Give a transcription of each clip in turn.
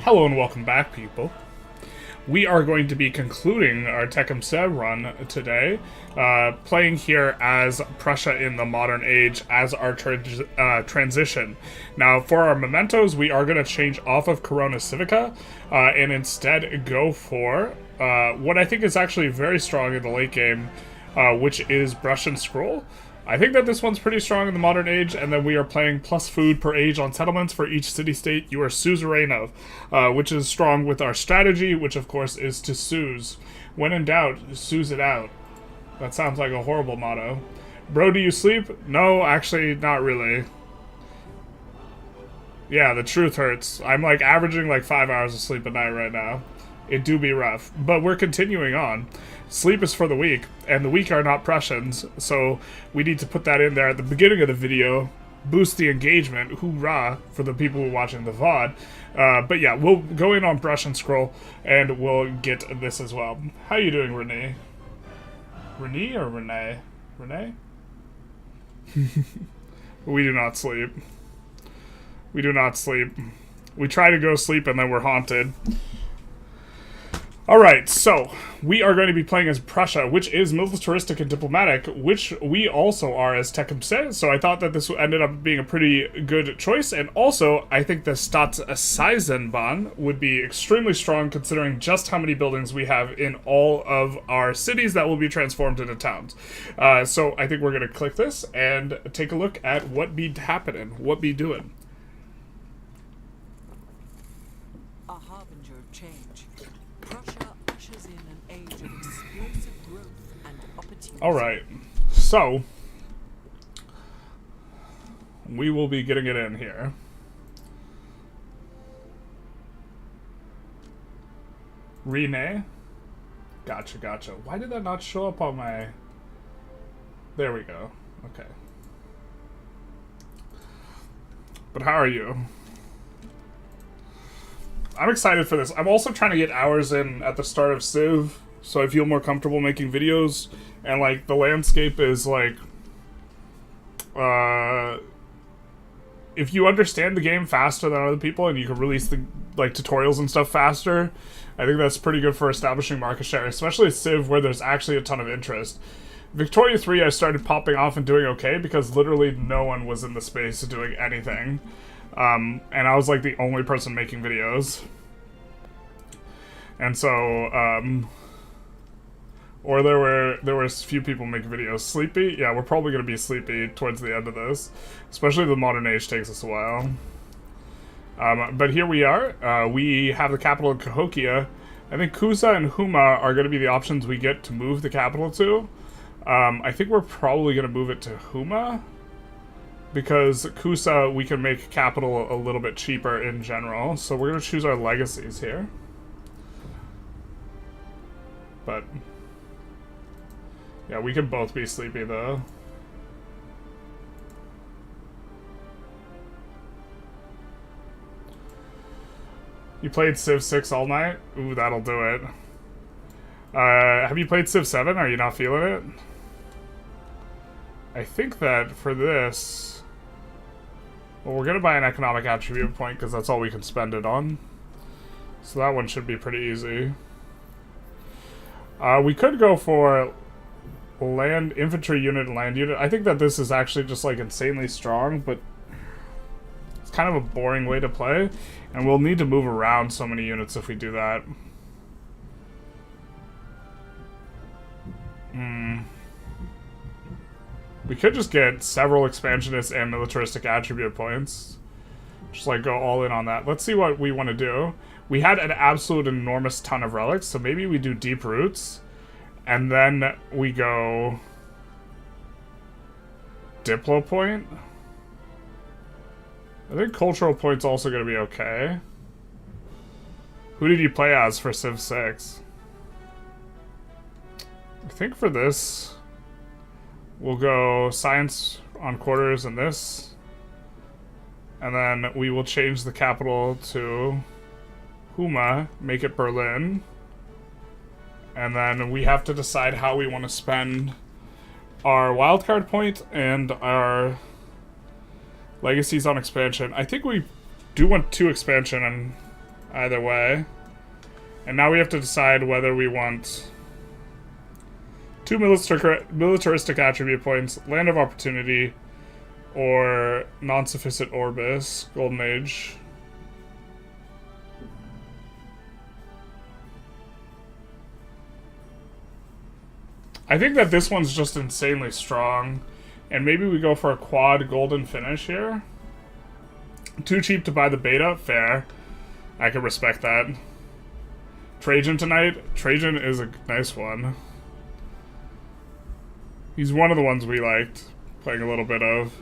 Hello and welcome back, people. We are going to be concluding our TECUMSEH run today, playing here as Prussia in the modern age as our transition. Now, for our mementos, we are going to change off of Corona Civica and instead go for what I think is actually very strong in the late game, which is Brush and Scroll. I think that this one's pretty strong in the modern age, and then we are playing plus food per age on settlements for each city-state you are suzerain of, which is strong with our strategy, which of course is to suz. When in doubt, suz it out. That sounds like a horrible motto. Bro, do you sleep? No, actually, not really. Yeah, the truth hurts. I'm like averaging like 5 hours of sleep a night right now. It do be rough, but we're continuing on. Sleep is for the weak, and the weak are not Prussians, so we need to put that in there at the beginning of the video, boost the engagement, hoorah, for the people who are watching the VOD. But yeah, we'll go in on Brush and Scroll, and we'll get this as well. How you doing, Renee? Renee or Renee? Renee? We do not sleep. We do not sleep. We try to go sleep and then we're haunted. Alright, so we are going to be playing as Prussia, which is militaristic and diplomatic, which we also are as TECUMSEH, so I thought that this ended up being a pretty good choice, and also I think the Staatseisenbahn would be extremely strong considering just how many buildings we have in all of our cities that will be transformed into towns. So I think we're going to click this and take a look at what be happening, what be doing. A harbinger of change. Prussia ushers in an age of explosive growth and opportunity. Alright, so we will be getting it in here. Renee? Gotcha, gotcha. Why did that not show up on my... There we go. Okay. But how are you? I'm excited for this. I'm also trying to get hours in at the start of Civ, so I feel more comfortable making videos, and like the landscape is like, if you understand the game faster than other people and you can release the like tutorials and stuff faster, I think that's pretty good for establishing market share, especially Civ where there's actually a ton of interest. Victoria 3 I started popping off and doing okay because literally no one was in the space doing anything. And I was like the only person making videos. And so, or there were a few people making videos. Sleepy? Yeah, we're probably gonna be sleepy towards the end of this. Especially the modern age takes us a while. But here we are. We have the capital in Cahokia. I think Kusa and Huma are gonna be the options we get to move the capital to. I think we're probably gonna move it to Huma. Because Kusa, we can make capital a little bit cheaper in general. So we're going to choose our legacies here. But yeah, we can both be sleepy though. You played Civ 6 all night? Ooh, that'll do it. Have you played Civ 7? Are you not feeling it? I think that for this... Well, we're going to buy an economic attribute point because that's all we can spend it on. So that one should be pretty easy. We could go for land infantry unit and land unit. I think that this is actually just like insanely strong, but it's kind of a boring way to play. And we'll need to move around so many units if we do that. We could just get several expansionist and militaristic attribute points. Just like go all in on that. Let's see what we want to do. We had an absolute enormous ton of relics, so maybe we do deep roots. And then we go Diplo point. I think cultural point's also going to be okay. Who did you play as for Civ 6? I think for this... We'll go science on quarters and this. And then we will change the capital to Huma, make it Berlin. And then we have to decide how we want to spend our wildcard point and our legacies on expansion. I think we do want 2 expansion and either way. And now we have to decide whether we want 2 militaristic attribute points, Land of Opportunity, or non-sufficient Orbis, Golden Age. I think that this one's just insanely strong, and maybe we go for a quad golden finish here. Too cheap to buy the beta? Fair. I can respect that. Trajan tonight? Trajan is a nice one. He's one of the ones we liked playing a little bit of.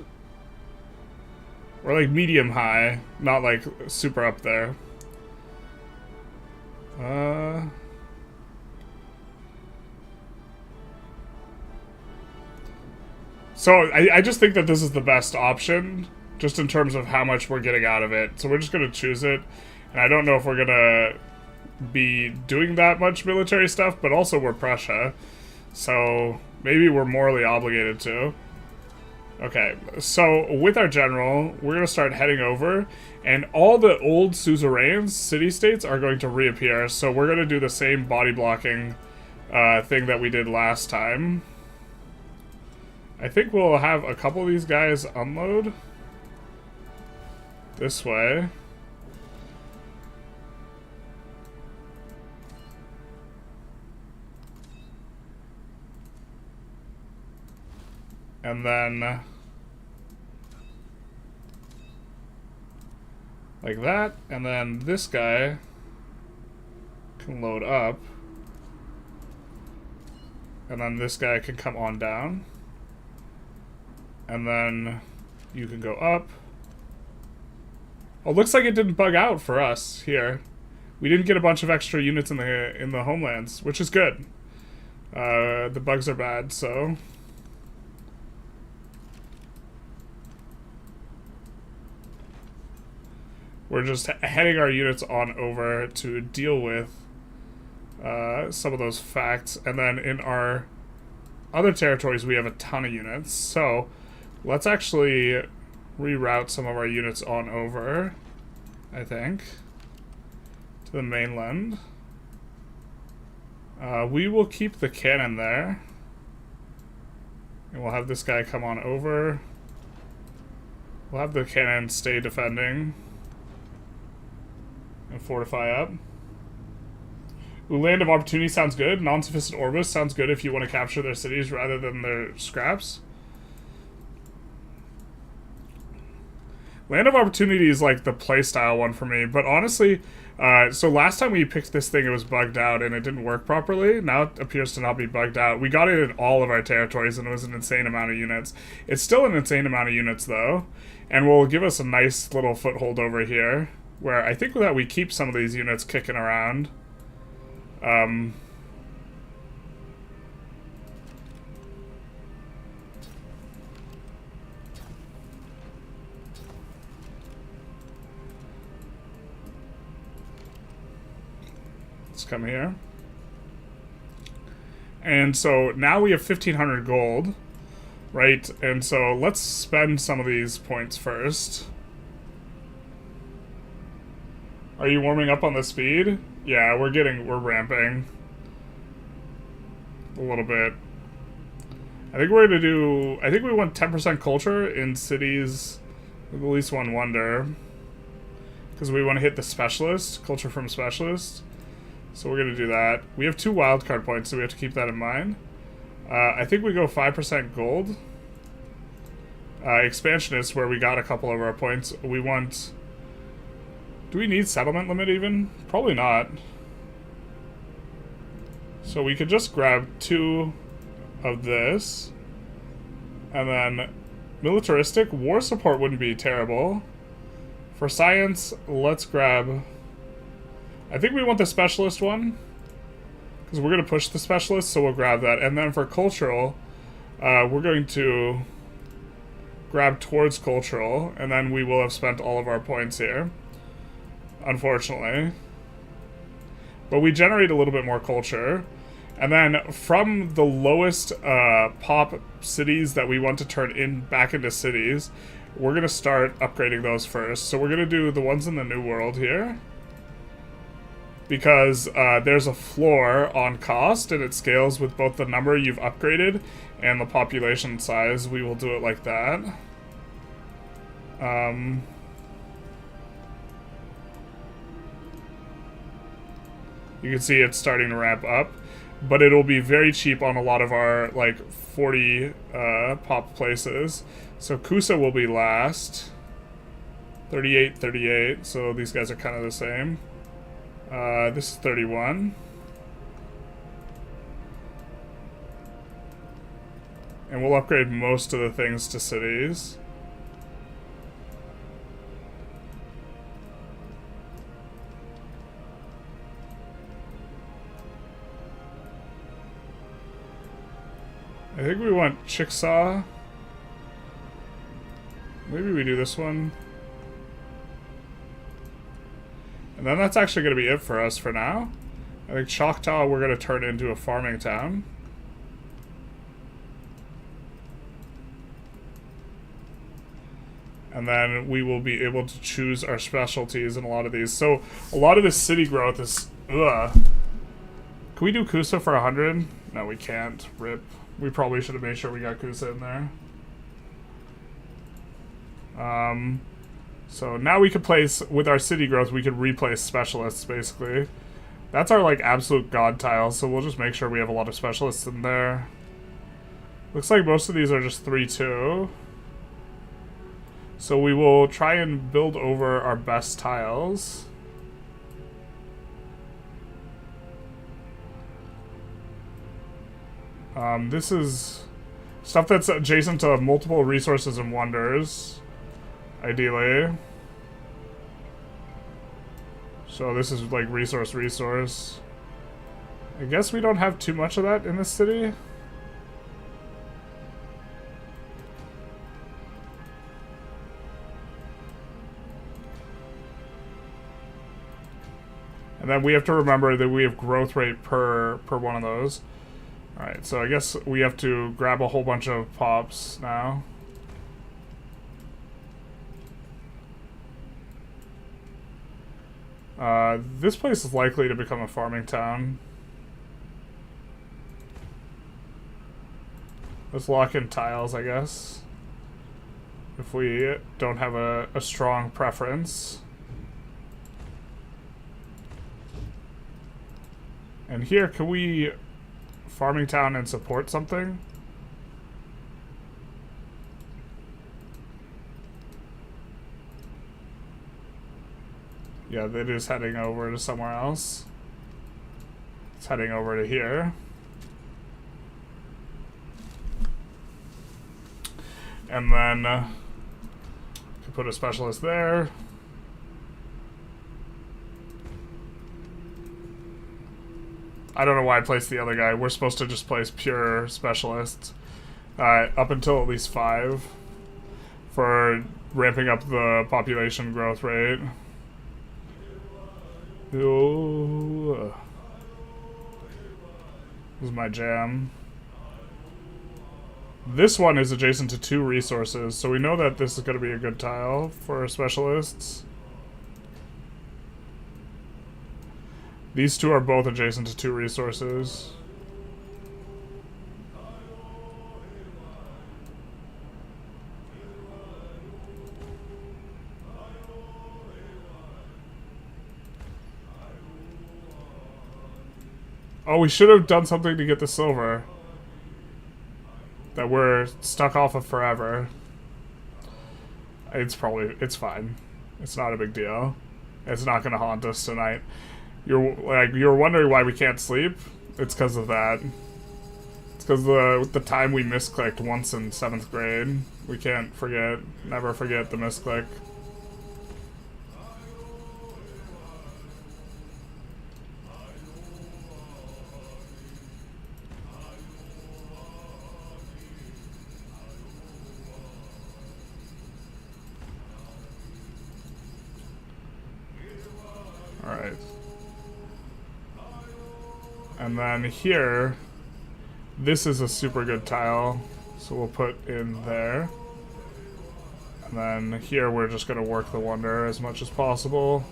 Or like medium high, not like super up there. So I just think that this is the best option, just in terms of how much we're getting out of it. So we're just going to choose it. And I don't know if we're going to be doing that much military stuff, but also we're Prussia. So maybe we're morally obligated to. Okay, so with our general, we're going to start heading over, and all the old suzerains, city-states, are going to reappear. So we're going to do the same body blocking thing that we did last time. I think we'll have a couple of these guys unload this way. And then like that, and then this guy can load up, and then this guy can come on down, and then you can go up. Oh, looks like it didn't bug out for us here. We didn't get a bunch of extra units in the homelands, which is good. The bugs are bad, so we're just heading our units on over to deal with some of those facts. And then in our other territories, we have a ton of units. So let's actually reroute some of our units on over, I think, to the mainland. We will keep the cannon there. And we'll have this guy come on over. We'll have the cannon stay defending and fortify up. Ooh, Land of Opportunity sounds good. Non-sufficient Orbis sounds good if you want to capture their cities rather than their scraps. Land of Opportunity is like the playstyle one for me, but honestly, so last time we picked this thing, it was bugged out and it didn't work properly. Now it appears to not be bugged out. We got it in all of our territories and it was an insane amount of units. It's still an insane amount of units though, and will give us a nice little foothold over here, where I think that we keep some of these units kicking around. Let's come here. And so now we have 1,500 gold, right? And so let's spend some of these points first. Are you warming up on the speed? Yeah, we're ramping a little bit. I think we want 10% culture in cities with at least one wonder, because we want to hit the specialist, culture from specialist. So we're going to do that. We have 2 wildcard points, so we have to keep that in mind. I think we go 5% gold. Expansionist, where we got a couple of our points. We want... Do we need settlement limit even? Probably not. So we could just grab 2 of this. And then militaristic. War support wouldn't be terrible. For science, let's grab... I think we want the specialist one, because we're going to push the specialist, so we'll grab that. And then for cultural, we're going to grab towards cultural, and then we will have spent all of our points here, unfortunately. But we generate a little bit more culture. And then from the lowest pop cities that we want to turn back into cities, we're going to start upgrading those first. So we're going to do the ones in the New World here. because there's a floor on cost and it scales with both the number you've upgraded and the population size. We will do it like that. You can see it's starting to ramp up, but it'll be very cheap on a lot of our like 40 pop places. So Kusa will be last. 38, 38, so these guys are kind of the same. This is 31. And we'll upgrade most of the things to cities. I think we want Chickasaw. Maybe we do this one. And then that's actually going to be it for us for now. I think Choctaw we're going to turn into a farming town. And then we will be able to choose our specialties in a lot of these. So a lot of this city growth is... Ugh. Can we do Kusa for 100? No, we can't. RIP. We probably should have made sure we got Kusa in there. So now we could place, with our city growth, we could replace specialists, basically. That's our, like, absolute god tile, so we'll just make sure we have a lot of specialists in there. Looks like most of these are just 3-2. So we will try and build over our best tiles. This is stuff that's adjacent to multiple resources and wonders, ideally. So this is like resource. I guess we don't have too much of that in this city. And then we have to remember that we have growth rate per one of those. Alright, so I guess we have to grab a whole bunch of pops now. This place is likely to become a farming town. Let's lock in tiles, I guess. If we don't have a strong preference. And here, can we... farming town and support something? Yeah, that is heading over to somewhere else. It's heading over to here. And then can put a specialist there. I don't know why I placed the other guy. We're supposed to just place pure specialists. Up until at least 5. For ramping up the population growth rate. Ooh. This is my jam. This one is adjacent to 2 resources, so we know that this is going to be a good tile for specialists. These 2 are both adjacent to 2 resources. Oh, we should have done something to get the silver. That we're stuck off of forever. It's fine. It's not a big deal. It's not gonna haunt us tonight. You're wondering why we can't sleep? It's because of that. It's because the time we misclicked once in 7th grade. We can't forget, never forget the misclick. Alright. And then here, this is a super good tile, so we'll put in there. And then here we're just going to work the wonder as much as possible.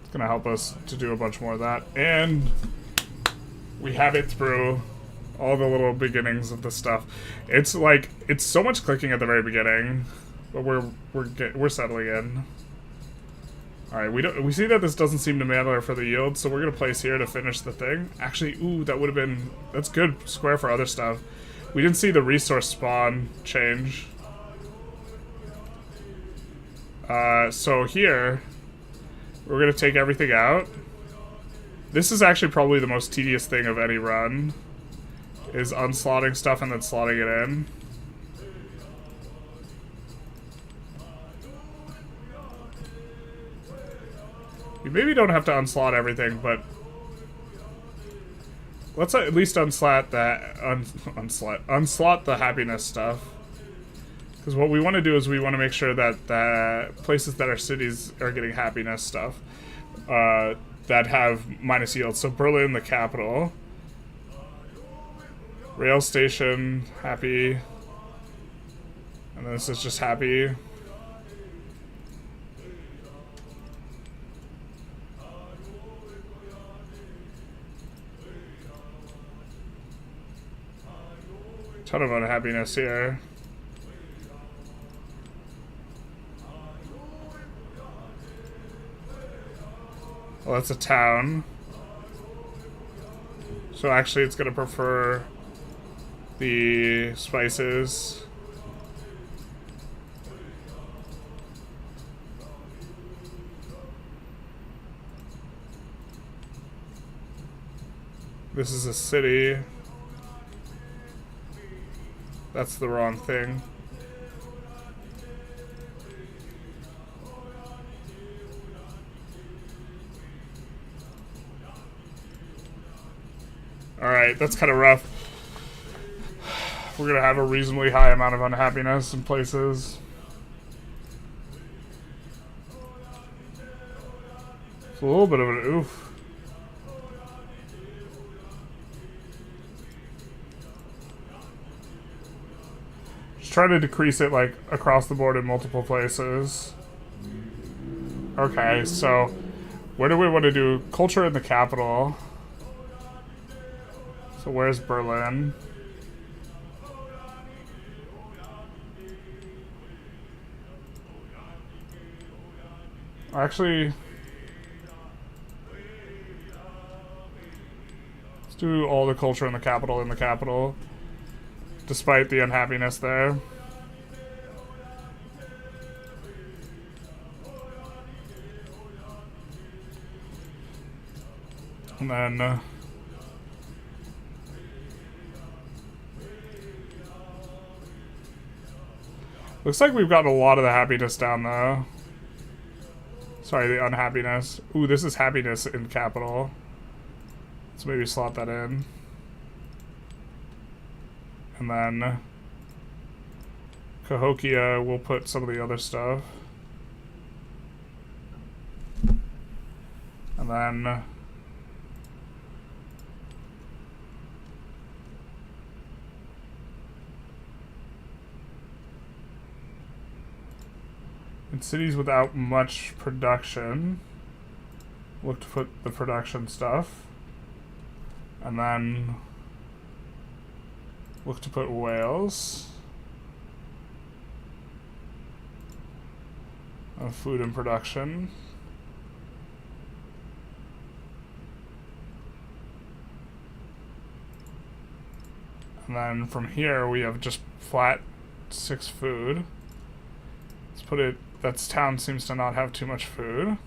It's gonna help us to do a bunch more of that. And we have it through all the little beginnings of the stuff. It's like, it's so much clicking at the very beginning, but we're settling in. All right, we see that this doesn't seem to matter for the yield, so we're gonna place here to finish the thing. Actually, ooh, that would have been, that's good square for other stuff. We didn't see the resource spawn change. So here, we're gonna take everything out. This is actually probably the most tedious thing of any run, is unslotting stuff and then slotting it in. You maybe don't have to unslot everything, but let's at least unslot the happiness stuff. Because what we want to do is we want to make sure that the places that are cities are getting happiness stuff that have minus yield. So Berlin, the capital. Rail station, happy. And then this is just happy. Ton of unhappiness here. Well, that's a town. So actually it's gonna prefer the spices. This is a city. That's the wrong thing. Alright, that's kind of rough. We're gonna have a reasonably high amount of unhappiness in places. It's a little bit of an oof. Just try to decrease it like across the board in multiple places. Okay, so where do we want to do culture in the capital? So where's Berlin? Actually, let's do all the culture in the capital, despite the unhappiness there. And then looks like we've gotten a lot of the happiness down though. Sorry, the unhappiness. Ooh, this is happiness in capital. Let's maybe slot that in. And then Cahokia, we'll put some of the other stuff. And then in cities without much production, look to put the production stuff. And then look to put Wales. Food and production. And then from here we have just flat 6 food. Let's put it, that town seems to not have too much food.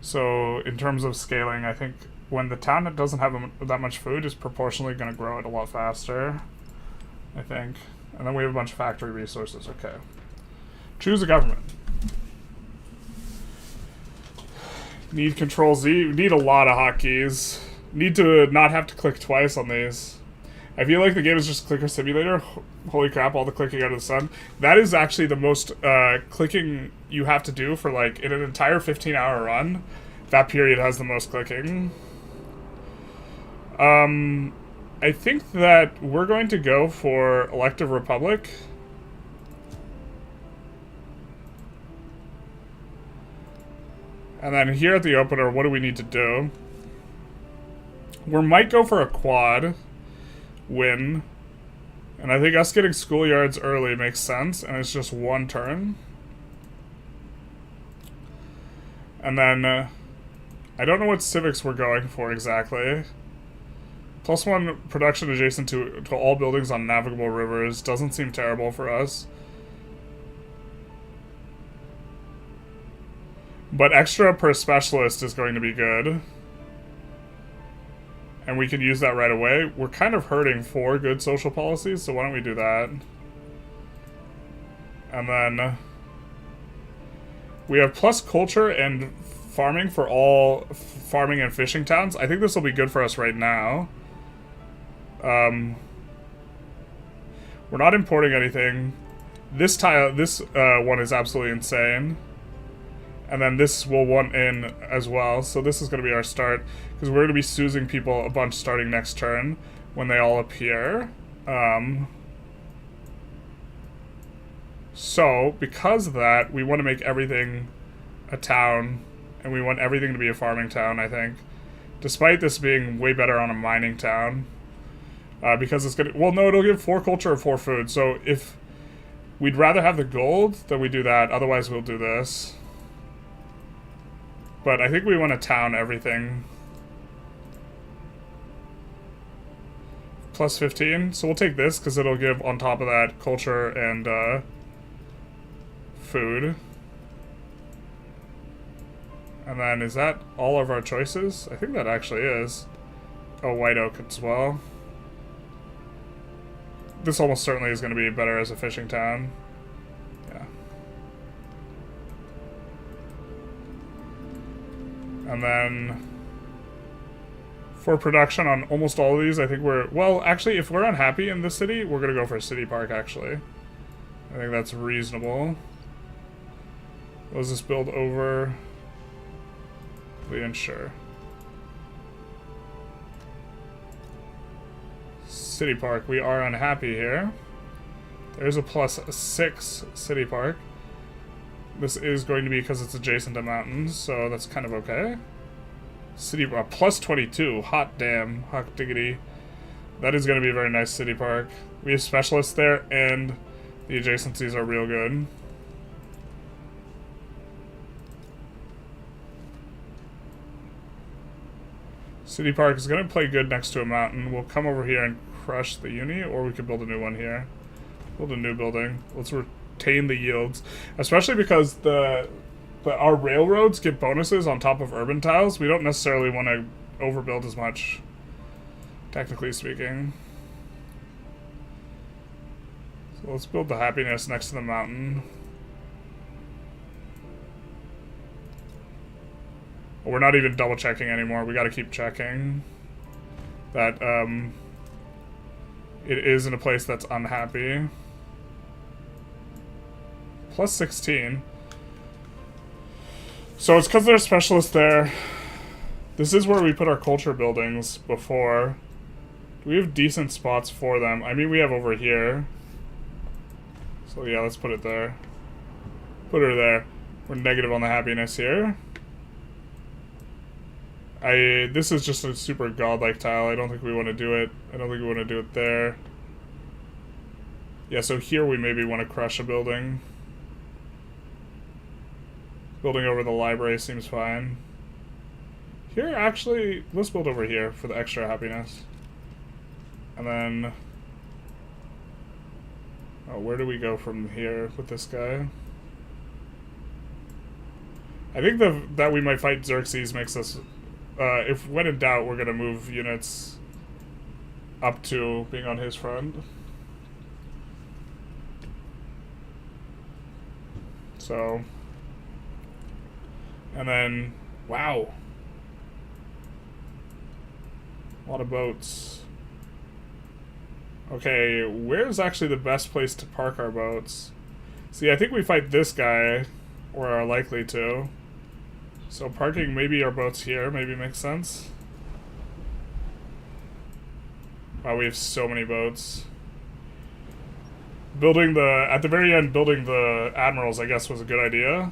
So in terms of scaling, I think when the town that doesn't have that much food is proportionally going to grow it a lot faster, I think. And then we have a bunch of factory resources. Okay. Choose a government. Need Control Z. Need a lot of hotkeys. Need to not have to click twice on these. I feel like the game is just clicker simulator. Holy crap, all the clicking under the sun. That is actually the most clicking you have to do for like in an entire 15-hour run. That period has the most clicking. I think that we're going to go for Elective Republic. And then here at the opener, what do we need to do? We might go for a quad win. And I think us getting schoolyards early makes sense, and it's just one turn. And then, I don't know what civics we're going for exactly. +1 production adjacent to all buildings on navigable rivers doesn't seem terrible for us. But extra per specialist is going to be good. And we can use that right away. We're kind of hurting for good social policies, so why don't we do that? And then we have plus culture and farming for all farming and fishing towns. I think this will be good for us right now. We're not importing anything. This one is absolutely insane. And then this will want in as well. So this is going to be our start. Because we're going to be soozing people a bunch starting next turn when they all appear. So, because of that, we want to make everything a town. And we want everything to be a farming town, I think. Despite this being way better on a mining town. Because it's going to... Well, no, it'll give 4 culture or 4 food. So if... We'd rather have the gold than we do that. Otherwise, we'll do this. But I think we want to town everything. Plus 15. So we'll take this because it'll give on top of that culture and food. And then is that all of our choices? I think that actually is. Oh, white oak as well. This almost certainly is going to be better as a fishing town. Yeah. And then for production on almost all of these, I think we're... Well, actually, if we're unhappy in this city, we're going to go for a city park, actually. I think that's reasonable. Let's just build over the insure. City park, we are unhappy here. There's a +6 city park. This is going to be because it's adjacent to mountains, so that's kind of okay. City +22, hot damn, hot diggity. That is going to be a very nice city park. We have specialists there, and the adjacencies are real good. City park is going to play good next to a mountain. We'll come over here and crush the uni, or we could build a new one here. Build a new building. Let's retain the yields, especially because our railroads get bonuses on top of urban tiles. We don't necessarily want to overbuild as much, technically speaking. So let's build the happiness next to the mountain. We're not even double checking anymore. We got to keep checking that it is in a place that's unhappy. +16. So it's because there's specialists there. This is where we put our culture buildings before. We have decent spots for them. I mean, we have over here. So yeah, let's put it there. Put her there. We're negative on the happiness here. This is just a super godlike tile. I don't think we want to do it. I don't think we want to do it there. Yeah, so here we maybe want to crush a building. Building over the library seems fine. Here, actually, let's build over here for the extra happiness. And then... Oh, where do we go from here with this guy? I think that we might fight Xerxes makes us... if when in doubt, we're going to move units up to being on his front. So... And then... Wow! A lot of boats. Okay, where's actually the best place to park our boats? See, I think we fight this guy, or are likely to. So parking maybe our boats here maybe makes sense. Wow, we have so many boats. Building the... At the very end, building the admirals, I guess, was a good idea.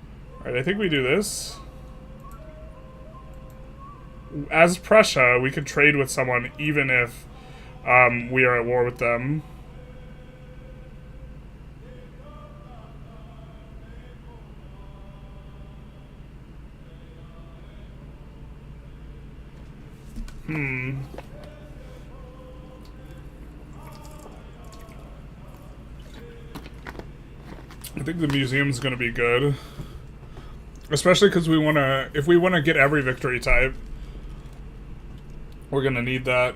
Alright, I think we do this. As Prussia, we could trade with someone even if we are at war with them. I think the museum's gonna be good. Especially because we wanna, if we wanna get every victory type, we're gonna need that.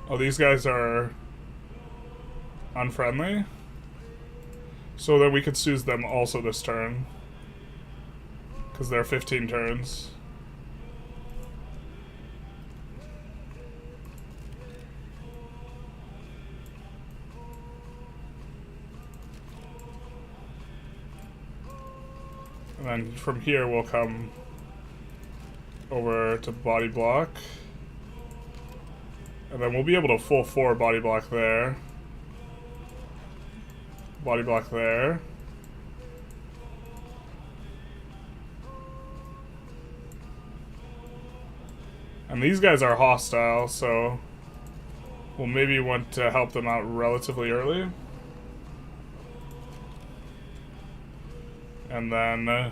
Oh, these guys are unfriendly? So that we could choose them also this turn. Because they're 15 turns. And then from here we'll come over to body block. And then we'll be able to full 4 body block there. Body block there. And these guys are hostile, so we'll maybe want to help them out relatively early. And then I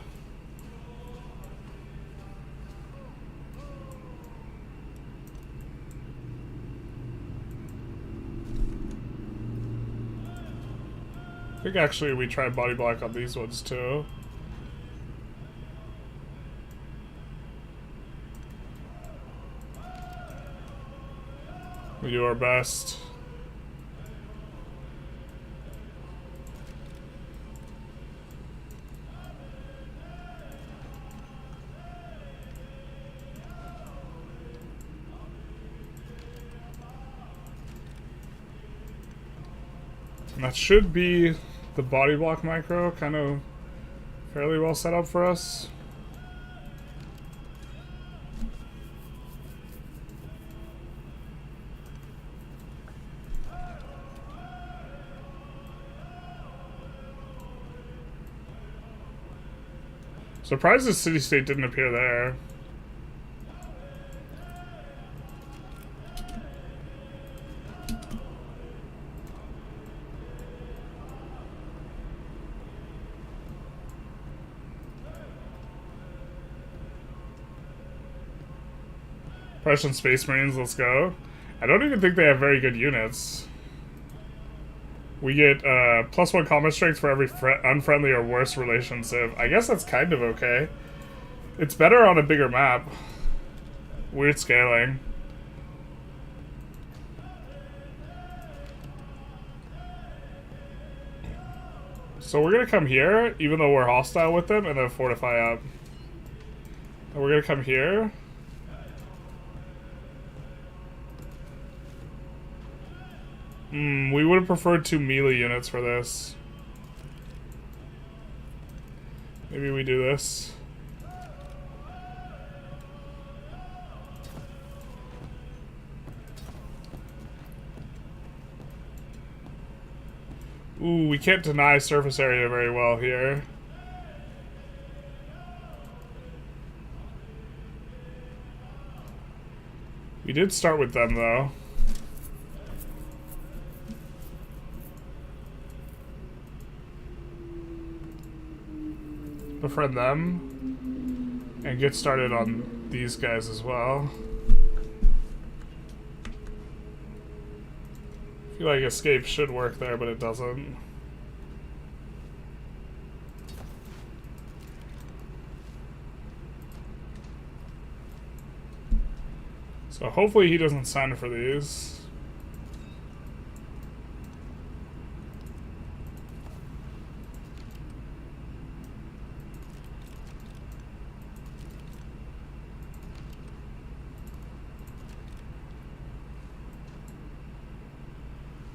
think actually we try body block on these ones too. We do our best. And that should be the body block micro, kind of fairly well set up for us. Surprised the city-state didn't appear there. Prussian Space Marines, let's go. I don't even think they have very good units. We get +1 combat strength for every unfriendly or worse relationship. I guess that's kind of okay. It's better on a bigger map. Weird scaling. So we're gonna come here, even though we're hostile with them, and then fortify up. And we're gonna come here. We would have preferred 2 melee units for this. Maybe we do this. Ooh, we can't deny surface area very well here. We did start with them, though. Befriend them. And get started on these guys as well. I feel like escape should work there, but it doesn't. So hopefully he doesn't sign for these.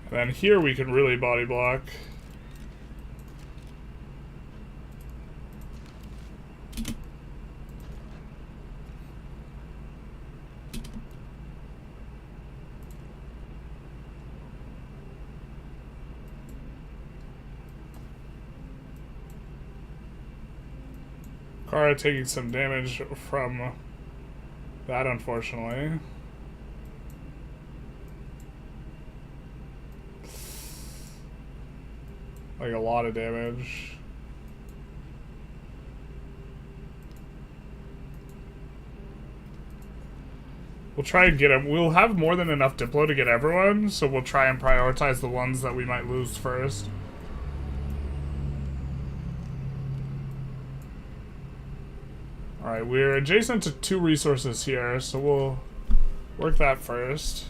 And then here we can really body block. Kara taking some damage from that, unfortunately. Like a lot of damage. We'll try and get him. We'll have more than enough Diplo to get everyone, so we'll try and prioritize the ones that we might lose first. Alright, we're adjacent to 2 resources here, so we'll work that first.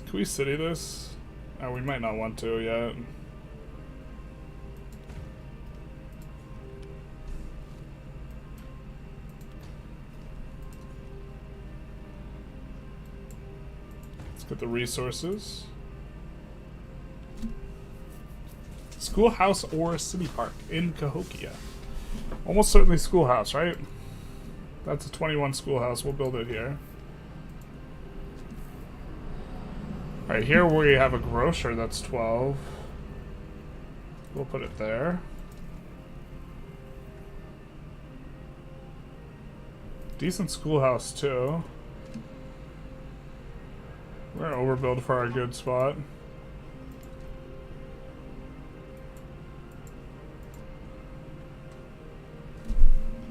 Can we city this? Oh, we might not want to yet. Let's get the resources. Schoolhouse or city park in Cahokia. Almost certainly schoolhouse, right? That's a 21 schoolhouse. We'll build it here. Alright, here we have a grocer that's 12. We'll put it there. Decent schoolhouse, too. We're gonna overbuild for our good spot.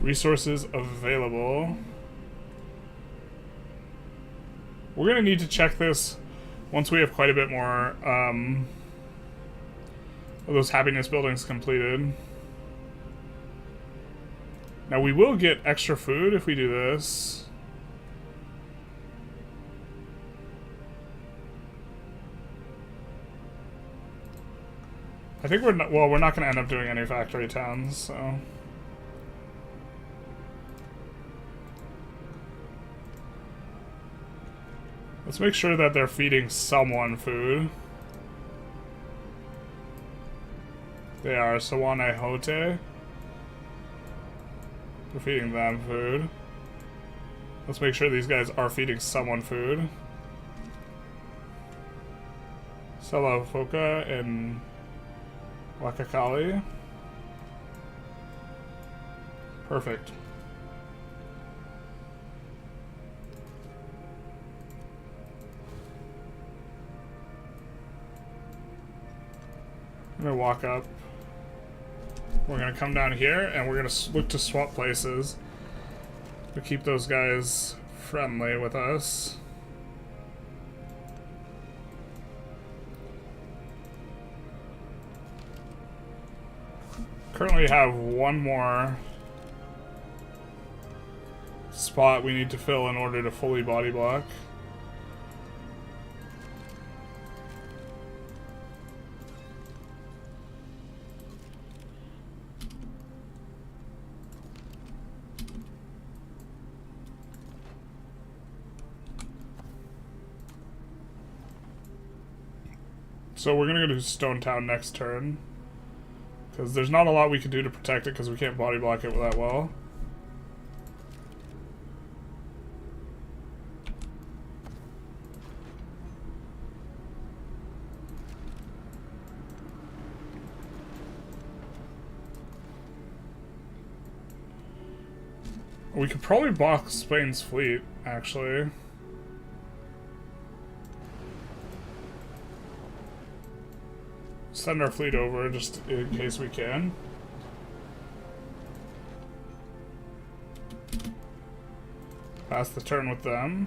Resources available. We're gonna need to check this once we have quite a bit more of those happiness buildings completed. Now we will get extra food if we do this. I think we're not, well, we're not going to end up doing any factory towns, so. Let's make sure that they're feeding someone food. They are Sawane Hote. They're feeding them food. Let's make sure these guys are feeding someone food. Salafoka and Wakakali. Perfect. I'm gonna walk up. We're gonna come down here and we're gonna look to swap places to keep those guys friendly with us. Currently have one more spot we need to fill in order to fully body block. So we're gonna go to Stone Town next turn. Because there's not a lot we can do to protect it because we can't body block it that well. We could probably block Spain's fleet, actually. Send our fleet over just in case we can. Pass the turn with them.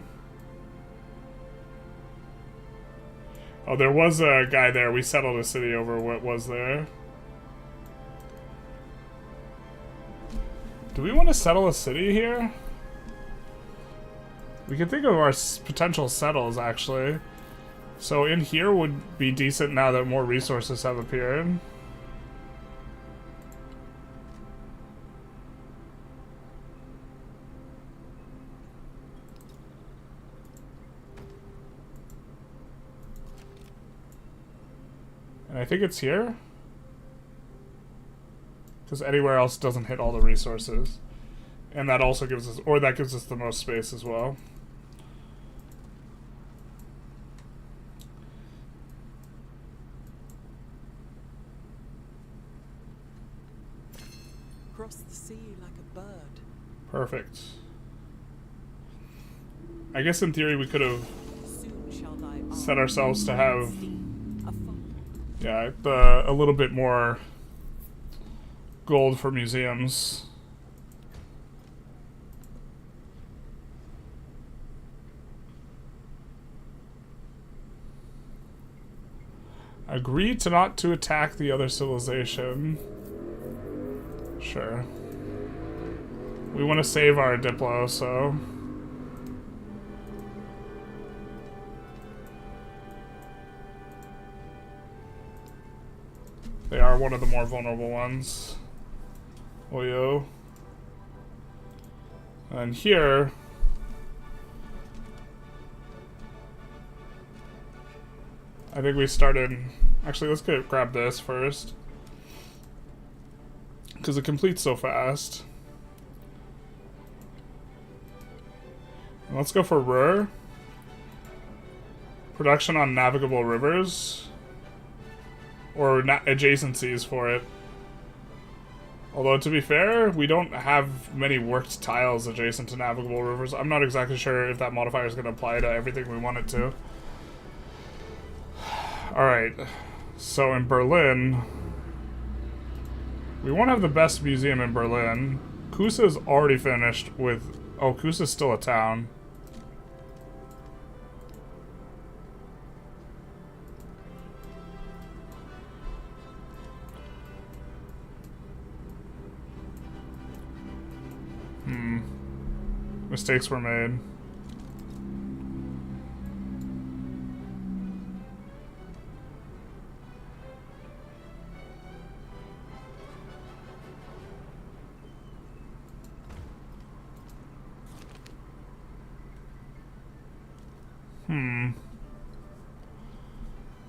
Oh, there was a guy there. We settled a city over what was there. Do we want to settle a city here? We can think of our potential settles, actually. So in here would be decent now that more resources have appeared. And I think it's here. Because anywhere else doesn't hit all the resources. And that also gives us, or that gives us the most space as well. Cross the sea like a bird. Perfect. I guess in theory we could have Soon shall thy set ourselves to have, a fo- yeah, a little bit more gold for museums. Agree to not to attack the other civilization. Sure. We want to save our Diplo, so... They are one of the more vulnerable ones. Oyo. And here... I think we started... Actually, let's grab this first. Because it completes so fast. And let's go for Ruhr. Production on navigable rivers. Or adjacencies for it. Although, to be fair, we don't have many worked tiles adjacent to navigable rivers. I'm not exactly sure if that modifier is going to apply to everything we want it to. Alright. So in Berlin... We won't have the best museum in Berlin. Kusa's already finished with... Oh, Kusa's still a town. Mistakes were made.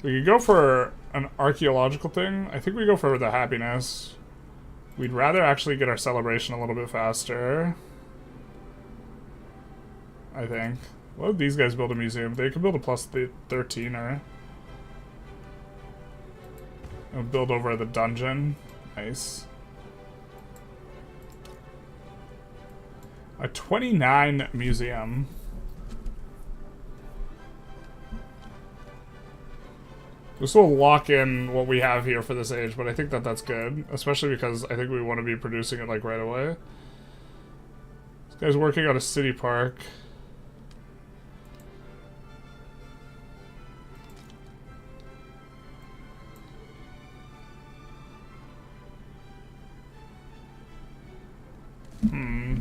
We could go for an archaeological thing. I think we go for the happiness. We'd rather actually get our celebration a little bit faster. I think. What would these guys build a museum? They could build a plus 13er. And build over the dungeon. Nice. A 29 museum. This will lock in what we have here for this age, but I think that that's good. Especially because I think we want to be producing it like right away. This guy's working on a city park. I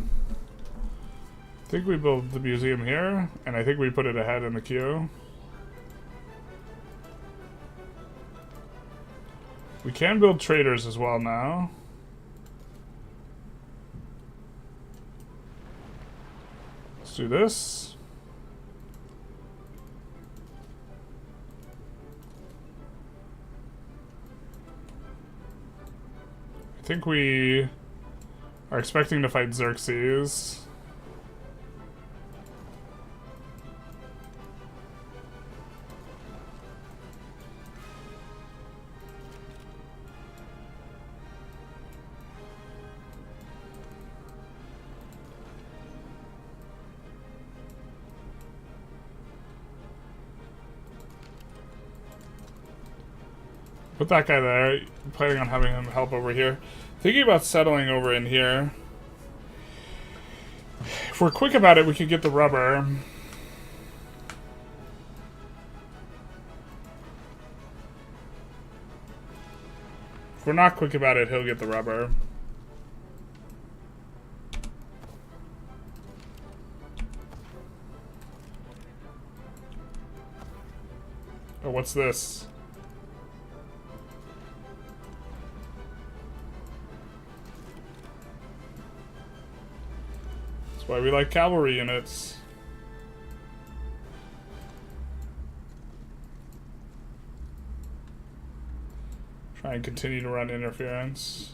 think we build the museum here, and I think we put it ahead in the queue. We can build traders as well now. Let's do this. think we are expecting to fight Xerxes. Put that guy there. Planning on having him help over here. Thinking about settling over in here. If we're quick about it, we could get the rubber. If we're not quick about it, he'll get the rubber. Oh, what's this? That's why we like cavalry units. Try and continue to run interference.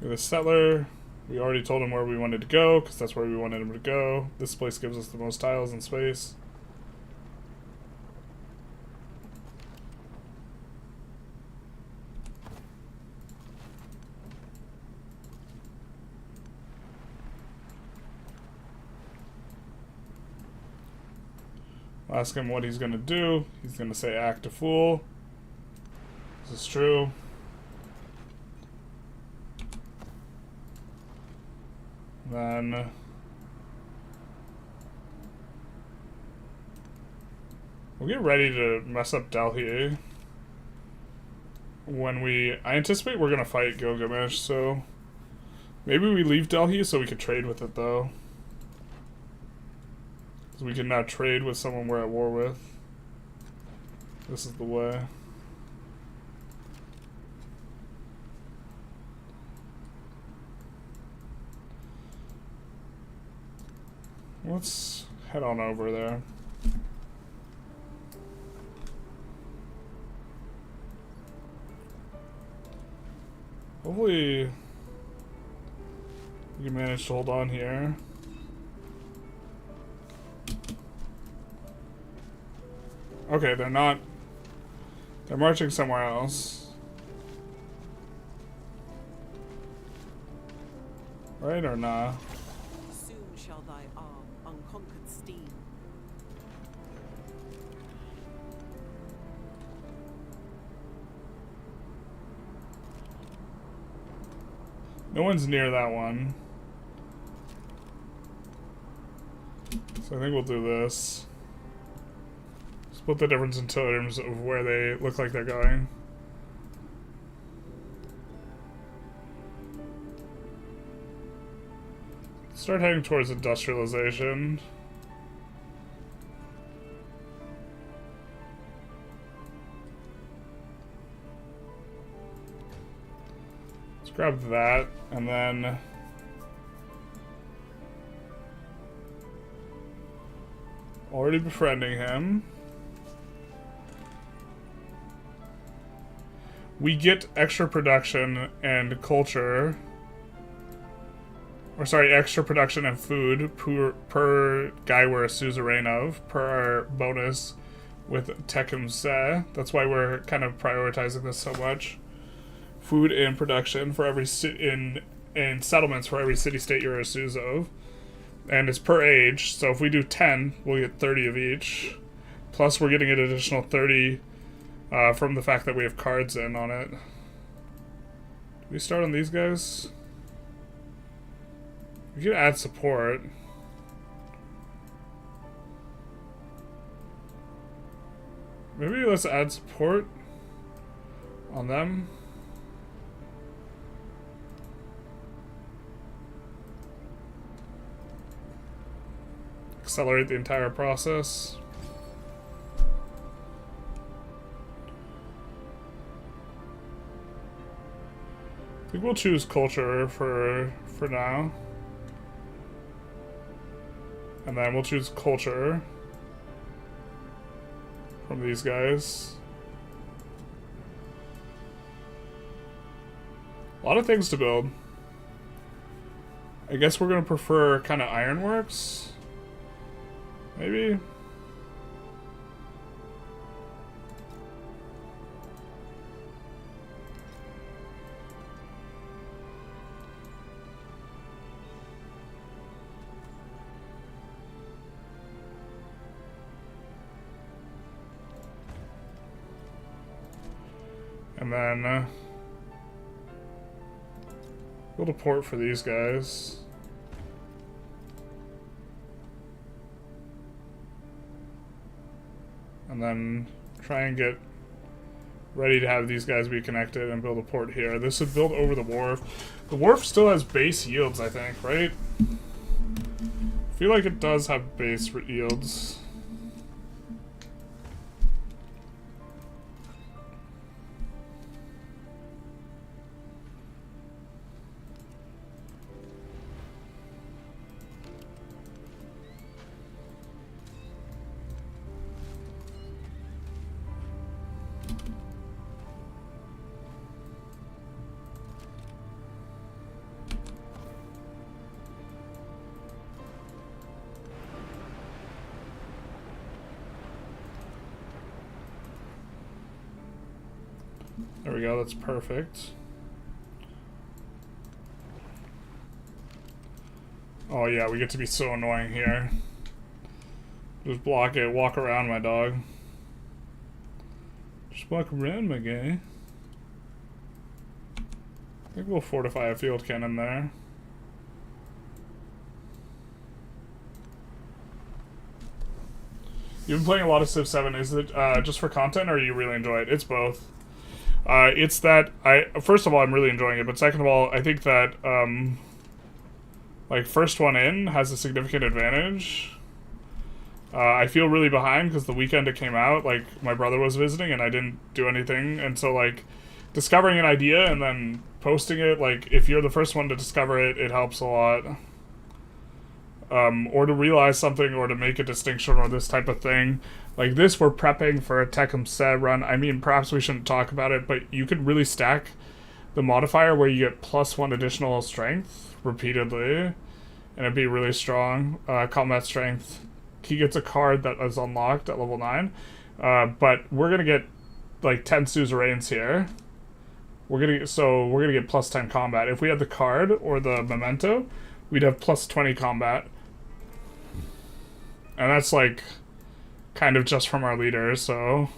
The settler, we already told him where we wanted to go, because that's where we wanted him to go. This place gives us the most tiles and space. I'll ask him what he's going to do. He's going to say act a fool. This is true. Then we'll get ready to mess up Delhi when I anticipate we're gonna fight Gilgamesh, so maybe we leave Delhi so we could trade with it though. Because we can now trade with someone we're at war with. This is the way. Let's head on over there. Hopefully we can manage to hold on here. Okay, they're not. They're marching somewhere else. Right or not? Soon shall thy arm, unconquered steam. No one's near that one. So I think we'll do this. Split the difference in terms of where they look like they're going. Start heading towards industrialization. Let's grab that, and then already befriending him. We get extra production and culture. Or sorry, extra production and food per guy we're a suzerain of, per our bonus with TECUMSEH. That's why we're kind of prioritizing this so much. Food and production for every in settlements for every city-state you're a suz of. And it's per age, so if we do 10, we'll get 30 of each. Plus we're getting an additional 30 from the fact that we have cards in on it. Do we start on these guys? We could add support. Maybe let's add support on them. Accelerate the entire process. I think we'll choose culture for now. And then we'll choose culture from these guys. A lot of things to build. I guess we're gonna prefer kind of ironworks. Maybe. And then build a port for these guys. And then try and get ready to have these guys be connected and build a port here. This would build over the wharf. The wharf still has base yields, I think, right? I feel like it does have base yields. There we go, that's perfect. Oh yeah, we get to be so annoying here. Just block it, walk around, my dog. Just walk around, my guy. I think we'll fortify a field cannon there. You've been playing a lot of Civ 7. Is it just for content, or you really enjoy it? It's both. It's that first of all, I'm really enjoying it, but second of all, I think that like first one in has a significant advantage. I feel really behind because the weekend it came out, like my brother was visiting and I didn't do anything, and so like discovering an idea and then posting it, like if you're the first one to discover it, it helps a lot. Or to realize something, or to make a distinction, or this type of thing. Like this, we're prepping for a TECUMSEH run. I mean, perhaps we shouldn't talk about it, but you could really stack the modifier where you get +1 additional strength repeatedly, and it'd be really strong. Combat strength. He gets a card that is unlocked at level 9, but we're gonna get like 10 suzerains here. We're gonna get +10 combat. If we had the card or the memento, we'd have +20 combat. And that's like kind of just from our leader, so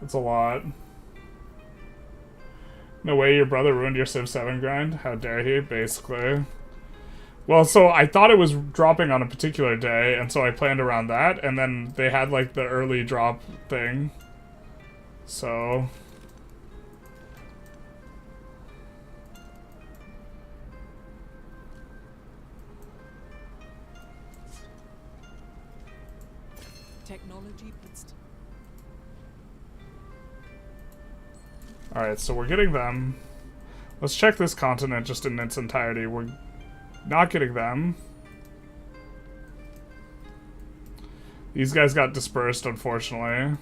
it's a lot. No way your brother ruined your Civ 7 grind? How dare he, basically. Well, so I thought it was dropping on a particular day, and so I planned around that, and then they had like the early drop thing. So Technology puts. alright, so we're getting them. Let's check this continent just in its entirety. We're not getting them. These guys got dispersed, unfortunately.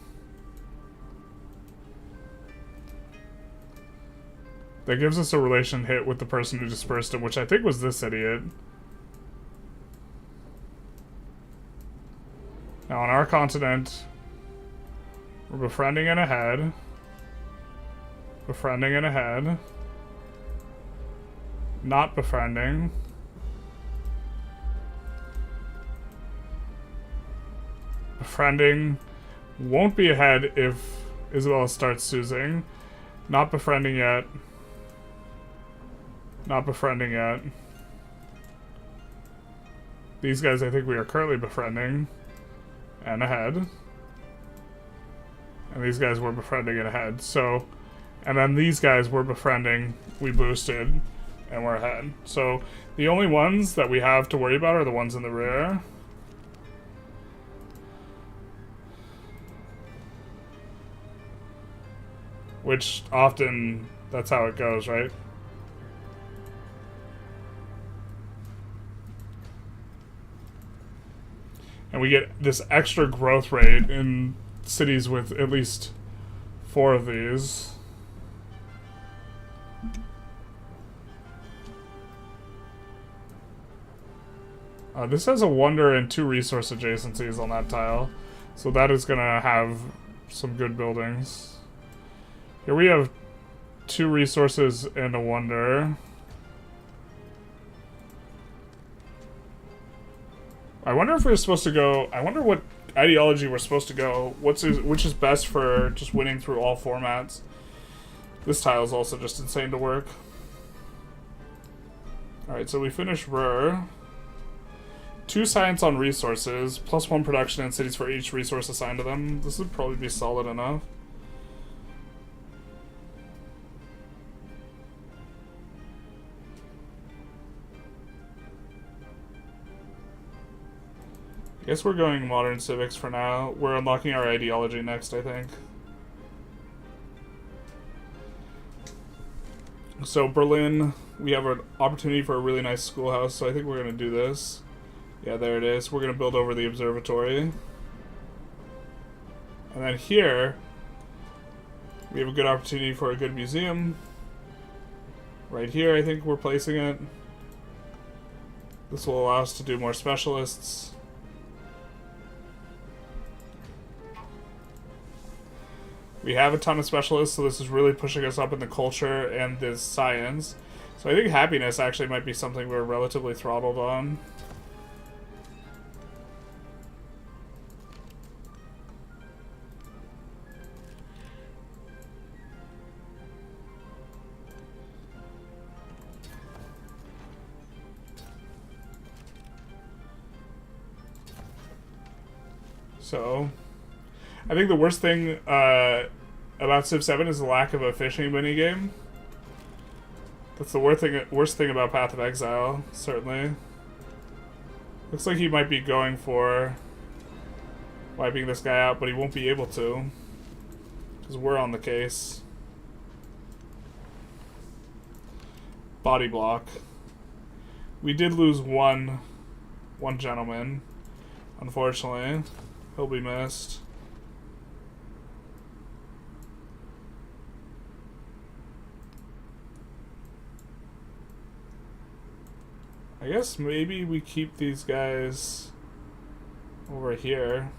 That gives us a relation hit with the person who dispersed him, which I think was this idiot. Now on our continent, we're befriending and ahead. Befriending and ahead. Not befriending. Befriending. Won't be ahead if Isabella starts choosing. Not befriending yet. Not befriending yet. These guys I think we are currently befriending. And ahead. And these guys were befriending and ahead. So, and then these guys were befriending, we boosted, and we're ahead. So, the only ones that we have to worry about are the ones in the rear. Which often That's how it goes, right? And we get this extra growth rate in cities with at least 4 of these. This has a wonder and 2 resource adjacencies on that tile. So that is going to have some good buildings. Here we have 2 resources and a wonder. I wonder if we're supposed to go... I wonder what ideology we're supposed to go. Which is best for just winning through all formats. This tile is also just insane to work. Alright, so we finished Ruhr. 2 science on resources, plus 1 production in cities for each resource assigned to them. This would probably be solid enough. I guess we're going modern civics for now. We're unlocking our ideology next, I think. So Berlin, we have an opportunity for a really nice schoolhouse, so I think we're going to do this. Yeah, there it is. We're going to build over the observatory. And then here, we have a good opportunity for a good museum. Right here, I think we're placing it. This will allow us to do more specialists. We have a ton of specialists, so this is really pushing us up in the culture and the science. So I think happiness actually might be something we're relatively throttled on. So, I think the worst thing about Civ 7 is the lack of a fishing minigame. That's the worst thing about Path of Exile, certainly. Looks like he might be going for wiping this guy out, but he won't be able to. Because we're on the case. Body block. We did lose one gentleman, unfortunately. He'll be missed. I guess maybe we keep these guys over here.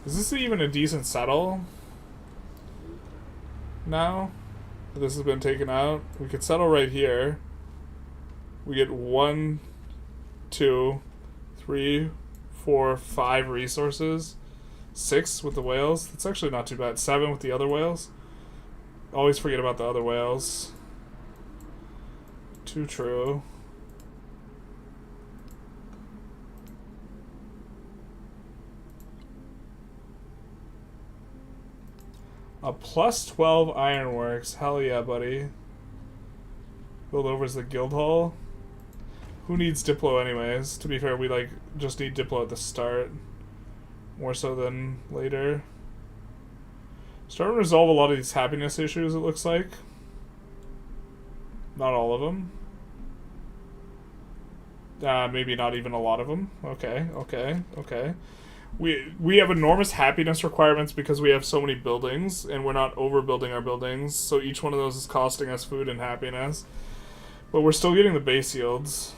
Is this even a decent settle? Now that this has been taken out, we could settle right here. We get 1, 2, 3, 4, 5 resources. 6 with the whales. That's actually not too bad. 7 with the other whales. Always forget about the other whales. 2 true. A plus 12 ironworks. Hell yeah, buddy. Build over as the guild hall. Who needs Diplo anyways? To be fair, we just need Diplo at the start. More so than later. Starting to resolve a lot of these happiness issues, it looks like. Not all of them. Maybe not even a lot of them. Okay. We have enormous happiness requirements because we have so many buildings, and we're not overbuilding our buildings, so each one of those is costing us food and happiness. But we're still getting the base yields.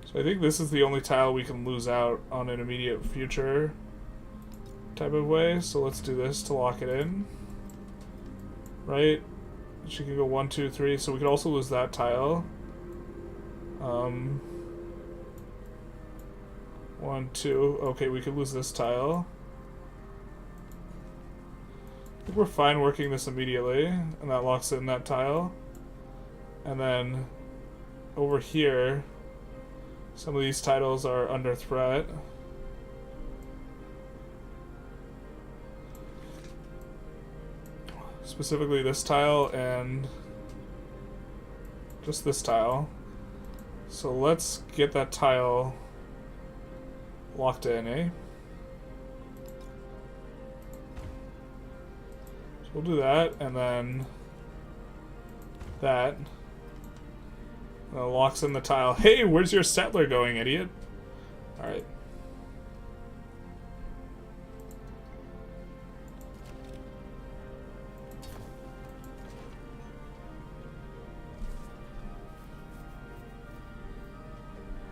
So I think this is the only tile we can lose out on an immediate future type of way. So let's do this to lock it in. Right? She can go 1, 2, 3. So we could also lose that tile. 1, 2. Okay, we could lose this tile. I think we're fine working this immediately. And that locks in that tile. And then over here, some of these titles are under threat. Specifically this tile and just this tile. So let's get that tile locked in, eh? So we'll do that, and then that. And it locks in the tile. Hey, where's your settler going, idiot? Alright.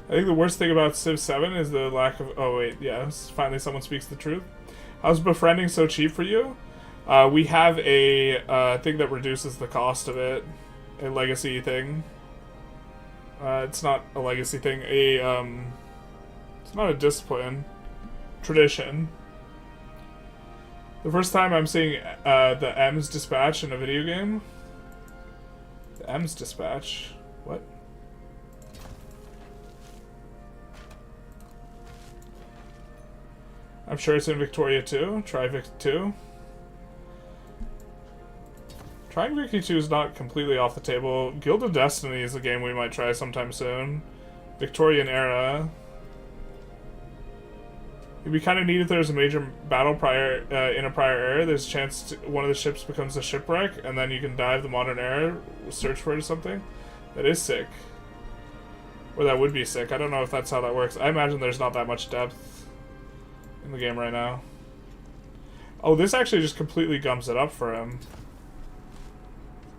I think the worst thing about Civ 7 is the lack of... Oh, wait, yeah. Finally someone speaks the truth. How's befriending so cheap for you? We have a thing that reduces the cost of it. A legacy thing. It's not a legacy thing. It's not a discipline. Tradition. The first time I'm seeing the M's dispatch in a video game. The M's dispatch? What? I'm sure it's in Victoria 2. Try Vic 2. Trying Vicky 2 is not completely off the table. Guild of Destiny is a game we might try sometime soon. Victorian era. It'd be kind of neat if there's a major battle in a prior era. There's a chance one of the ships becomes a shipwreck, and then you can dive the modern era, search for it or something. That is sick. Or that would be sick. I don't know if that's how that works. I imagine there's not that much depth in the game right now. Oh, this actually just completely gums it up for him.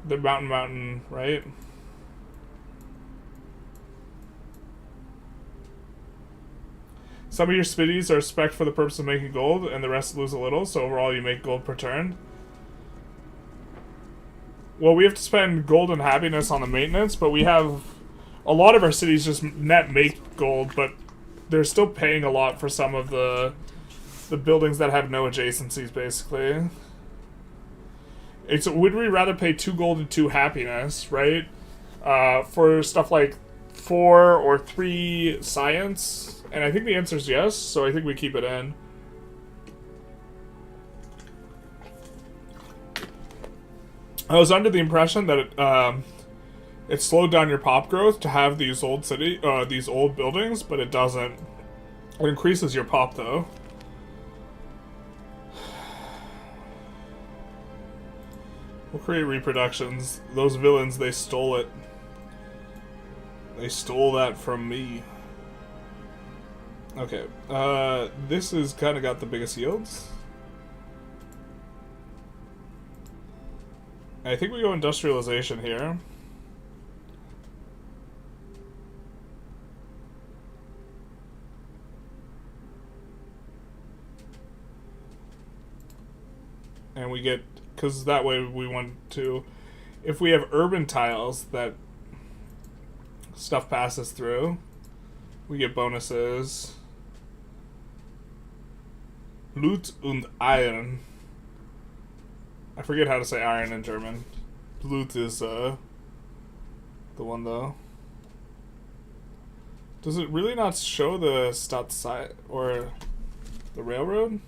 The mountain, right? Some of your spitties are spec'd for the purpose of making gold, and the rest lose a little, so overall you make gold per turn. Well, we have to spend gold and happiness on the maintenance, but we have... A lot of our cities just net make gold, but they're still paying a lot for some of the buildings that have no adjacencies, basically. It's would we rather pay 2 gold and 2 happiness, right? For stuff like 4 or 3 science? And I think the answer is yes, so I think we keep it in. I was under the impression that it slowed down your pop growth to have these old these old buildings, but it doesn't. It increases your pop though. We'll create reproductions. Those villains, they stole it. They stole that from me. Okay, this has kind of got the biggest yields. I think we go industrialization here. And we get, because that way we want to, if we have urban tiles that stuff passes through, we get bonuses. Blut und Iron. I forget how to say iron in German. Blut is the one though. Does it really not show the Stadt or the railroad?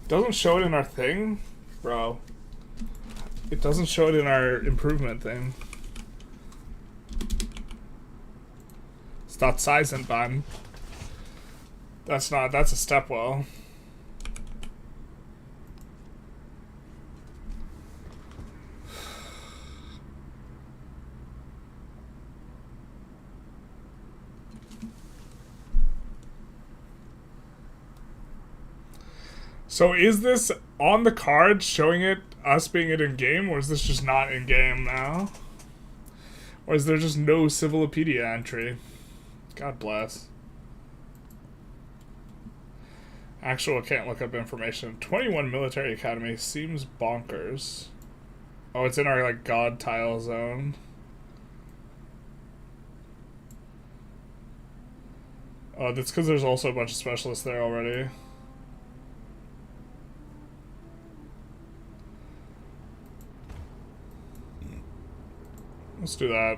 Doesn't show it in our thing? Bro. It doesn't show it in our improvement thing. Stadteisenbahn. That's a stepwell. So is this on the card showing it, us being it in game, or is this just not in game now? Or is there just no Civilopedia entry? God bless. Actual can't look up information. 21 military academy seems bonkers. Oh, it's in our like god tile zone. Oh, that's because there's also a bunch of specialists there already. Let's do that.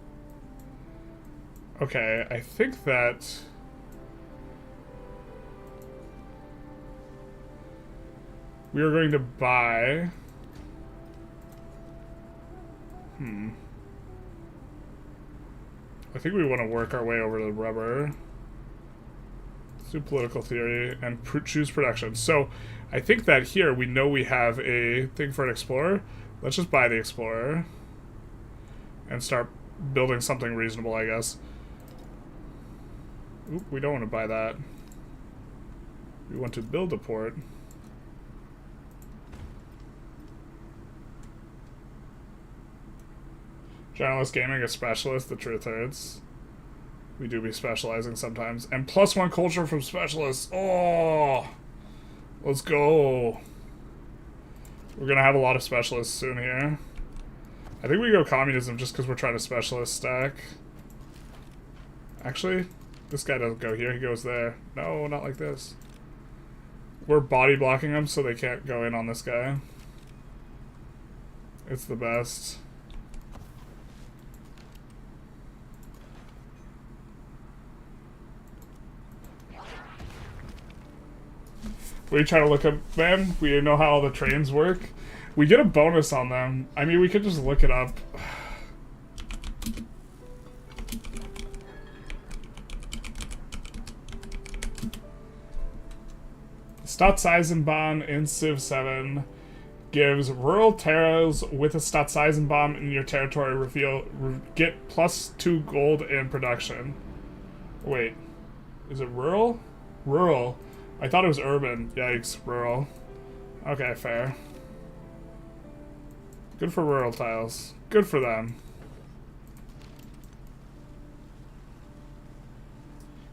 Okay, I think that... we are going to buy... I think we want to work our way over to the rubber. Let's do political theory and choose production. So, I think that here we know we have a thing for an explorer. Let's just buy the explorer. And start building something reasonable, I guess. Oop, we don't want to buy that. We want to build a port. Generalist gaming, a specialist, the truth hurts. We do be specializing sometimes. And +1 culture from specialists. Oh! Let's go. We're gonna have a lot of specialists soon here. I think we go communism just because we're trying to specialist stack. Actually, this guy doesn't go here, he goes there. No, not like this. We're body blocking them so they can't go in on this guy. It's the best. We try to look up, man. We know how all the trains work. We get a bonus on them. I mean, we could just look it up. Stadteisenbahn in Civ 7 gives rural terras with a Stadteisenbahn in your territory get +2 gold in production. Wait, is it rural? Rural. I thought it was urban. Yikes, rural. Okay, fair. Good for rural tiles. Good for them.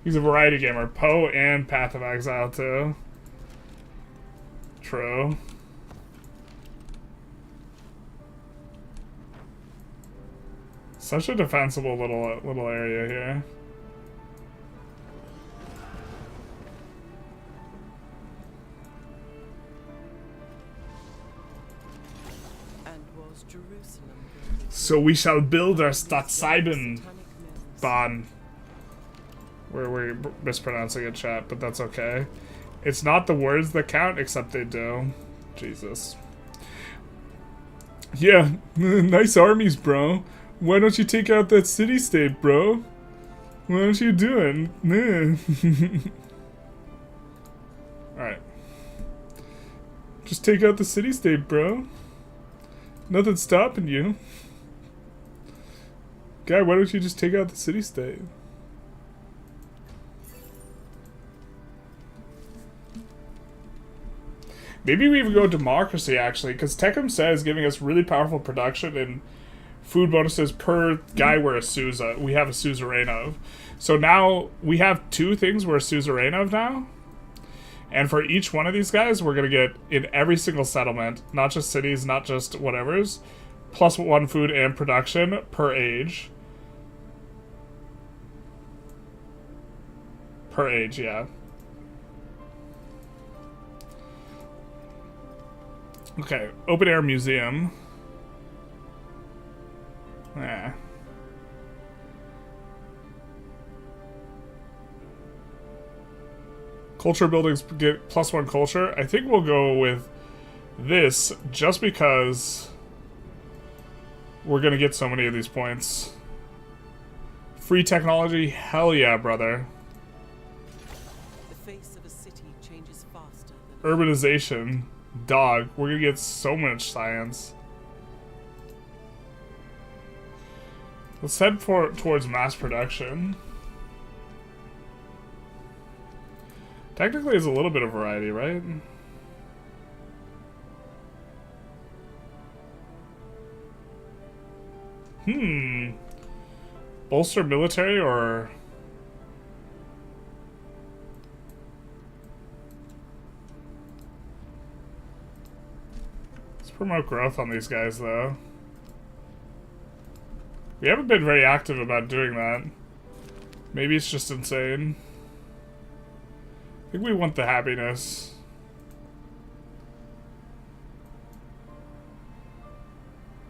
He's a variety gamer. Poe and Path of Exile too. True. Such a defensible little area here. And was Jerusalem So we shall build our Stadteisenbahn. We're mispronouncing it, chat, but that's okay. It's not the words that count, except they do. Jesus. Yeah, nice armies, bro. Why don't you take out that city-state, bro? What are you doing? Alright. Just take out the city-state, bro. Nothing's stopping you. Guy, why don't you just take out the city-state? Maybe we even go democracy, actually, because TECUMSEH is giving us really powerful production and food bonuses per guy we're a Sousa. We have a suzerain of. So now we have 2 things we're a suzerain of now. And for each one of these guys, we're going to get in every single settlement, not just cities, not just whatevers, +1 food and production per age. Per age, yeah. Okay, open air museum. Yeah. Culture buildings get +1 culture. I think we'll go with this just because we're gonna get so many of these points. Free technology, hell yeah, brother. the face of a city changes faster than Urbanization, dog. We're gonna get so much science. Let's head towards mass production. Technically, it's a little bit of variety, right? Bolster military or... Let's promote growth on these guys, though. We haven't been very active about doing that. Maybe it's just insane. I think we want the happiness.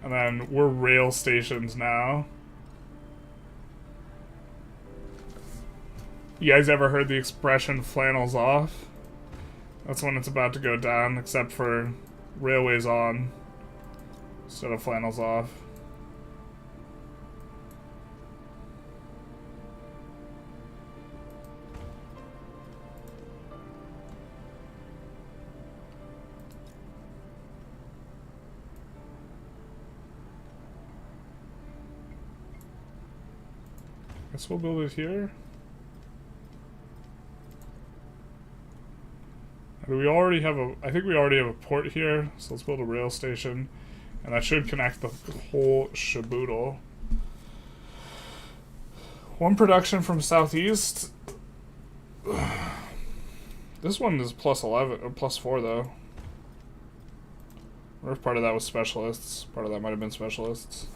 And then we're rail stations now. You guys ever heard the expression flannels off? That's when it's about to go down, except for railways on instead of flannels off. Guess we'll build it here. Do we already have a... I think we already have a port here, so let's build a rail station. And that should connect the whole shaboodle. 1 production from southeast. This one is +11 or +4 though. Or if part of that was specialists. Part of that might have been specialists.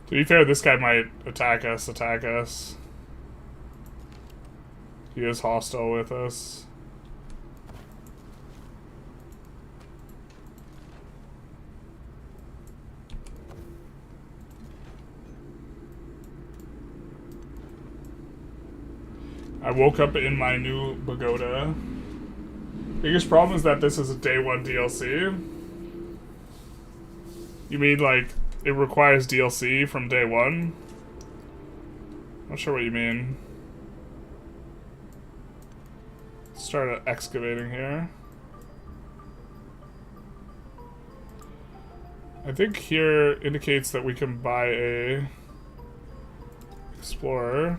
To be fair, this guy might attack us. He is hostile with us. I woke up in my new pagoda. Biggest problem is that this is a day one DLC. You mean like it requires DLC from day one? Not sure what you mean. Start excavating here. I think here indicates that we can buy a explorer.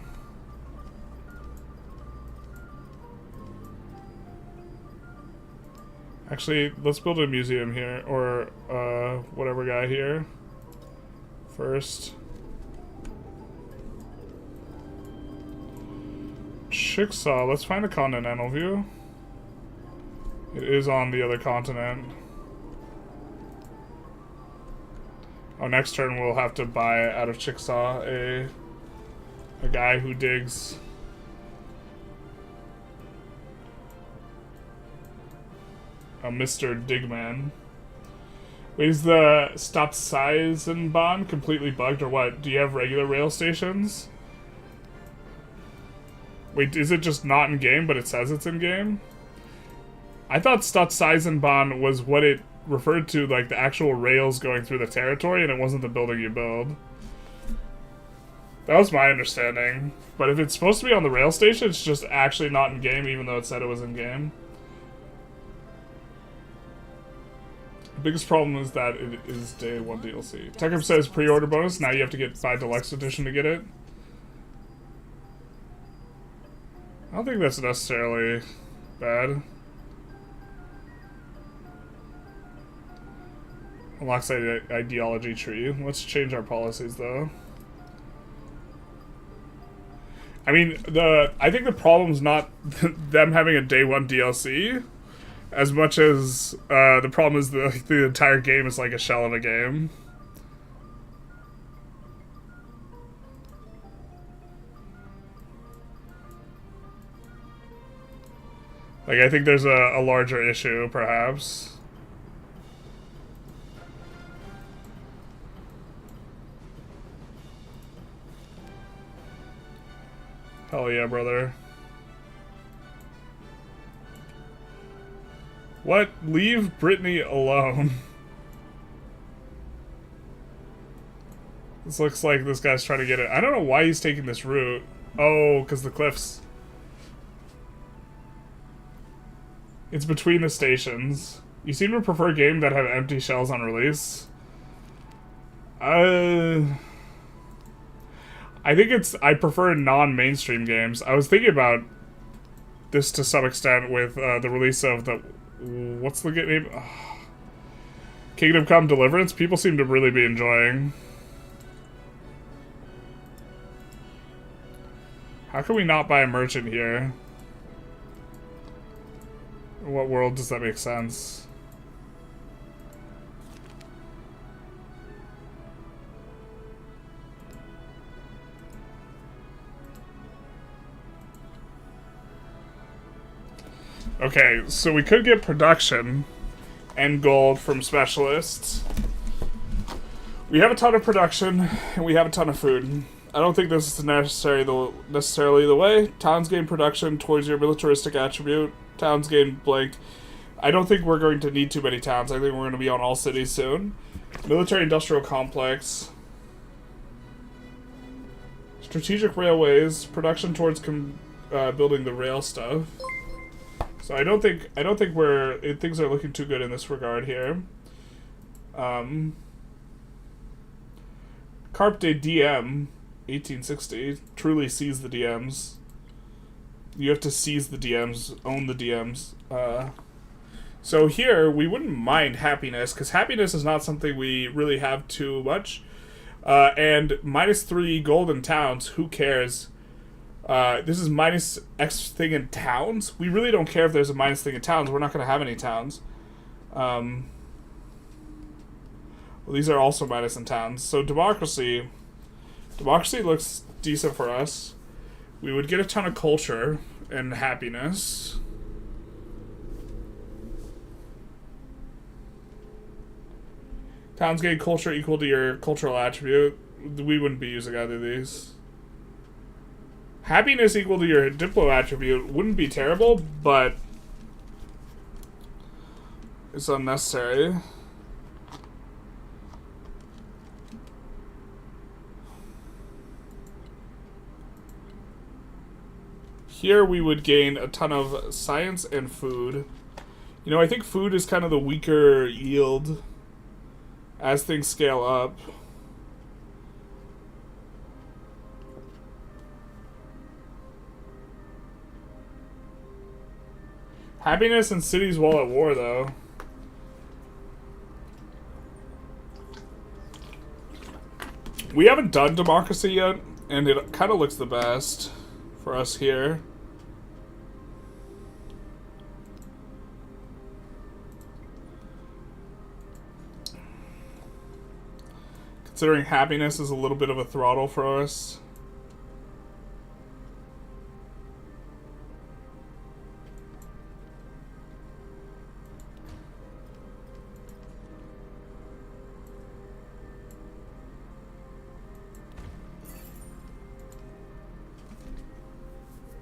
Actually, let's build a museum here, or whatever guy here first. Chickasaw, let's find a continental view. It is on the other continent. Oh, next turn we'll have to buy out of Chickasaw a guy who digs. Mr. Digman. Wait, is the stop size and bond completely bugged or what? Do you have regular rail stations? Wait, is it just not in game, but it says it's in game? I thought stop size and bond was what it referred to, like the actual rails going through the territory, and it wasn't the building you build. That was my understanding. But if it's supposed to be on the rail station, it's just actually not in game, even though it said it was in game. The biggest problem is that it is day one DLC. TECUMSEH says pre-order bonus. Now you have to buy deluxe edition to get it. I don't think that's necessarily bad. Unlocks the ideology tree. Let's change our policies though. I mean, I think the problem's not them having a day one DLC. As much as the problem is the entire game is like a shell of a game. Like, I think there's a larger issue, perhaps. Hell yeah, brother. What? Leave Brittany alone. This looks like this guy's trying to get it. I don't know why he's taking this route. Oh, because the cliffs. It's between the stations. You seem to prefer games that have empty shells on release. I think I prefer non-mainstream games. I was thinking about this to some extent with the release of the... What's the name? Kingdom Come Deliverance? People seem to really be enjoying. How can we not buy a merchant here? In what world does that make sense? Okay, so we could get production and gold from specialists. We have a ton of production, and we have a ton of food. I don't think this is necessarily the way. Towns gain production towards your militaristic attribute. Towns gain blank. I don't think we're going to need too many towns. I think we're going to be on all cities soon. Military-industrial complex. Strategic railways. Production towards building the rail stuff. So I don't think things are looking too good in this regard here. Carpe Diem, 1860, truly seize the DMs. You have to seize the DMs, own the DMs. So here, we wouldn't mind happiness, because happiness is not something we really have too much. And -3 golden towns, who cares? This is minus X thing in towns. We really don't care if there's a minus thing in towns. We're not going to have any towns. Well, these are also minus in towns. So democracy looks decent for us. We would get a ton of culture and happiness. Towns gain culture equal to your cultural attribute. We wouldn't be using either of these. Happiness equal to your diplo attribute wouldn't be terrible, but it's unnecessary. Here we would gain a ton of science and food. You know, I think food is kind of the weaker yield as things scale up. Happiness in cities while at war, though. We haven't done democracy yet, and it kind of looks the best for us here. Considering happiness is a little bit of a throttle for us.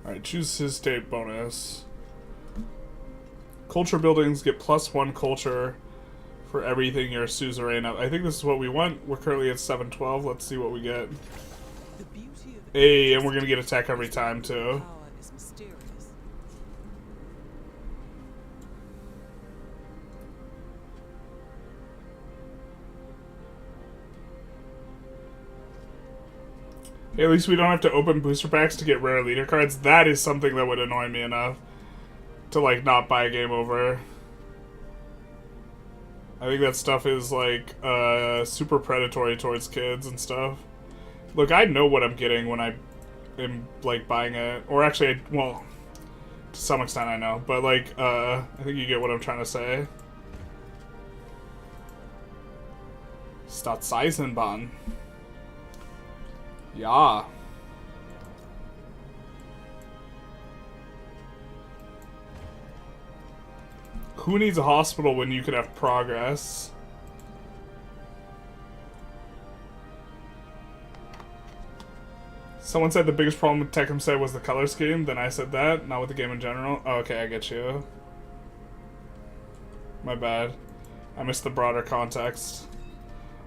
Alright, choose his state bonus. Culture buildings get +1 culture for everything your suzerain of. I think this is what we want. We're currently at 712. Let's see what we get. Hey, and we're gonna get attack every time too. Hey, at least we don't have to open booster packs to get rare leader cards. That is something that would annoy me enough to like not buy a game over. I think that stuff is like super predatory towards kids and stuff. Look, I know what I'm getting when I am like buying it, or actually, well, to some extent I know, but like I think you get what I'm trying to say. Staatseisenbahn. Yeah. Who needs a hospital when you could have progress? Someone said the biggest problem with TECUMSEH was the color scheme. Then I said that, not with the game in general. Oh, okay, I get you. My bad. I missed the broader context.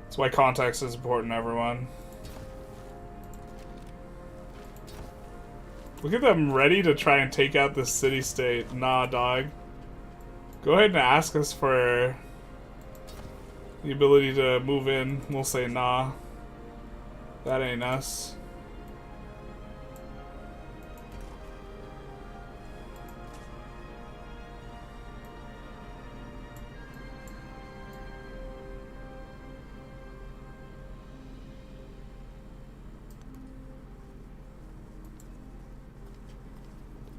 That's why context is important, everyone. Look at them ready to try and take out this city-state. Nah, dog. Go ahead and ask us for the ability to move in. We'll say nah. That ain't us.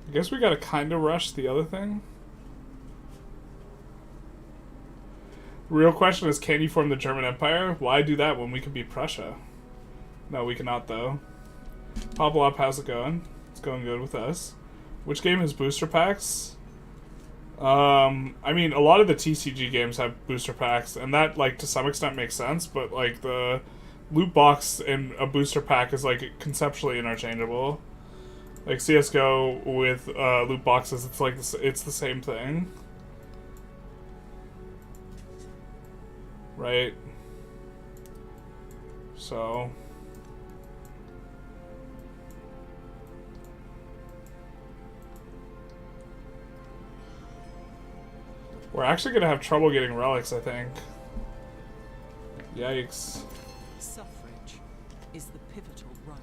I guess we gotta kinda rush the other thing. The real question is, can you form the German Empire? Why do that when we could be Prussia? No, we cannot, though. Poplop, how's it going? It's going good with us. Which game has booster packs? I mean, a lot of the TCG games have booster packs, and that, like, to some extent makes sense, but, like, the loot box in a booster pack is, like, conceptually interchangeable. Like, CSGO with loot boxes, it's like, it's the same thing. Right? So... we're actually gonna have trouble getting relics, I think. Yikes. Suffrage is the pivotal role.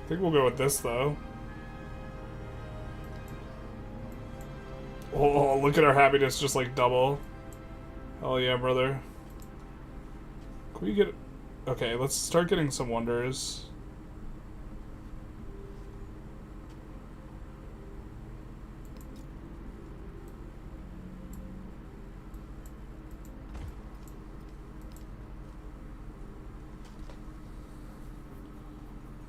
I think we'll go with this, though. Oh, look at our happiness just like double. Hell yeah, brother. Can we get... okay, let's start getting some wonders.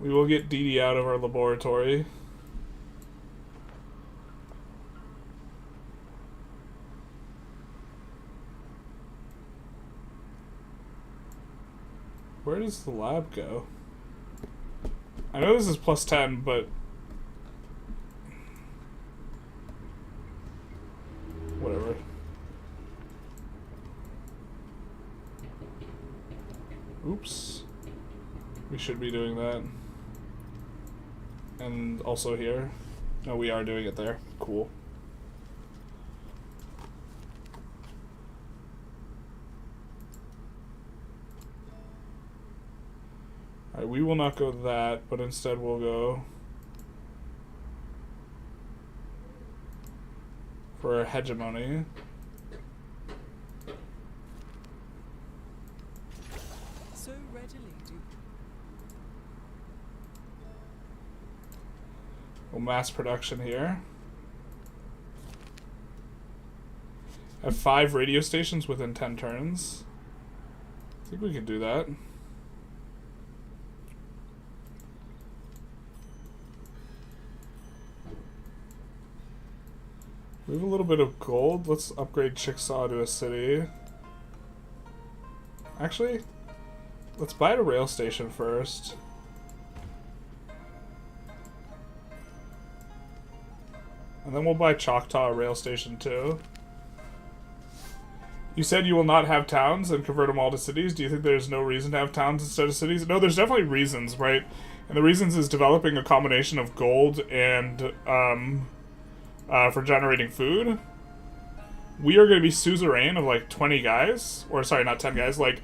We will get DEITY out of our laboratory. Where does the lab go? I know this is plus 10, but whatever. Oops. We should be doing that. And also here. No, we are doing it there. Cool. Alright, we will not go that, but instead we'll go for hegemony. So readily do. We'll mass production here. Have 5 radio stations within 10 turns. I think we can do that. We have a little bit of gold. Let's upgrade Chickasaw to a city. Actually, let's buy a rail station first. And then we'll buy Choctaw a rail station too. You said you will not have towns and convert them all to cities. Do you think there's no reason to have towns instead of cities? No, there's definitely reasons, right? And the reasons is developing a combination of gold and for generating food. We are going to be suzerain of like 20 guys. Or sorry, not 10 guys. Like,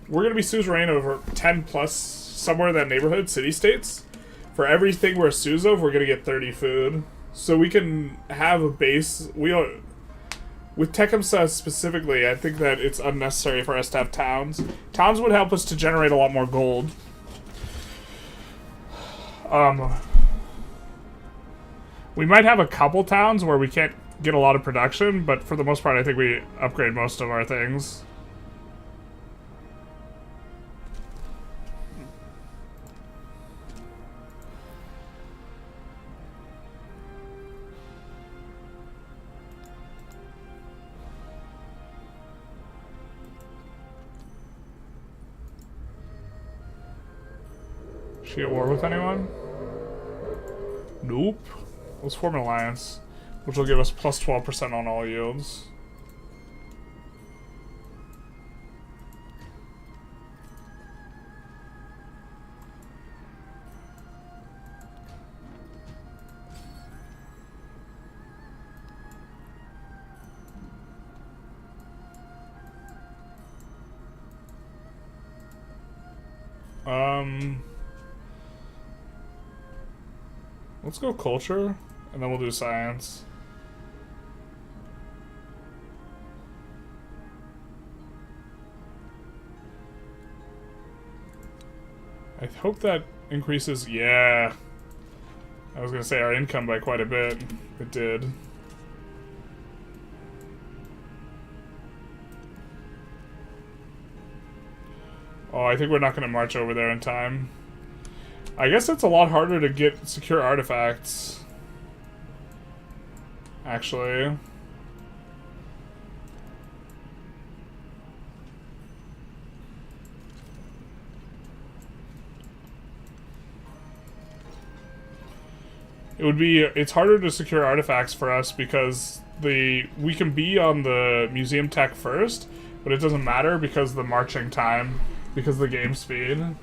we're going to be suzerain over 10 plus somewhere in that neighborhood, city-states. For everything we're a suz of, we're going to get 30 food. So we can have a base. With TECUMSEH specifically, I think that it's unnecessary for us to have towns. Towns would help us to generate a lot more gold. We might have a couple towns where we can't get a lot of production, but for the most part, I think we upgrade most of our things. Is she at war with anyone? Nope. Let's form an alliance, which will give us plus 12% on all yields. Let's go culture, and then we'll do science. I hope that increases, yeah. I was gonna say our income by quite a bit. It did. Oh, I think we're not gonna march over there in time. I guess it's a lot harder to get secure artifacts. Actually. It's harder to secure artifacts for us because we can be on the museum tech first, but it doesn't matter because of the marching time, because of the game speed.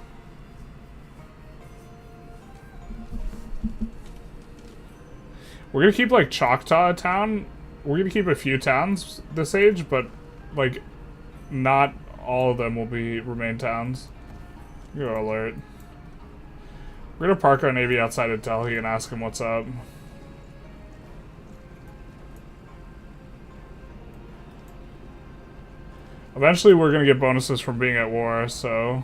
We're gonna keep, like, Choctaw a town. We're gonna keep a few towns this age, but, like, not all of them will remain towns. You're alert. We're gonna park our navy outside of Delhi and ask him what's up. Eventually we're gonna get bonuses from being at war, so...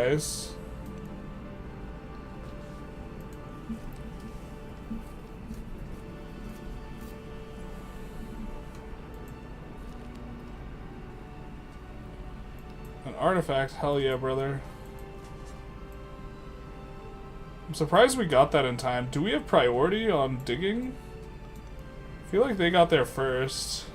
guys. An artifact? Hell yeah, brother. I'm surprised we got that in time. Do we have priority on digging? I feel like they got there first.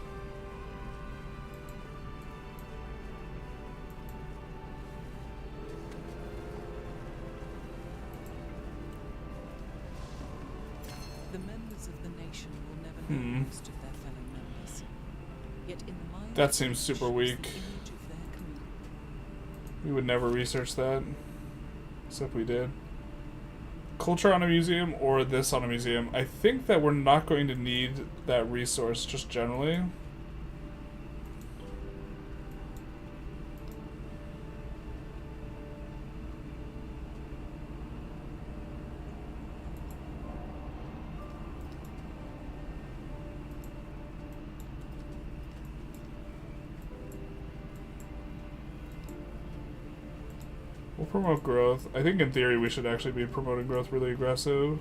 The members of the nation will never know most of their fellow members. Yet in the mind That seems super weak. the image of their community. We would never research that. Except we did. Culture on a museum or this on a museum. I think that we're not going to need that resource just generally. We'll promote growth. I think in theory we should actually be promoting growth really aggressive.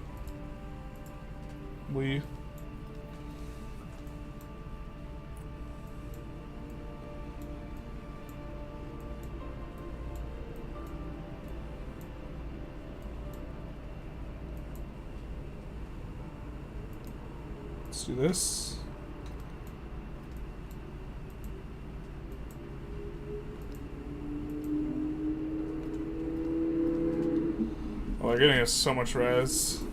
Let's do this. Oh, they're getting us so much res.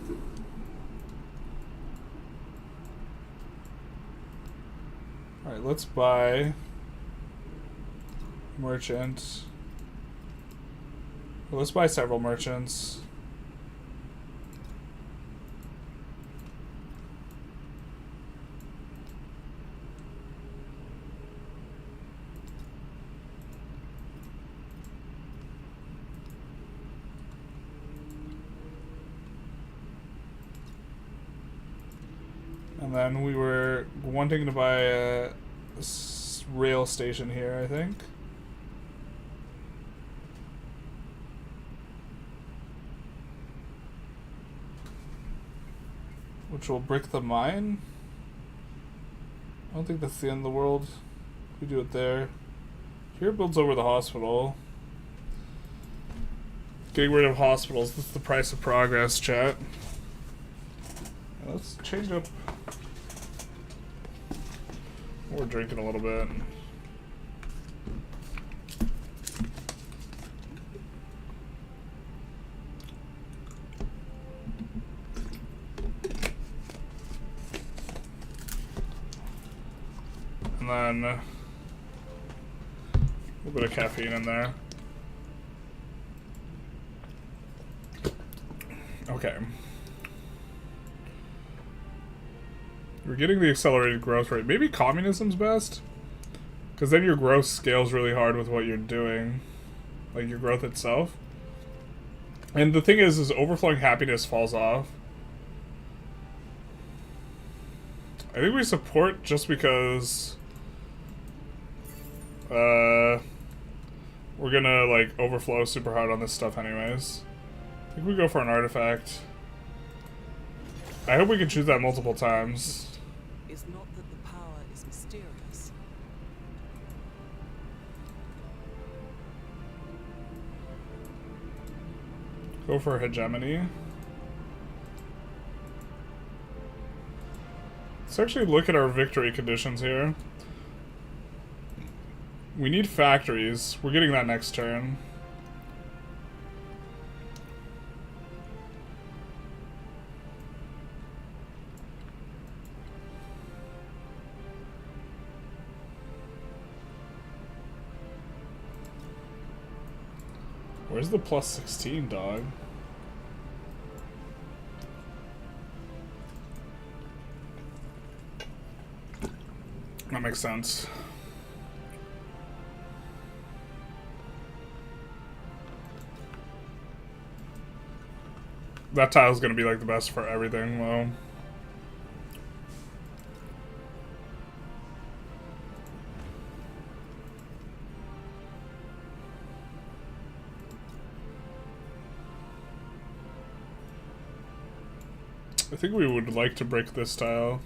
Alright, let's buy merchant. Well, let's buy several merchants. And then we were wanting to buy a rail station here, I think. Which will brick the mine. I don't think that's the end of the world. We do it there. Here it builds over the hospital. Getting rid of hospitals, that's the price of progress, chat. Let's change up. We're drinking a little bit. And then a little bit of caffeine in there. Okay. We're getting the accelerated growth rate. Maybe communism's best? Because then your growth scales really hard with what you're doing. Like your growth itself. And the thing is overflowing happiness falls off. I think we support just because we're gonna like overflow super hard on this stuff anyways. I think we go for an artifact. I hope we can choose that multiple times. Is not that the power is mysterious. Go for hegemony. Let's actually look at our victory conditions here. We need factories. We're getting that next turn. Where's the plus 16, dog? That makes sense. That tile's gonna be like the best for everything, though. I think we would like to break this tile.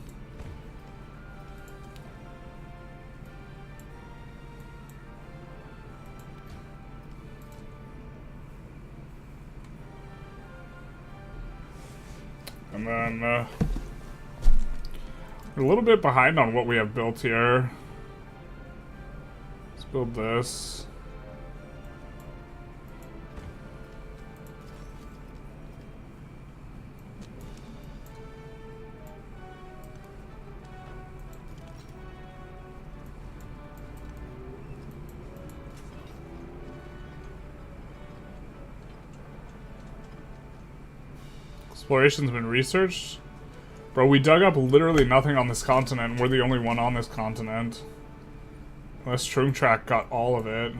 And then, we're a little bit behind on what we have built here. Let's build this. Exploration's been researched. Bro, we dug up literally nothing on this continent. We're the only one on this continent. Unless Track got all of it.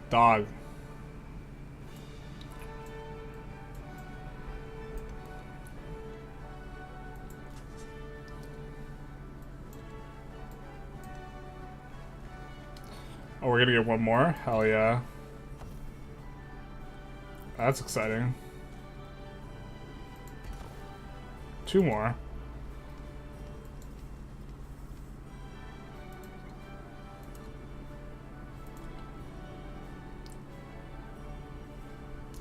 Dog. Oh, we're gonna get one more? Hell yeah. That's exciting. 2 more.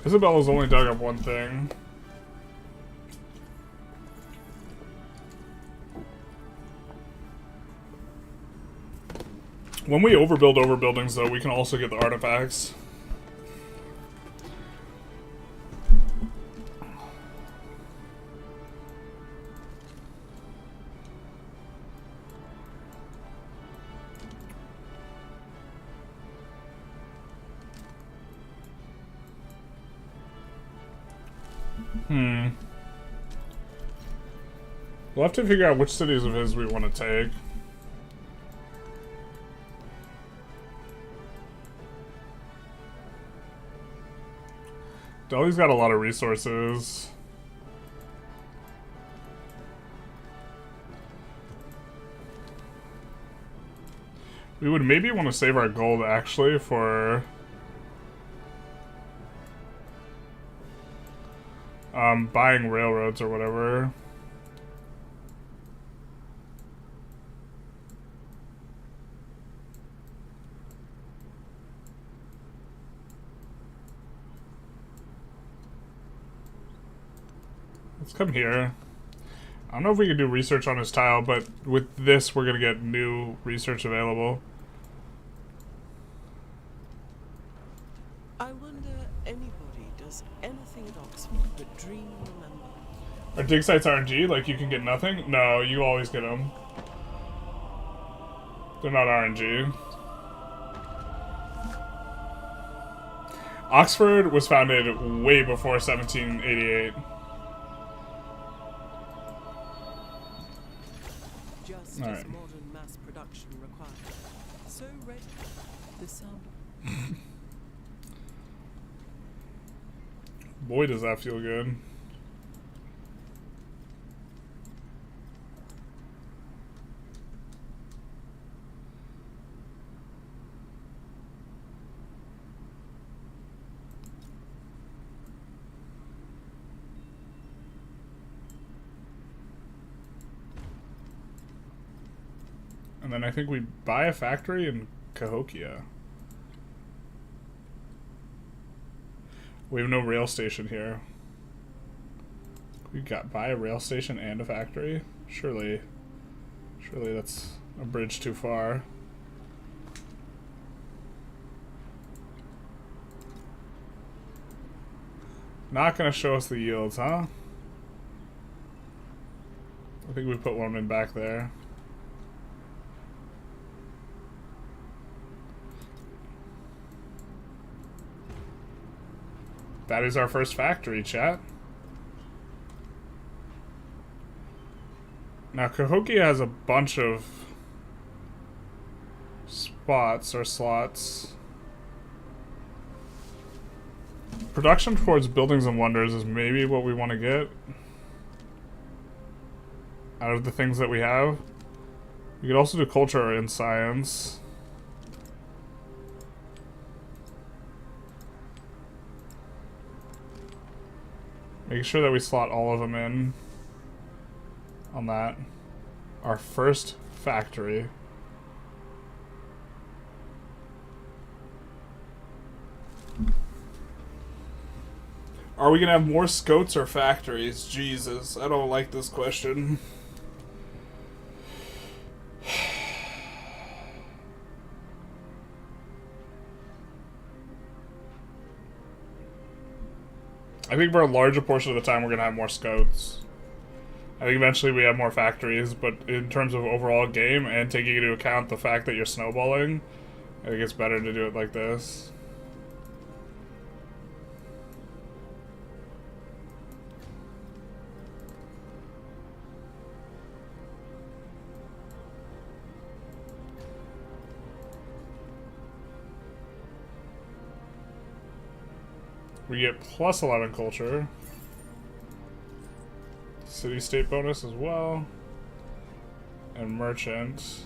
Isabella's only dug up one thing. When we overbuild overbuildings, though, we can also get the artifacts. We'll have to figure out which cities of his we want to take. Delhi's got a lot of resources. We would maybe want to save our gold, actually, for... buying railroads or whatever. Let's come here. I don't know if we can do research on his tile, but with this we're gonna get new research available. I wonder anybody does anything at Oxford but dream, remember. Are dig sites RNG? Like you can get nothing? No, you always get them. They're not RNG. Oxford was founded way before 1788. Just All as right. modern mass production required. So ready. The sun. Boy, does that feel good. And then I think we buy a factory in Cahokia. We have no rail station here. We got buy a rail station and a factory? Surely that's a bridge too far. Not gonna show us the yields, huh? I think we put one in back there. That is our first factory, chat. Now, Cahokia has a bunch of spots or slots. Production towards buildings and wonders is maybe what we want to get out of the things that we have. We could also do culture and science. Make sure that we slot all of them in on that. Our first factory. Are we gonna have more scots or factories? Jesus, I don't like this question. I think for a larger portion of the time we're going to have more scouts. I think eventually we have more factories, but in terms of overall game and taking into account the fact that you're snowballing, I think it's better to do it like this. We get plus 11 culture. City-state bonus as well. And merchant.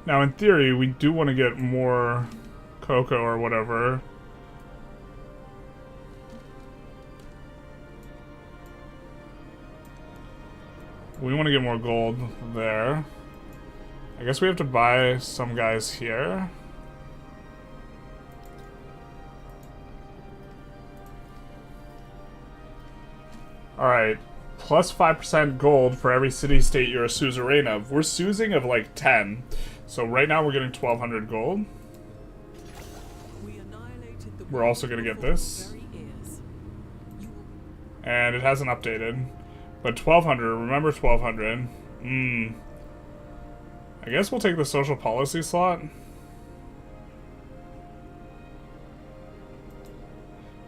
Now, in theory, we do want to get more cocoa or whatever. We want to get more gold there. I guess we have to buy some guys here. Alright. Plus 5% gold for every city-state you're a suzerain of. We're suzing of like 10. So right now we're getting 1,200 gold. We're also going to get this. And it hasn't updated. But 1,200, remember 1,200. I guess we'll take the social policy slot.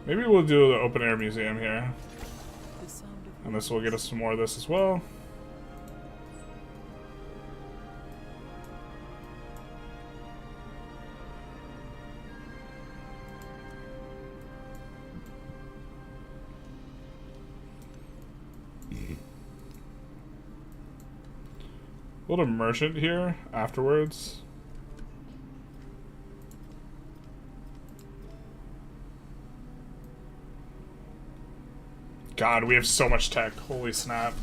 Maybe we'll do the open air museum here. And this will get us some more of this as well. Build a merchant here afterwards. God, we have so much tech. Holy snap.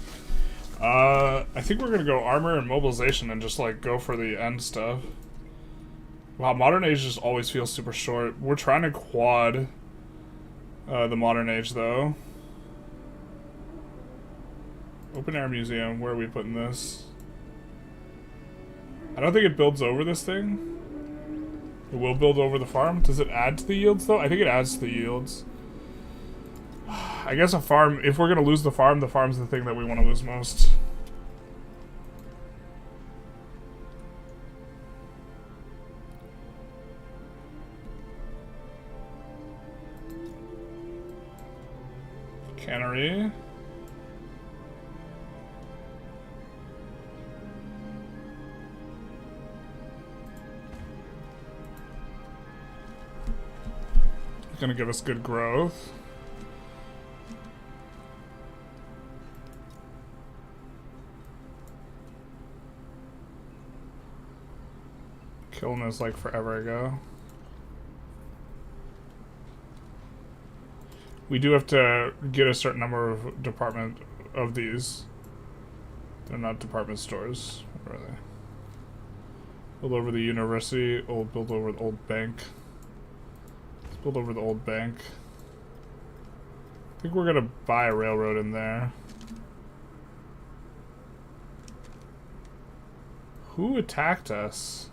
I think we're gonna go armor and mobilization and just like go for the end stuff. Wow, modern age just always feels super short. We're trying to quad the modern age though. Open air museum, where are we putting this? I don't think it builds over this thing. It will build over the farm. Does it add to the yields though? I think it adds to the yields. I guess a farm, if we're gonna lose the farm's the thing that we want to lose most. Cannery. Gonna give us good growth. Killing is like forever ago. We do have to get a certain number of department of these. They're not department stores, what are they? Build over the university, build over the old bank. Let's build over the old bank. I think we're gonna buy a railroad in there. Who attacked us?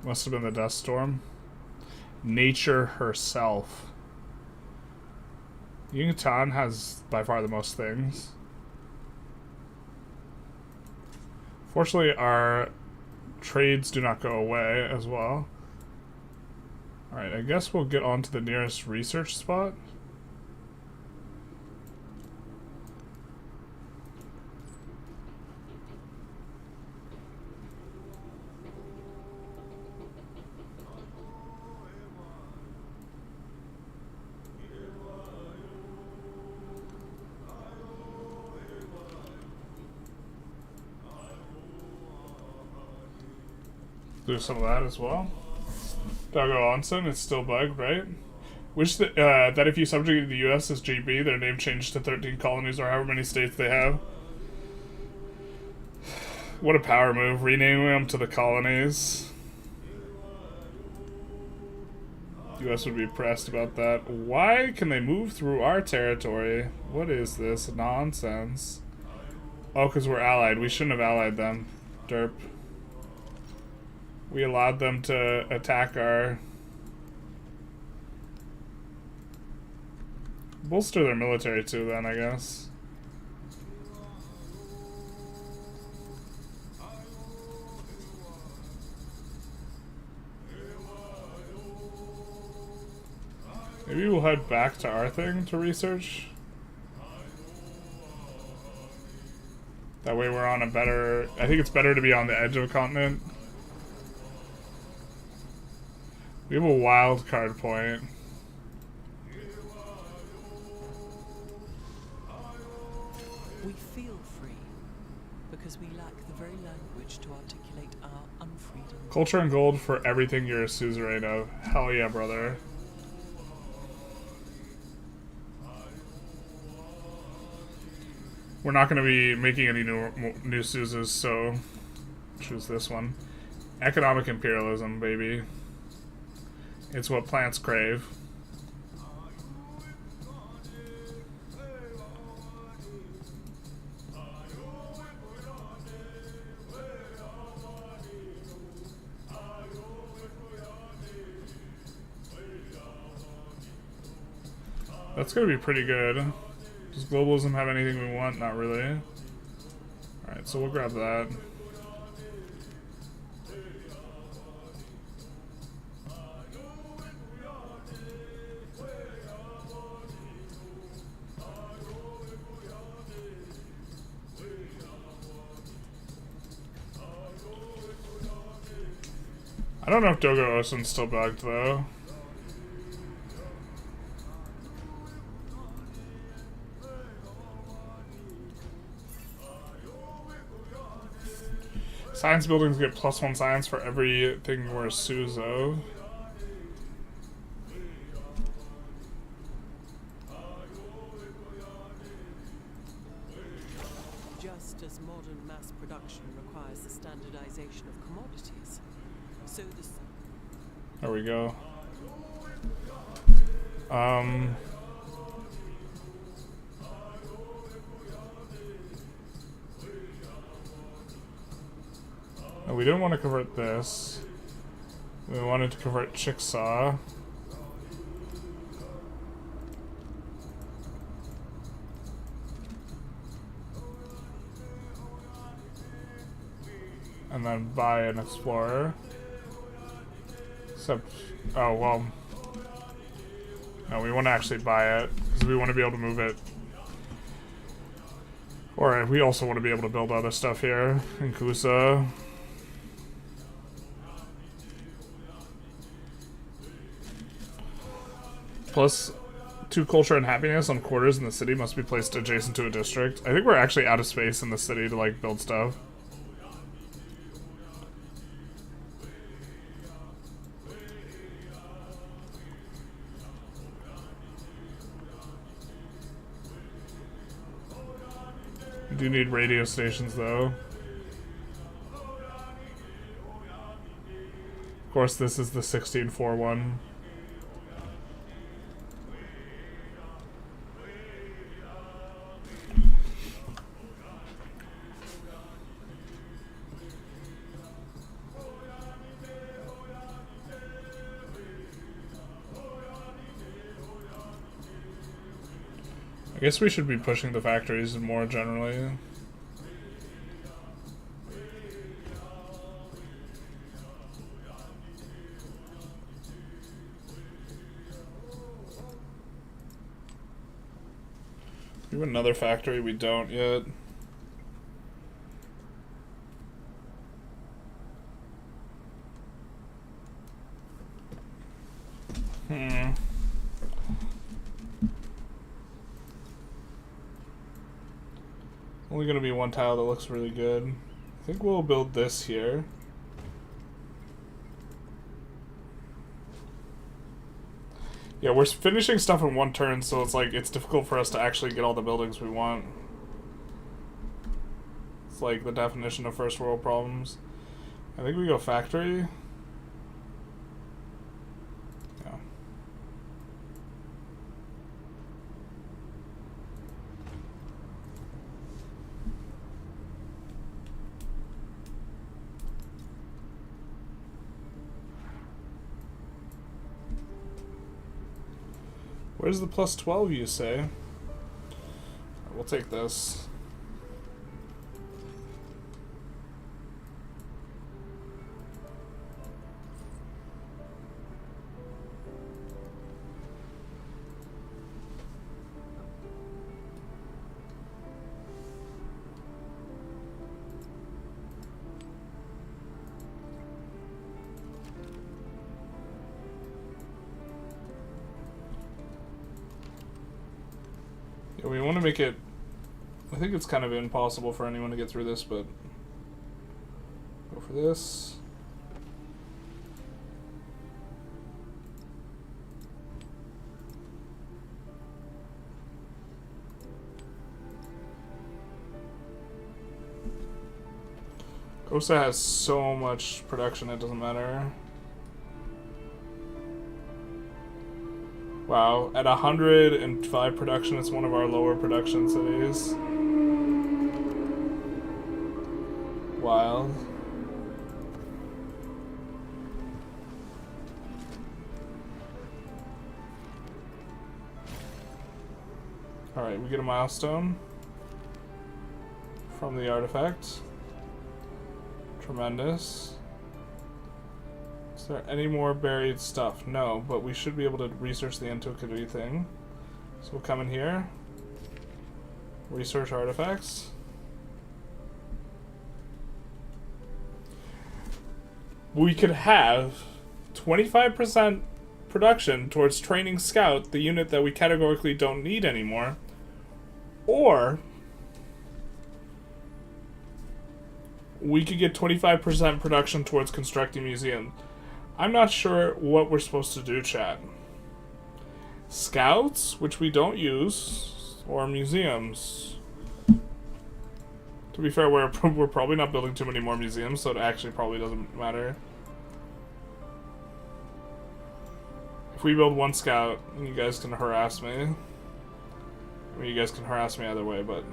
Must have been the dust storm. Nature herself. Yucatan has by far the most things. Fortunately, our trades do not go away as well. Alright, I guess we'll get on to the nearest research spot. Do some of that as well. Doggo Onsen, it's still bugged, right? Wish that that if you subjugated the U.S. as GB, their name changed to 13 colonies or however many states they have. What a power move, renaming them to the colonies. U.S. would be pressed about that. Why can they move through our territory? What is this nonsense? Oh, because we're allied. We shouldn't have allied them. Derp. We allowed them to attack our... Bolster their military too then, I guess. Maybe we'll head back to our thing to research. That way we're on a better... I think it's better to be on the edge of a continent. We have a wild card point. We feel free because we lack the very language to articulate our unfreedom. Culture and gold for everything you're a suzerain of. Hell yeah, brother. We're not going to be making any new Suzes, so choose this one. Economic imperialism, baby. It's what plants crave. That's going to be pretty good. Does globalism have anything we want? Not really. Alright, so we'll grab that. I don't know if Dogo Osun's still bugged, though. Science buildings get +1 science for everything we're a Suzo. Just as modern mass production requires the standardization of commodities, so the... There we go. No, we didn't want to convert this. We wanted to convert Chickasaw. And then buy an explorer. Except, oh well. No, we want to actually buy it because we want to be able to move it. Or we also want to be able to build other stuff here in Kusa. Plus, 2 culture and happiness on quarters in the city must be placed adjacent to a district. I think we're actually out of space in the city to like build stuff. We do need radio stations though. Of course, this is the 16.4 one. I guess we should be pushing the factories more generally. We have another factory we don't yet. Only gonna be one tile that looks really good. I think we'll build this here. Yeah, we're finishing stuff in one turn, so it's like, it's difficult for us to actually get all the buildings we want. It's like the definition of first world problems. I think we go factory. Yeah. Where's the +12 you say? Right, we'll take this. Yeah, we want to make it... I think it's kind of impossible for anyone to get through this, but... Go for this. Osa has so much production, it doesn't matter. Wow, at 105 production, it's one of our lower production cities. Wild. Alright, we get a milestone from the artifact. Tremendous. Is there any more buried stuff? No, but we should be able to research the antiquity thing. So we'll come in here. Research artifacts. We could have 25% production towards training Scout, the unit that we categorically don't need anymore. Or we could get 25% production towards constructing museum. I'm not sure what we're supposed to do, chat. Scouts, which we don't use, or museums. To be fair, we're probably not building too many more museums, so it actually probably doesn't matter. If we build one scout, you guys can harass me. I mean, you guys can harass me either way, but...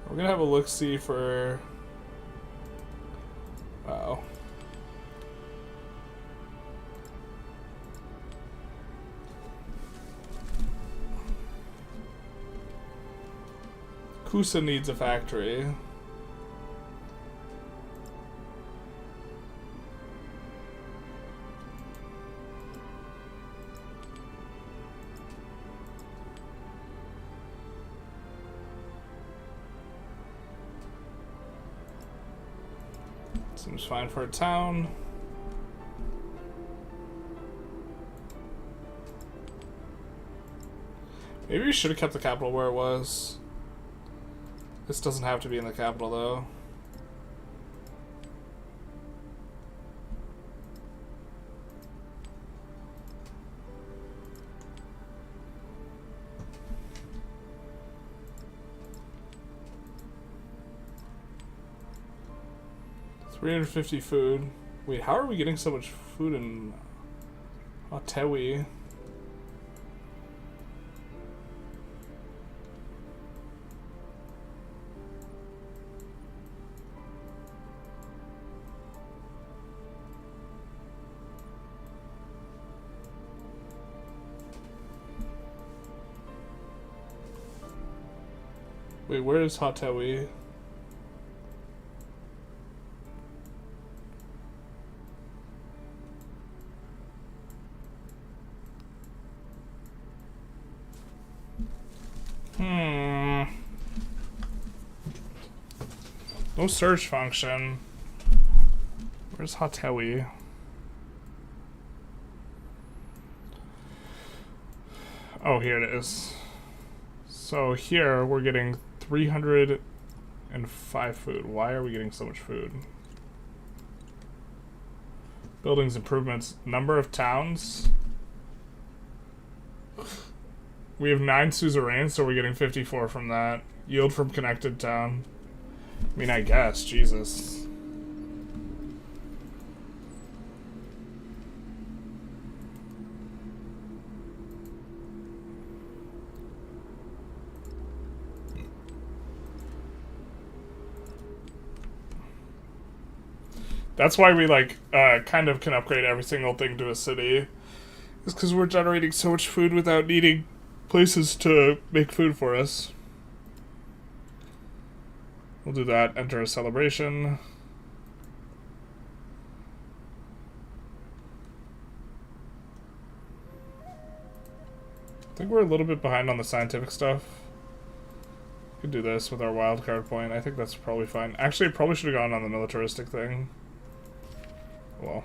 We're gonna have a look-see for... Wow. Kusa needs a factory. Seems fine for a town. Maybe we should have kept the capital where it was. This doesn't have to be in the capital, though. $350 food. Wait, how are we getting so much food in Otewi? Wait, where is Hotewi? No search function. Where's Hotewi? Oh, here it is. So here we're getting 305 food. Why are we getting so much food? Buildings improvements. Number of towns. We have 9 suzerains, so we're getting 54 from that. Yield from connected town. I mean, I guess. Jesus. That's why we, like, kind of can upgrade every single thing to a city. It's because we're generating so much food without needing places to make food for us. We'll do that. Enter a celebration. I think we're a little bit behind on the scientific stuff. We could do this with our wildcard point. I think that's probably fine. Actually, I probably should have gone on the militaristic thing. Well,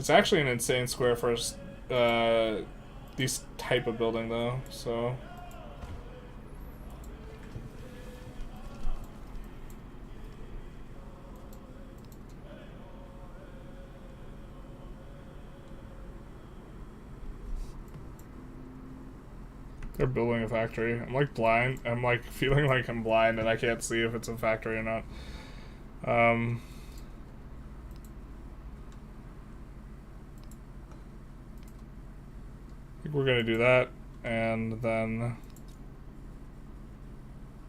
It's actually an insane square for these type of building though, so. They're building a factory. I'm like blind. I'm like feeling like I'm blind and I can't see if it's a factory or not. I think we're gonna do that and then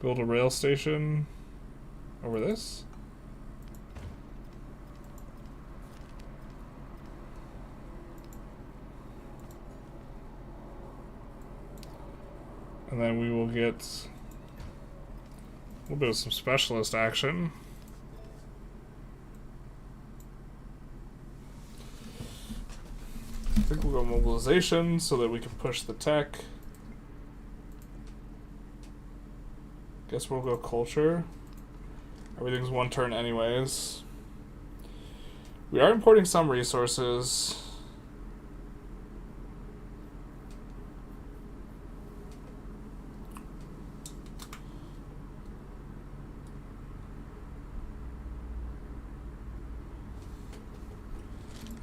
build a rail station over this. And then we will get a little bit of some specialist action. I think we'll go mobilization so that we can push the tech. Guess we'll go culture. Everything's one turn anyways. We are importing some resources.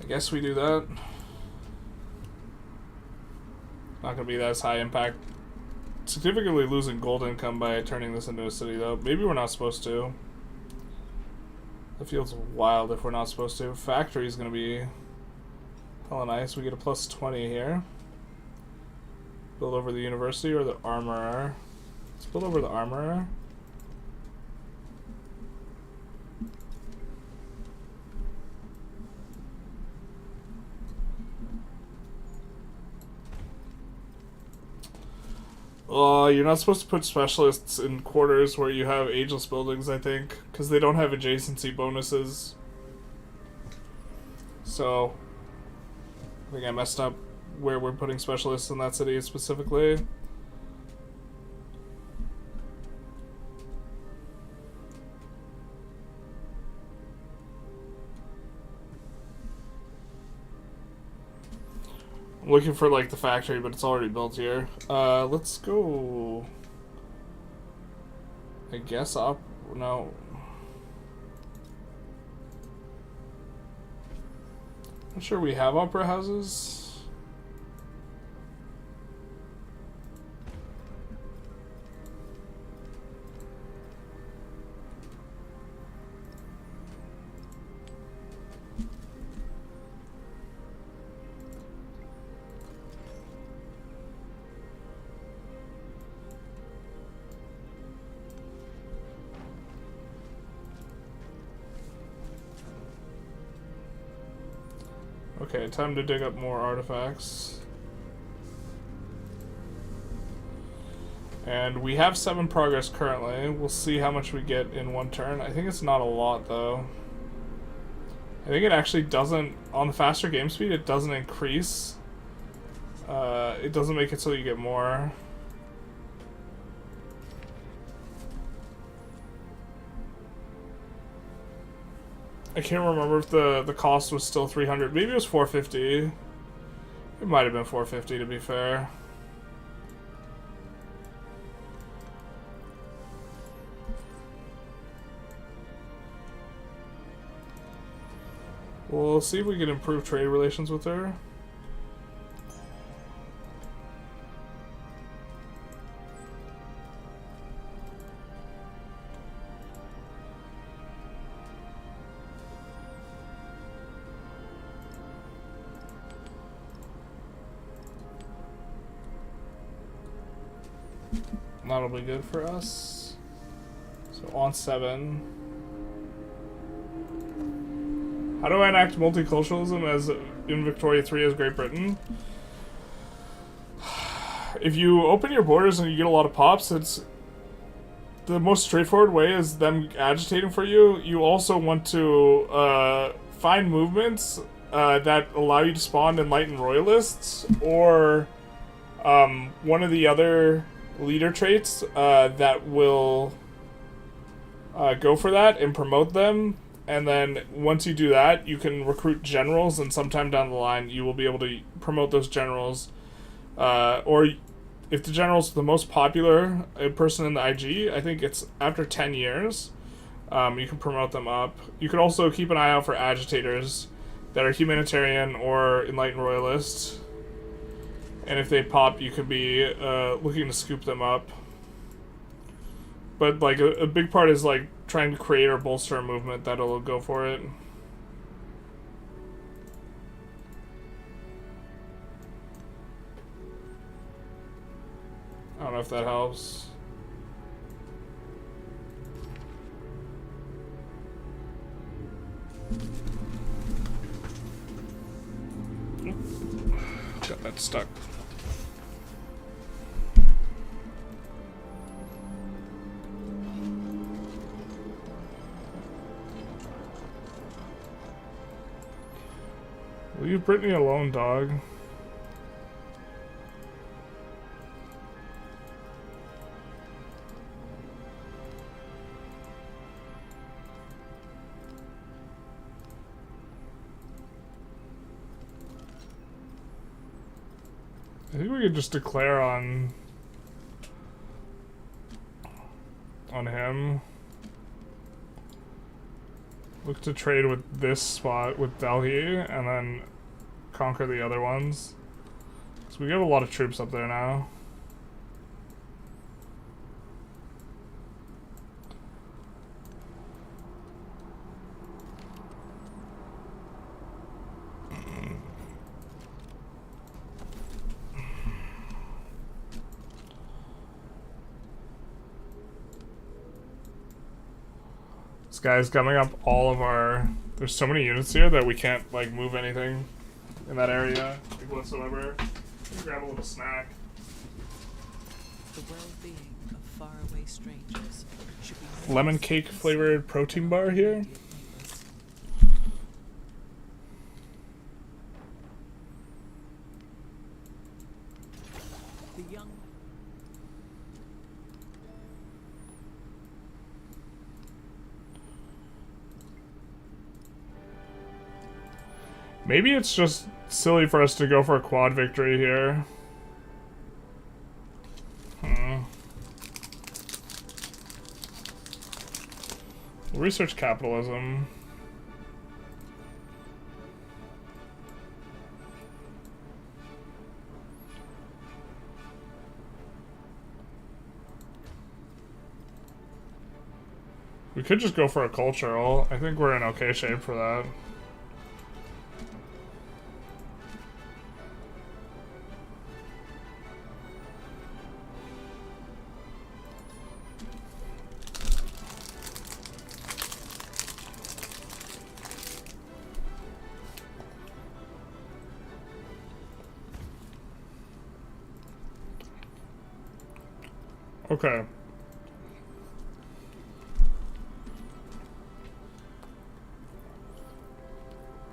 I guess we do that. Not gonna be that as high impact. Significantly losing gold income by turning this into a city though. Maybe we're not supposed to. That feels wild if we're not supposed to. Factory is gonna be hella nice. We get a plus 20 here. Build over the university or the armorer. Let's build over the armorer. You're not supposed to put specialists in quarters where you have ageless buildings, I think, because they don't have adjacency bonuses. So, I think I messed up where we're putting specialists in that city specifically. I'm looking for like the factory, but it's already built here. Let's go. I guess up. No. I'm sure we have opera houses. Okay, time to dig up more artifacts. And we have 7 progress currently. We'll see how much we get in one turn. I think it's not a lot though. I think it actually doesn't, on the faster game speed, it doesn't increase. It doesn't make it so you get more. I can't remember if the cost was still 300. Maybe it was 450. It might have been 450 to be fair. We'll see if we can improve trade relations with her. That'll be good for us. So on 7. How do I enact multiculturalism as in Victoria 3 as Great Britain? If you open your borders and you get a lot of pops, it's the most straightforward way is them agitating for you. You also want to find movements that allow you to spawn enlightened royalists, or one of the other leader traits that will go for that and promote them And then once you do that, you can recruit generals, and sometime down the line, you will be able to promote those generals. Or if the general's the most popular person in the IG, I think it's after 10 years, you can promote them up. You can also keep an eye out for agitators that are humanitarian or enlightened royalists. And if they pop, you could be looking to scoop them up. But like a big part is like trying to create or bolster a movement that'll go for it. I don't know if that helps. Got that stuck. Leave Brittany alone, dog. I think we could just declare on him. Look to trade with this spot with Delhi, and then conquer the other ones. So we have a lot of troops up there now. This guy's coming up all of our... There's so many units here that we can't, like, move anything in that area, like, whatsoever. Grab a little snack. The well-being of faraway strangers should be Lemon cake flavored protein bar here. The young Maybe it's just silly for us to go for a quad victory here. We'll research capitalism. We could just go for a cultural. I think we're in okay shape for that. Okay.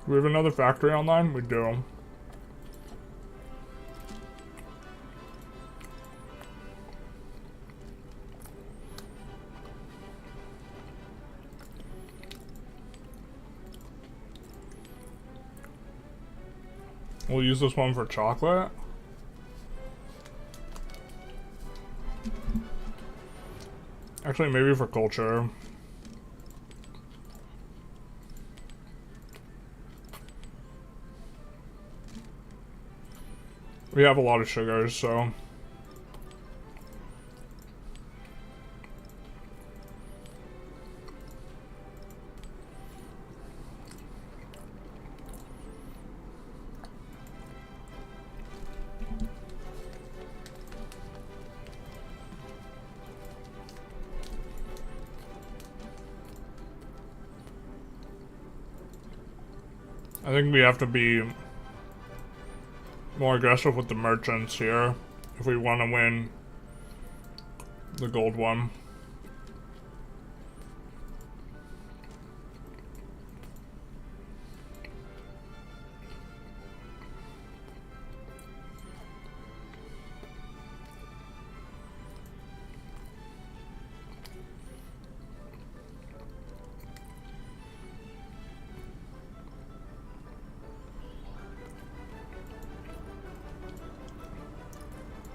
Do we have another factory online? We do. We'll use this one for chocolate. Actually, maybe for culture. We have a lot of sugars, so... I think we have to be more aggressive with the merchants here if we want to win the gold one.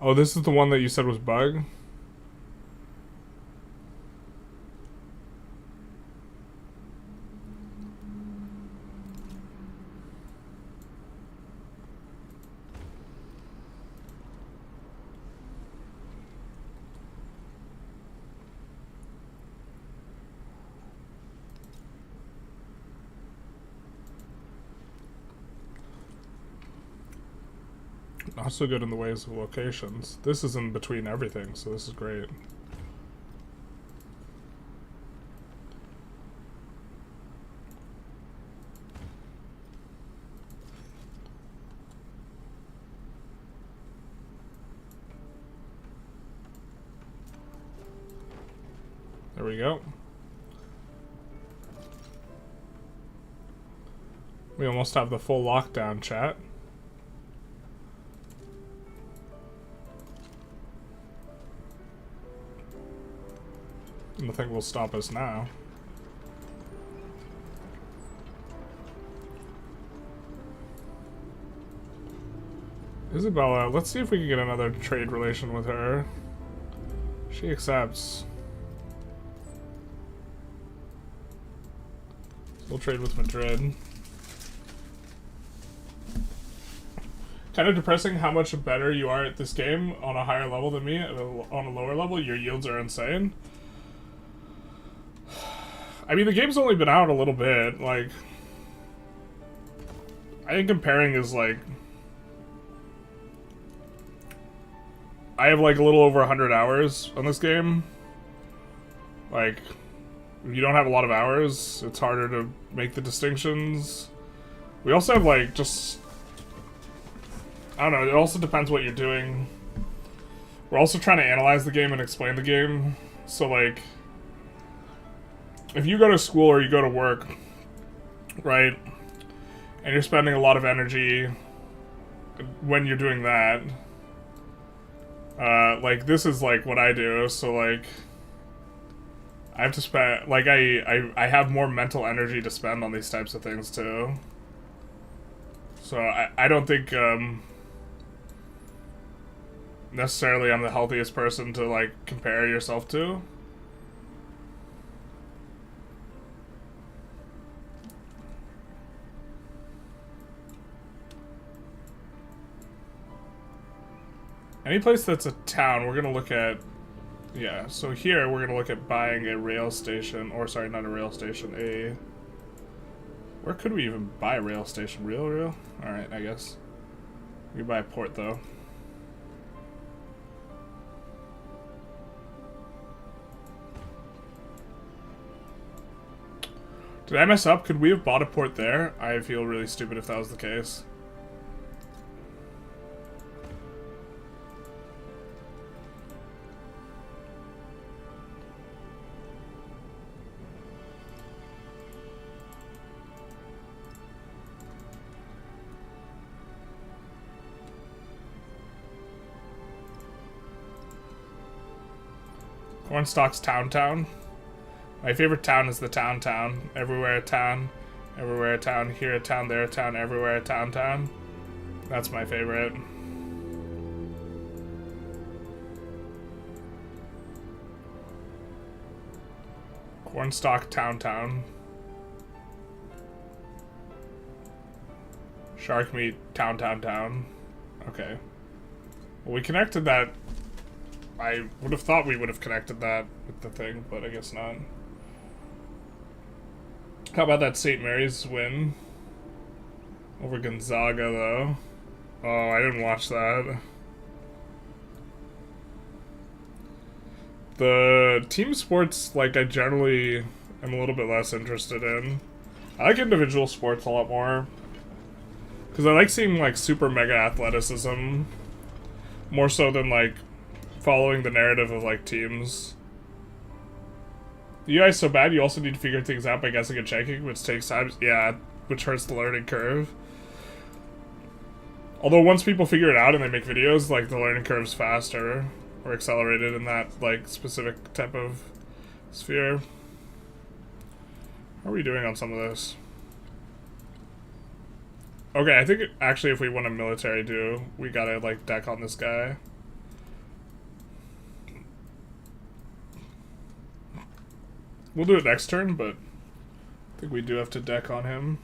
Oh, this is the one that you said was bug? Not so good in the ways of locations. This is in between everything, so this is great. There we go. We almost have the full lockdown, chat. Nothing will stop us now. Isabella, let's see if we can get another trade relation with her. She accepts. We'll trade with Madrid. Kind of depressing how much better you are at this game on a higher level than me. On a lower level, your yields are insane. I mean, the game's only been out a little bit. Like, I think comparing is like, I have like a little over 100 hours on this game. Like, if you don't have a lot of hours, it's harder to make the distinctions. We also have like just, I don't know, it also depends what you're doing. We're also trying to analyze the game and explain the game. So like, if you go to school or you go to work, right, and you're spending a lot of energy when you're doing that, like, this is, like, what I do, so, like, I have to spend, like, I have more mental energy to spend on these types of things, too. So, I don't think, necessarily I'm the healthiest person to, like, compare yourself to. Any place that's a town, we're gonna look at, yeah, so here we're gonna look at buying a rail station, or sorry, not a rail station, where could we even buy a rail station? Real? Alright, I guess. We buy a port, though. Did I mess up? Could we have bought a port there? I feel really stupid if that was the case. Cornstalk's Town. My favorite town is the town. Everywhere a town. Everywhere a town. Here a town, there a town, everywhere a town. That's my favorite. Cornstalk Town. Shark meat town. Okay. Well, we connected that. I would have thought we would have connected that with the thing, but I guess not. How about that St. Mary's win over Gonzaga, though? Oh, I didn't watch that. The team sports, like, I generally am a little bit less interested in. I like individual sports a lot more. Because I like seeing, like, super mega athleticism. More so than, like, following the narrative of, like, teams. The UI is so bad, you also need to figure things out by guessing and checking, which takes time. Yeah, which hurts the learning curve. Although once people figure it out and they make videos, like, the learning curve's faster. Or accelerated in that, like, specific type of sphere. How are we doing on some of this? Okay, I think actually if we want a military do, we gotta, like, deck on this guy. We'll do it next turn, but I think we do have to deck on him.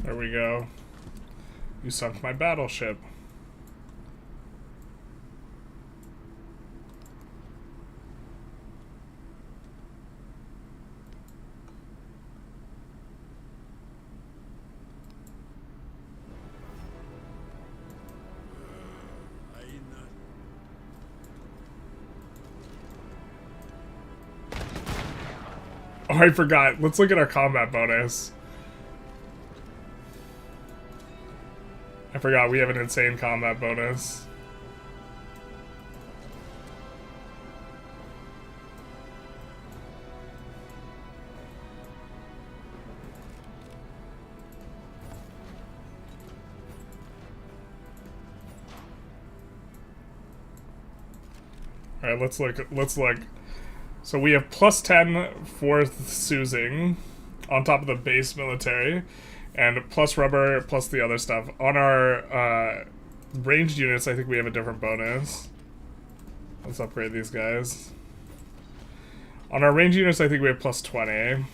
There we go. You sunk my battleship. Oh, I forgot. Let's look at our combat bonus. I forgot we have an insane combat bonus. Alright, let's look. So we have plus 10 for Suusing on top of the base military. And plus rubber, plus the other stuff. On our ranged units, I think we have a different bonus. Let's upgrade these guys. On our ranged units, I think we have plus 20.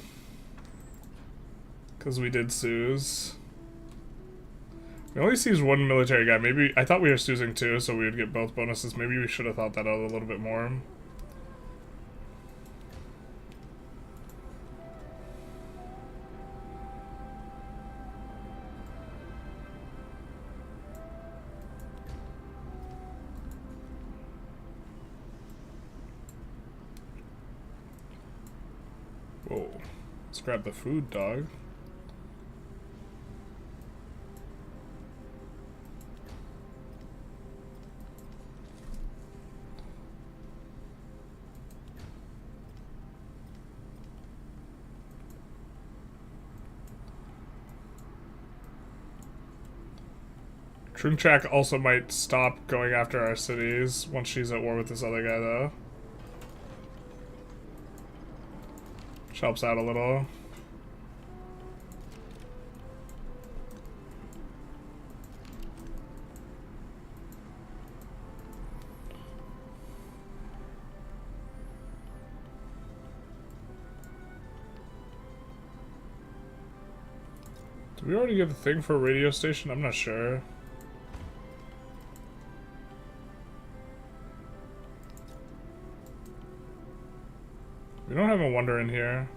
Because we did Suus. We only sees one military guy. Maybe, I thought we were Suusing too, so we would get both bonuses. Maybe we should have thought that out a little bit more. Whoa. Let's grab the food, dog. Trunchak also might stop going after our cities once she's at war with this other guy, though. Which helps out a little. Did we already get the thing for a radio station? I'm not sure. We don't have a wonder in here.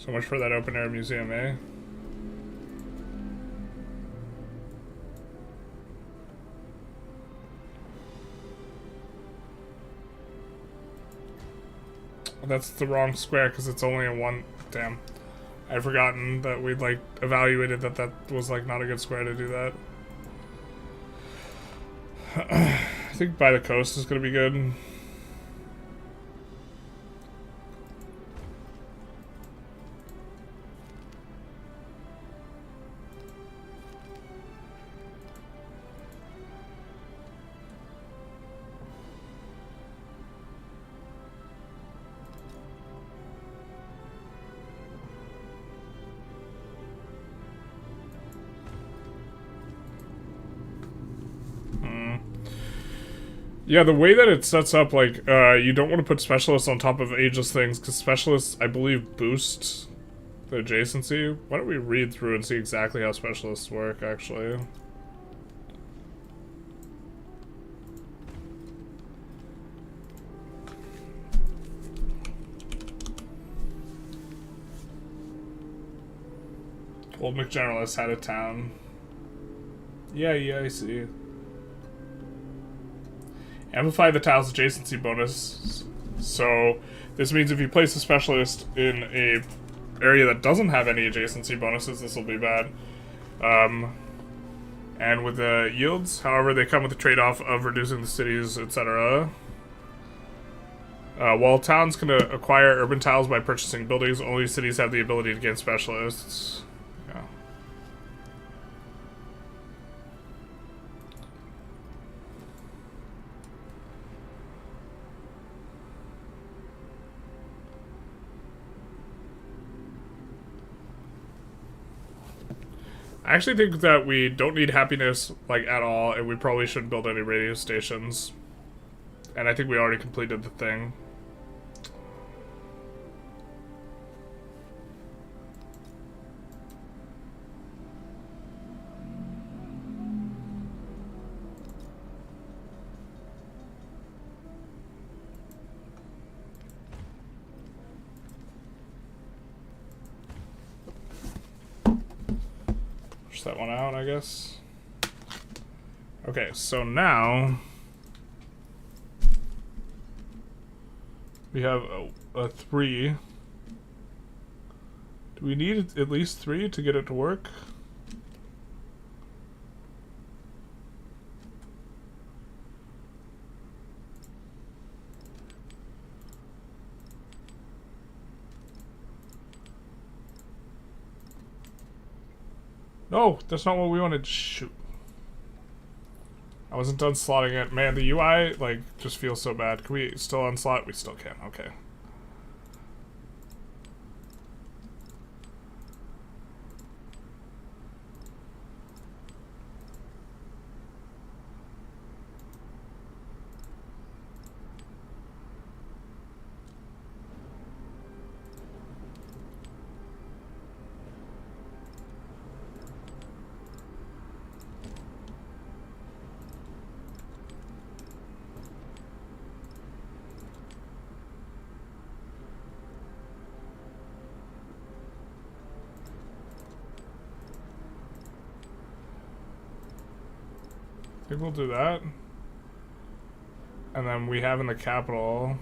So much for that open air museum, eh? That's the wrong square because it's only a one. Damn. I'd forgotten that we'd like evaluated that that was like not a good square to do that. I think by the coast is gonna be good. Yeah, the way that it sets up, like, you don't want to put specialists on top of ageless things, because specialists, I believe, boost the adjacency. Why don't we read through and see exactly how specialists work, actually? Old McGeneralist had a town. Yeah, I see. Amplify the tile's adjacency bonus. So this means if you place a specialist in a area that doesn't have any adjacency bonuses, this will be bad. And with the yields, however, they come with the trade-off of reducing the cities, etc. While towns can acquire urban tiles by purchasing buildings, only cities have the ability to gain specialists. Yeah. I actually think that we don't need happiness, like, at all, and we probably shouldn't build any radio stations. And I think we already completed the thing. That one out, I guess. Okay, so now we have a 3. Do we need at least 3 to get it to work? No, that's not what we wanted. Shoot. I wasn't done slotting it. Man, the UI, like, just feels so bad. Can we still unslot? We still can. Okay. I think we'll do that. And then we have in the capital.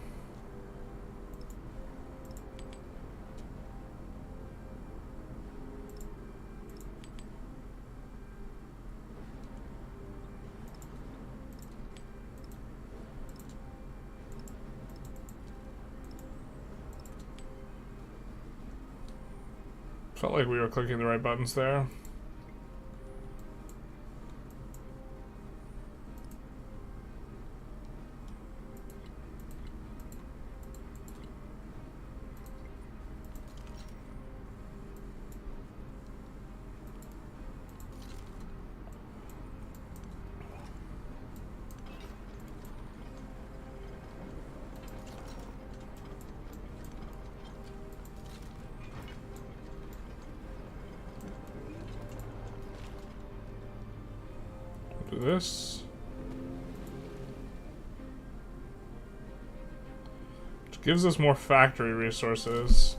Felt like we were clicking the right buttons there. Do this. Which gives us more factory resources.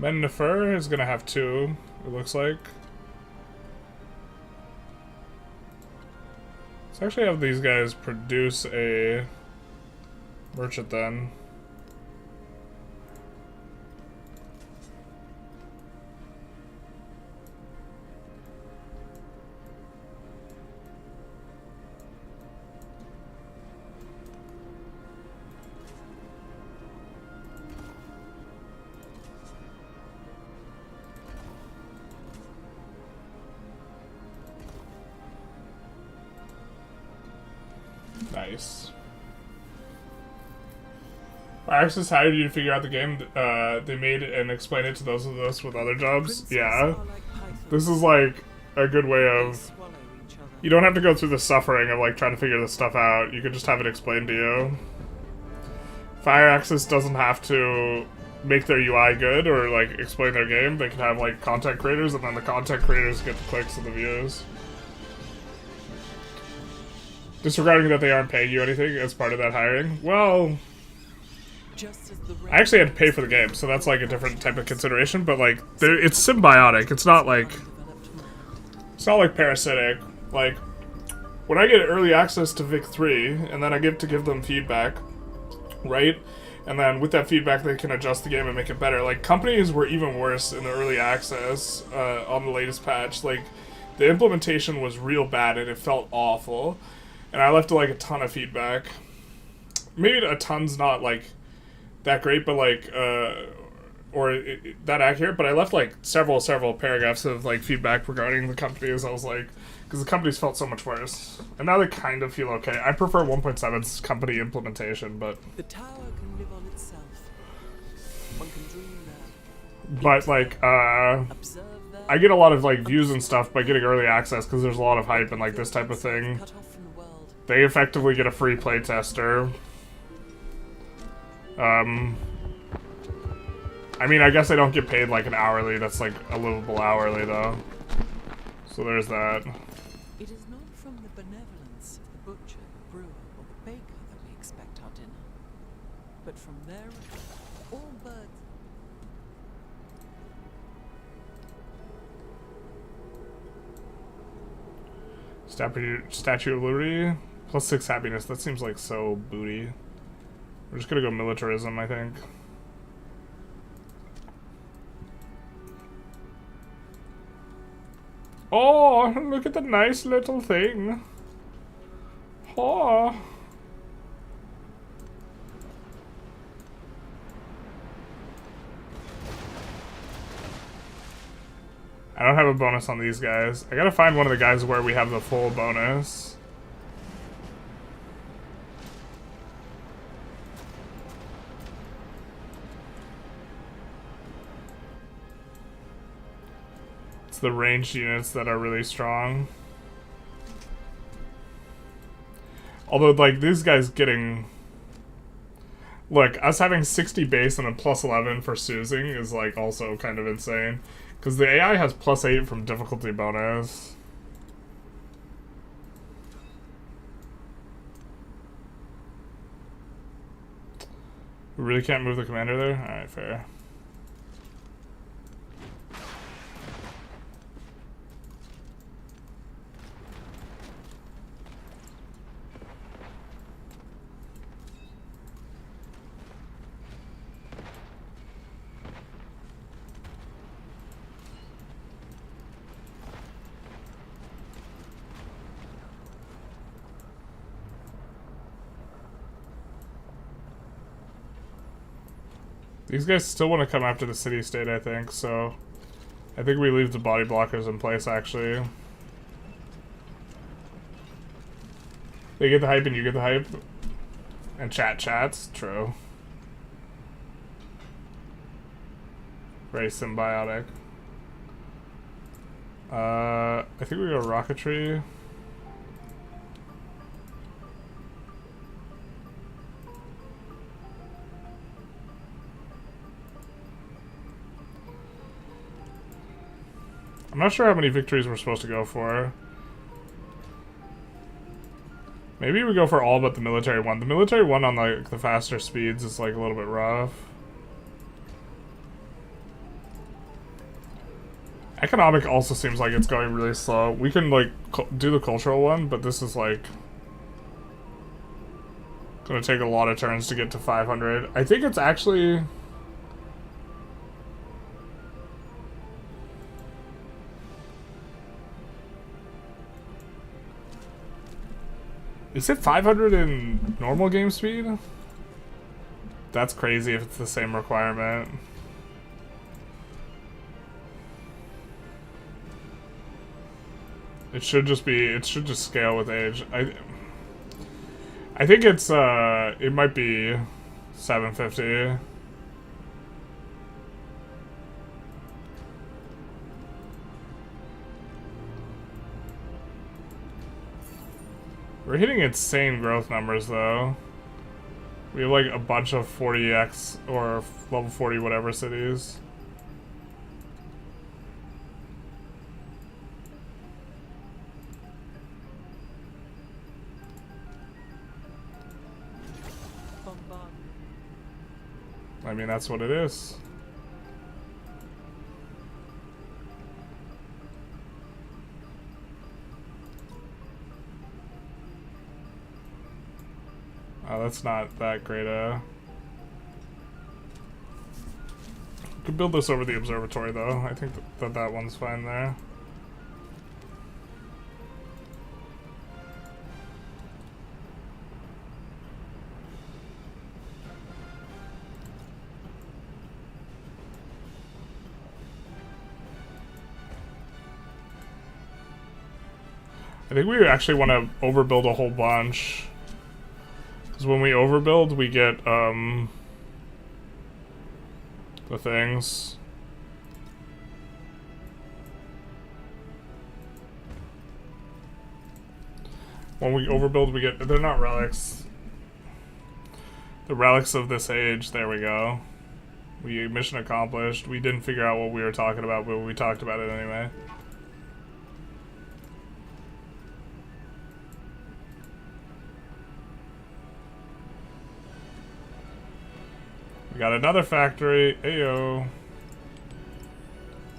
Mennefer is gonna have 2, it looks like. Let's actually have these guys produce a merchant then. Nice. Axis hired you to figure out the game they made and explain it to those of us with other jobs. Yeah. This is like a good way of... You don't have to go through the suffering of like trying to figure this stuff out. You can just have it explained to you. Fire Axis doesn't have to make their UI good or like explain their game. They can have like content creators and then the content creators get the clicks and the views. Disregarding that they aren't paying you anything as part of that hiring. Well, I actually had to pay for the game, so that's like a different type of consideration, but like, it's symbiotic. It's not like parasitic. Like, when I get early access to Vic 3, and then I get to give them feedback, right? And then with that feedback, they can adjust the game and make it better. Like, companies were even worse in the early access on the latest patch. Like, the implementation was real bad, and it felt awful. And I left like a ton of feedback. Maybe a ton's not like that great, but like, that accurate. But I left like several paragraphs of like feedback regarding the companies. I was like, because the companies felt so much worse, and now they kind of feel okay. I prefer 1.7's company implementation, but the tower can live on itself. One can dream there. But like, I get a lot of like views and stuff by getting early access because there's a lot of hype and like this type of thing. They effectively get a free playtester. I mean, I guess I don't get paid like an hourly. That's like a livable hourly though. So there's that. It is not from the benevolence of the butcher, the brewer, or the baker that we expect our dinner, but from their all birds. Statue of Liberty. +6 happiness. That seems like so booty. We're just gonna go militarism, I think. Oh, look at the nice little thing. Oh. I don't have a bonus on these guys. I gotta find one of the guys where we have the full bonus. It's the ranged units that are really strong. Although, like, these guys getting... Look, us having 60 base and a +11 for Soozing is, like, also kind of insane. Because the AI has +8 from difficulty bonus. We really can't move the commander there? Alright, fair. These guys still want to come after the city-state, I think, so... I think we leave the body blockers in place, actually. They get the hype and you get the hype. And chat chats, true. Very symbiotic. I think we go rocketry. I'm not sure how many victories we're supposed to go for. Maybe we go for all but the military one. The military one on like the faster speeds is like a little bit rough. Economic also seems like it's going really slow. We can like do the cultural one, but this is like gonna take a lot of turns to get to 500. I think it's actually... Is it 500 in normal game speed? That's crazy if it's the same requirement. It should just be, it should just scale with age. I think it's, it might be 750. We're hitting insane growth numbers, though. We have, like, a bunch of 40x or level 40 whatever cities. I mean, that's what it is. Oh, that's not that great, could build this over the observatory, though. I think that one's fine there. I think we actually want to overbuild a whole bunch. Because when we overbuild, we get, the things. When we overbuild, we get... They're not relics. The relics of this age. There we go. Mission accomplished. We didn't figure out what we were talking about, but we talked about it anyway. We got another factory. Ayo.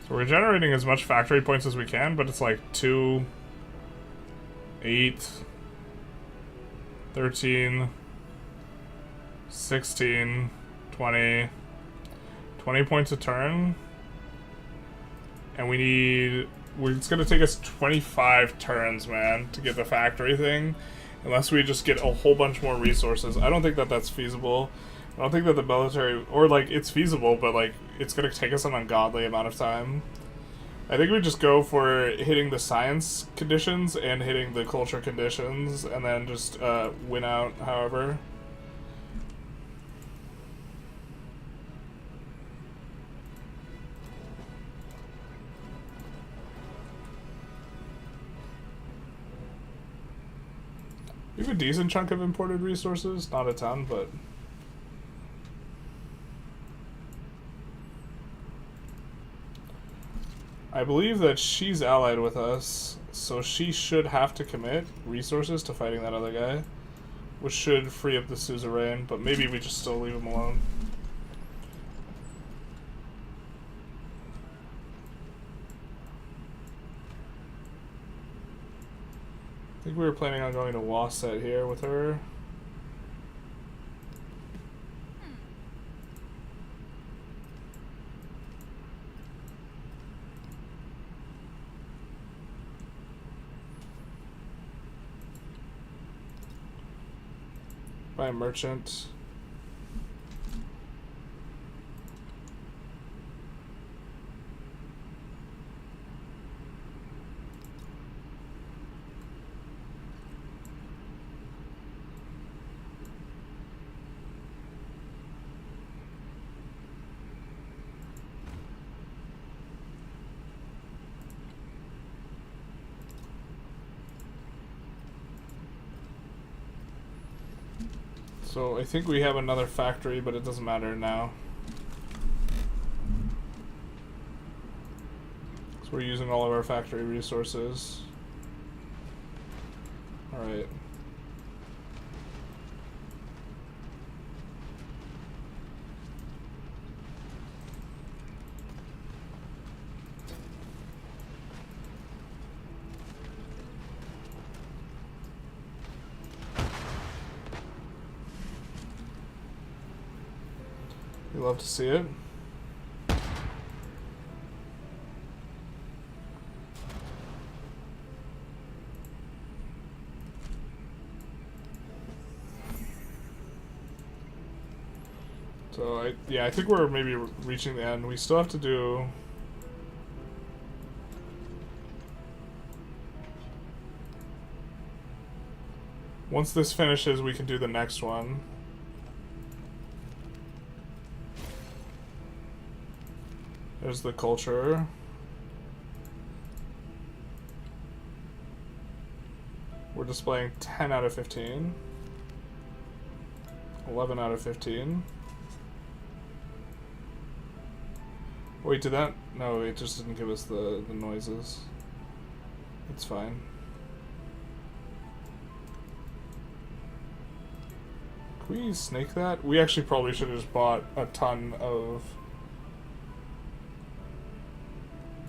So we're generating as much factory points as we can, but it's like 2, 8, 13, 16, 20 points a turn. And we need... It's gonna take us 25 turns, man, to get the factory thing. Unless we just get a whole bunch more resources. I don't think that that's feasible. I don't think that the military, or like, it's feasible, but like, it's gonna take us an ungodly amount of time. I think we just go for hitting the science conditions and hitting the culture conditions, and then just win out however. We have a decent chunk of imported resources, not a ton, but... I believe that she's allied with us, so she should have to commit resources to fighting that other guy, which should free up the suzerain, but maybe we just still leave him alone. I think we were planning on going to Wasset here with her. By a merchant. So I think we have another factory, but it doesn't matter now. So we're using all of our factory resources. Alright. You love to see it. So I think we're maybe reaching the end. We still have to do once this finishes, we can do the next one. There's the culture. We're displaying 10 out of 15. 11 out of 15. Wait, did that? No, it just didn't give us the noises. It's fine. Can we snake that? We actually probably should have just bought a ton of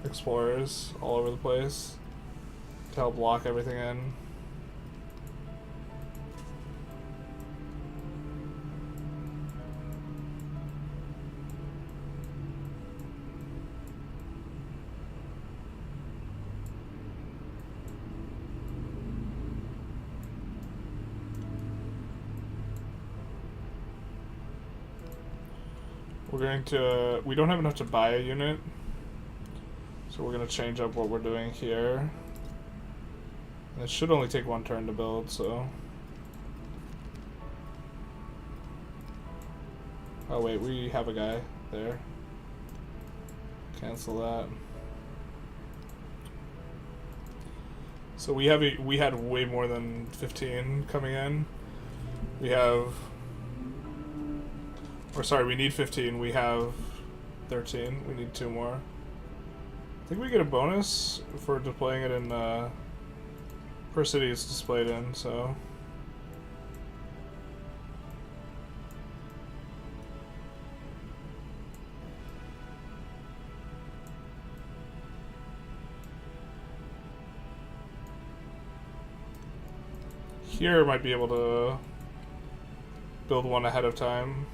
explorers all over the place to help lock everything in. We're going to, we don't have enough to buy a unit, so we're going to change up what we're doing here. And it should only take one turn to build, so. Oh wait, we have a guy there. Cancel that. So we had way more than 15 coming in. We have, or sorry, we need 15. We have 13. We need 2 more. I think we get a bonus for deploying it in per city it's displayed in, so. Here might be able to build one ahead of time.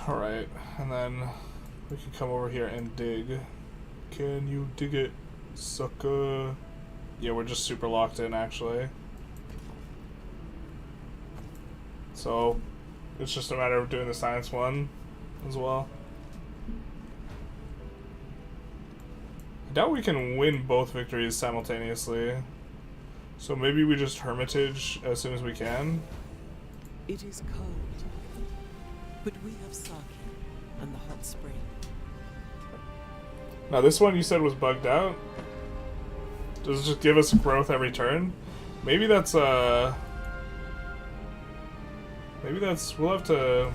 Alright, and then we can come over here and dig. Can you dig it, sucker? Yeah, we're just super locked in, actually. So, it's just a matter of doing the science one as well. I doubt we can win both victories simultaneously. So maybe we just hermitage as soon as we can. It is cold, but we have sake and the hot spring. Now this one you said was bugged out. Does it just give us growth every turn? Maybe that's we'll have to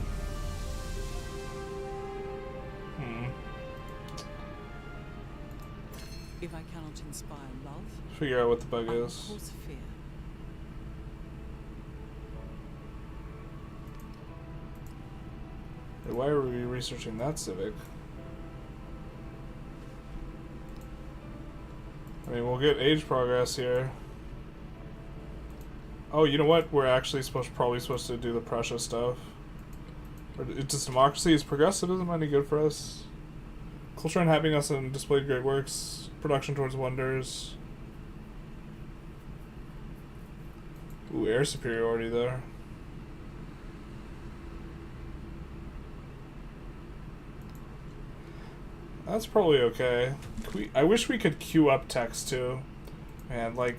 If I cannot inspire love, figure out what the bug I will is. cause fear. Hey, why are we researching that civic? I mean, we'll get age progress here. Oh, you know what? We're actually probably supposed to do the Prussia stuff. It's just democracy is progressive, isn't any good for us. Culture and happiness and displayed great works. Production towards wonders. Ooh, air superiority there. That's probably okay. I wish we could queue up text too. Man, like,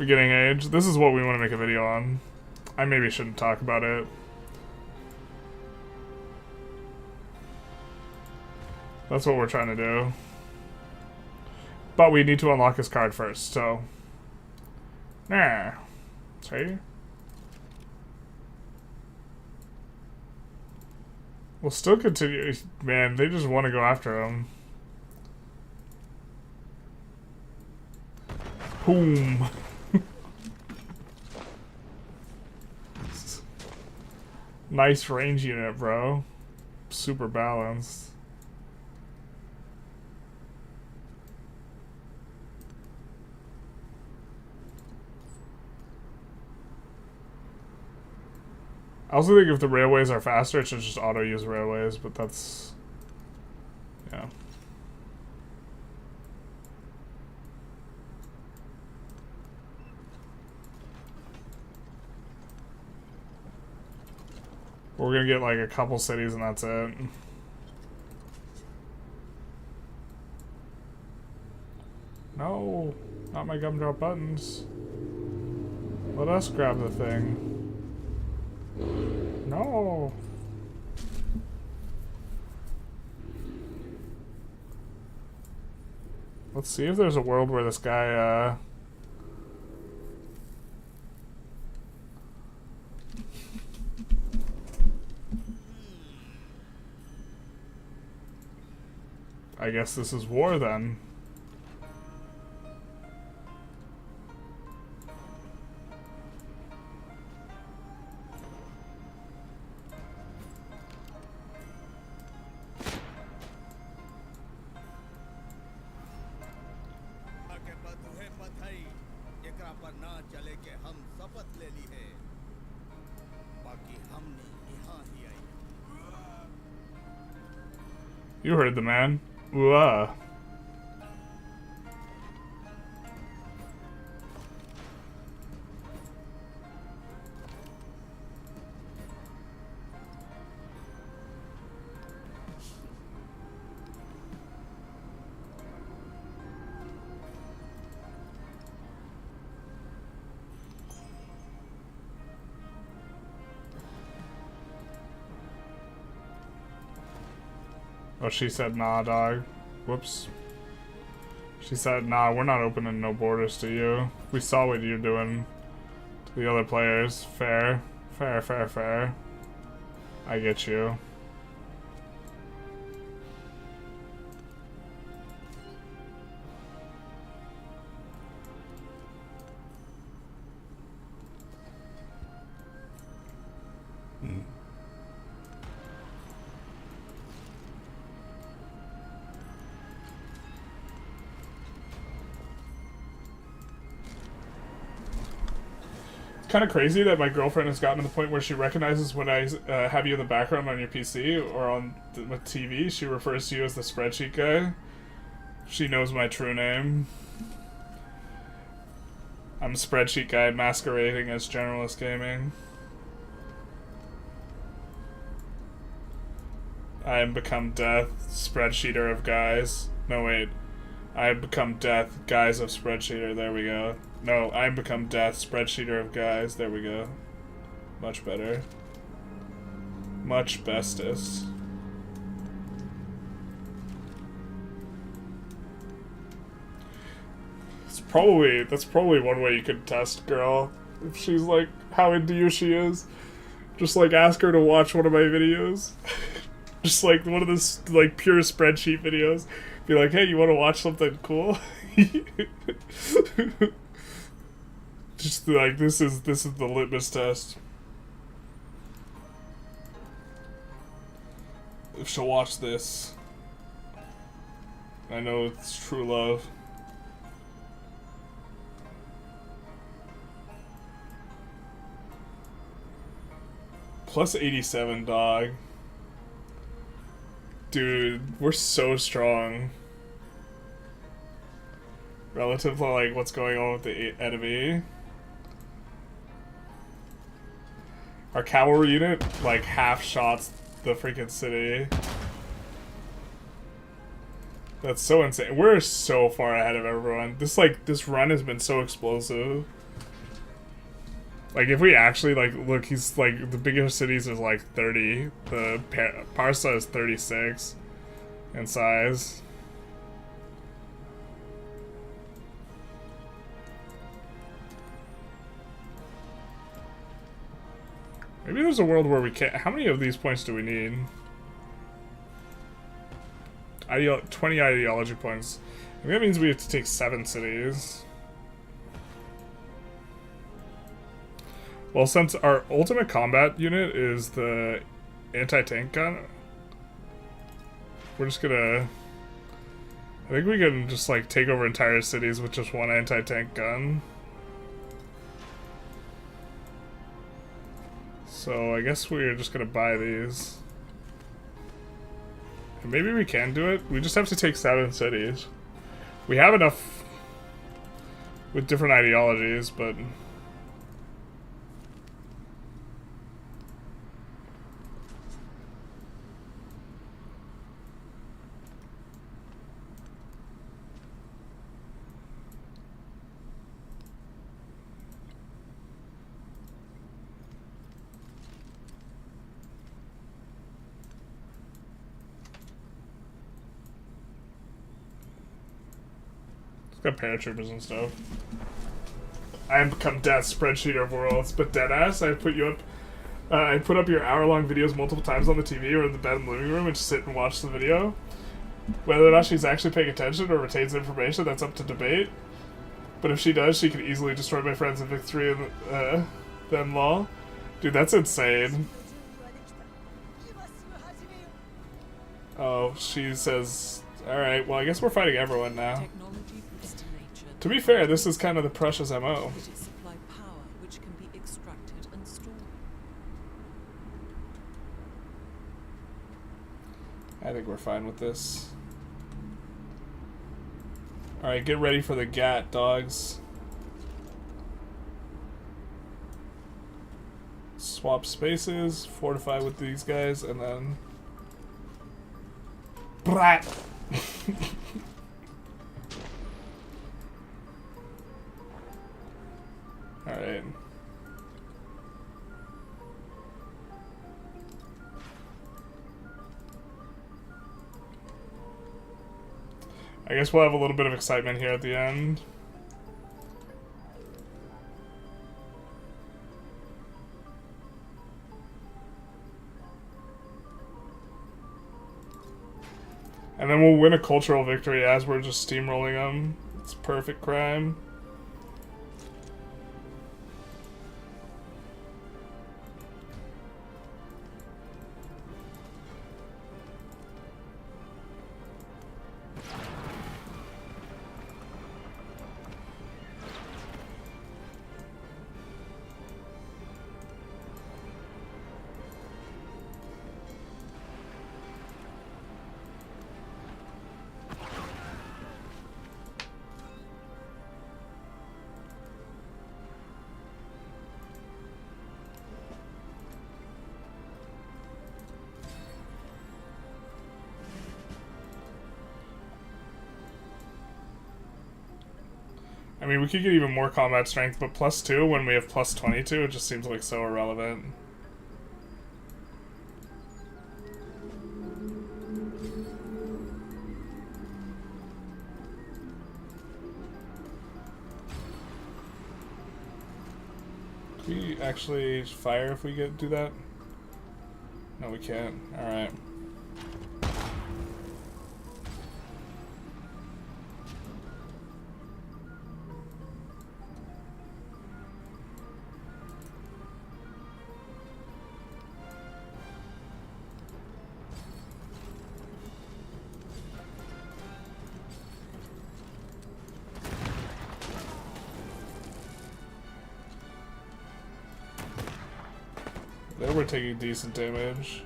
Beginning age. This is what we want to make a video on. I maybe shouldn't talk about it. That's what we're trying to do. But we need to unlock his card first, so... Nah. See? We'll still continue. Man, they just want to go after him. Boom. Nice range unit, bro. Super balanced. I also think if the railways are faster, it should just auto-use railways, but that's... yeah. We're gonna get like a couple cities and that's it. No, not my gumdrop buttons. Let us grab the thing. No. Let's see if there's a world where this guy, I guess this is war then. You heard the man. Ooh. Oh, she said nah, dog. Whoops. She said, nah, we're not opening no borders to you. We saw what you're doing to the other players. Fair. Fair, fair, fair. I get you. Kind of crazy that my girlfriend has gotten to the point where she recognizes when I have you in the background on your PC or on the TV, she refers to you as the spreadsheet guy. She knows my true name. I'm a spreadsheet guy masquerading as generalist gaming. I have become death, spreadsheeter of guys. No, wait. I have become death, guys of spreadsheeter. There we go. No, I have become death, spreadsheeter of guys. There we go. Much better. Much bestest. That's probably one way you could test girl. If she's like, how into you she is. Just like ask her to watch one of my videos. Just like one of those like pure spreadsheet videos. Be like, hey, you want to watch something cool? Just like this is the litmus test. If she'll watch this, I know it's true love. Plus 87, dog. Dude, we're so strong. Relative to like what's going on with the enemy. Our cavalry unit like half shots the freaking city. That's so insane. We're so far ahead of everyone. This run has been so explosive. Like, if we actually, like, look, he's, like, the bigger cities is, like, 30. The Parsa is 36 in size. Maybe there's a world where we can't... How many of these points do we need? 20 ideology points. I think that means we have to take 7 cities. Well, since our ultimate combat unit is the anti-tank gun, we're just gonna... I think we can just, like, take over entire cities with just one anti-tank gun. So I guess we're just gonna buy these. And maybe we can do it. We just have to take 7 cities. We have enough with different ideologies, but... got paratroopers and stuff. I have become Death's spreadsheet of worlds, but deadass, I put you up. I put up your hour-long videos multiple times on the TV or in the bed in the living room and just sit and watch the video. Whether or not she's actually paying attention or retains information, that's up to debate. But if she does, she can easily destroy my friends in victory and then lol. Dude, that's insane. Oh, she says, alright, well I guess we're fighting everyone now. To be fair, this is kind of the Prussia's MO. Supply power which can be extracted and stored. I think we're fine with this. Alright, get ready for the GAT, dogs. Swap spaces, fortify with these guys, and then... Brat! Alright. I guess we'll have a little bit of excitement here at the end. And then we'll win a cultural victory as we're just steamrolling them. It's perfect crime. I mean, we could get even more combat strength, but +2 when we have +22, it just seems like so irrelevant. Can we actually fire if we do that? No, we can't. Alright. There we're taking decent damage.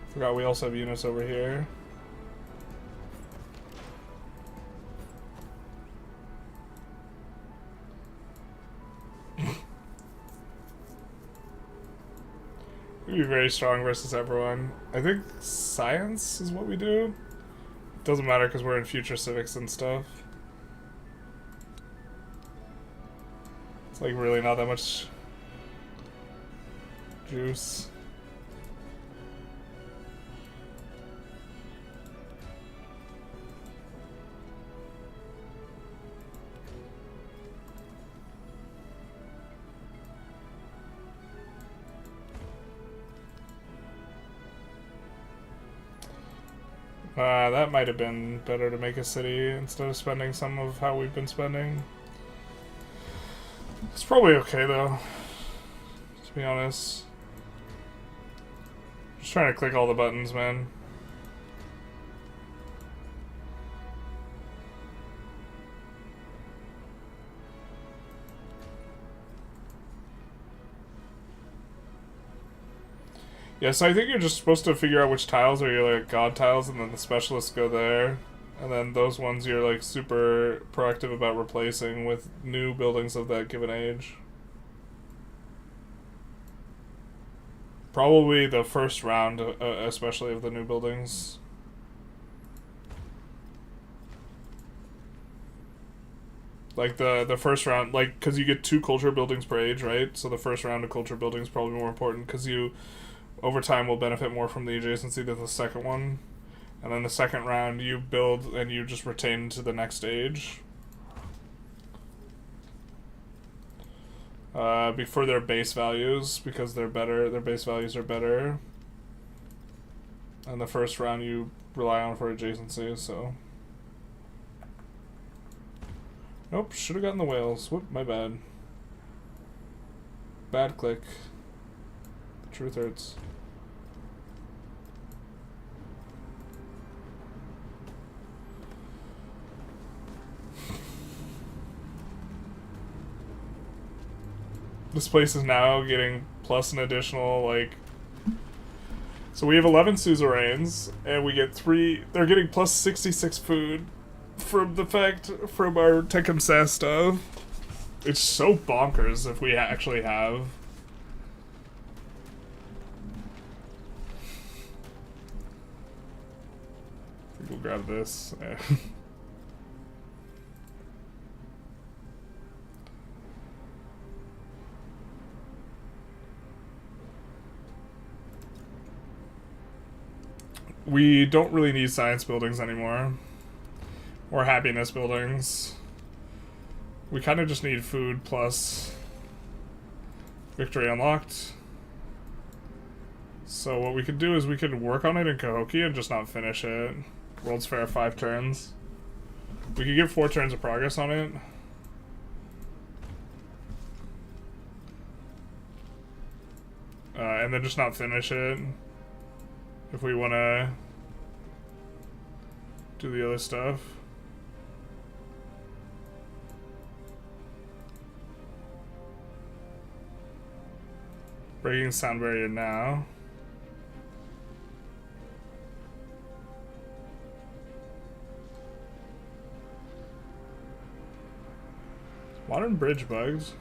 Forgot we also have units over here. We'd be very strong versus everyone. I think science is what we do. Doesn't matter because we're in future civics and stuff. It's like really not that much juice. That might have been better to make a city instead of spending some of how we've been spending. It's probably okay though, to be honest. Just trying to click all the buttons, man. Yeah, so I think you're just supposed to figure out which tiles are your like god tiles, and then the specialists go there, and then those ones you're like super proactive about replacing with new buildings of that given age. Probably the first round, especially of the new buildings. Like the first round, like, because you get 2 culture buildings per age, right? So the first round of culture buildings is probably more important because you over time will benefit more from the adjacency than the second one. And then the second round you build and you just retain to the next stage. Before their base values, because they're better, their base values are better. And the first round you rely on for adjacency, so. Nope, should have gotten the whales. Whoop, my bad. Bad click. The truth hurts. This place is now getting plus an additional, like... So we have 11 suzerains, and we get 3... They're getting plus 66 food from the fact... From our TECUMSEH stuff. It's so bonkers if we actually have... We'll grab this. We don't really need science buildings anymore. Or happiness buildings. We kind of just need food plus victory unlocked. So what we could do is we could work on it in Cahokia and just not finish it. World's Fair 5 turns. We could give 4 turns of progress on it. And then just not finish it. If we want to do the other stuff. Breaking sound barrier now. Modern bridge bugs.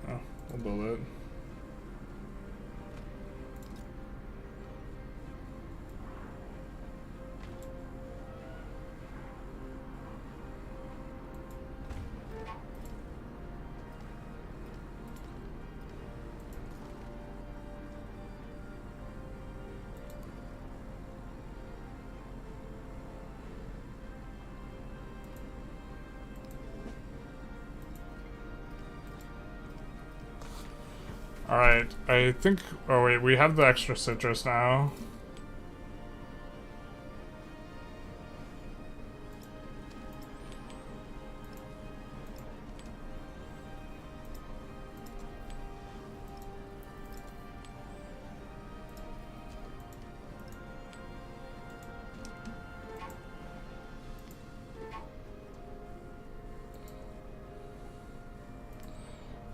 Oh, we'll build it. Alright, I think... Oh wait, we have the extra citrus now.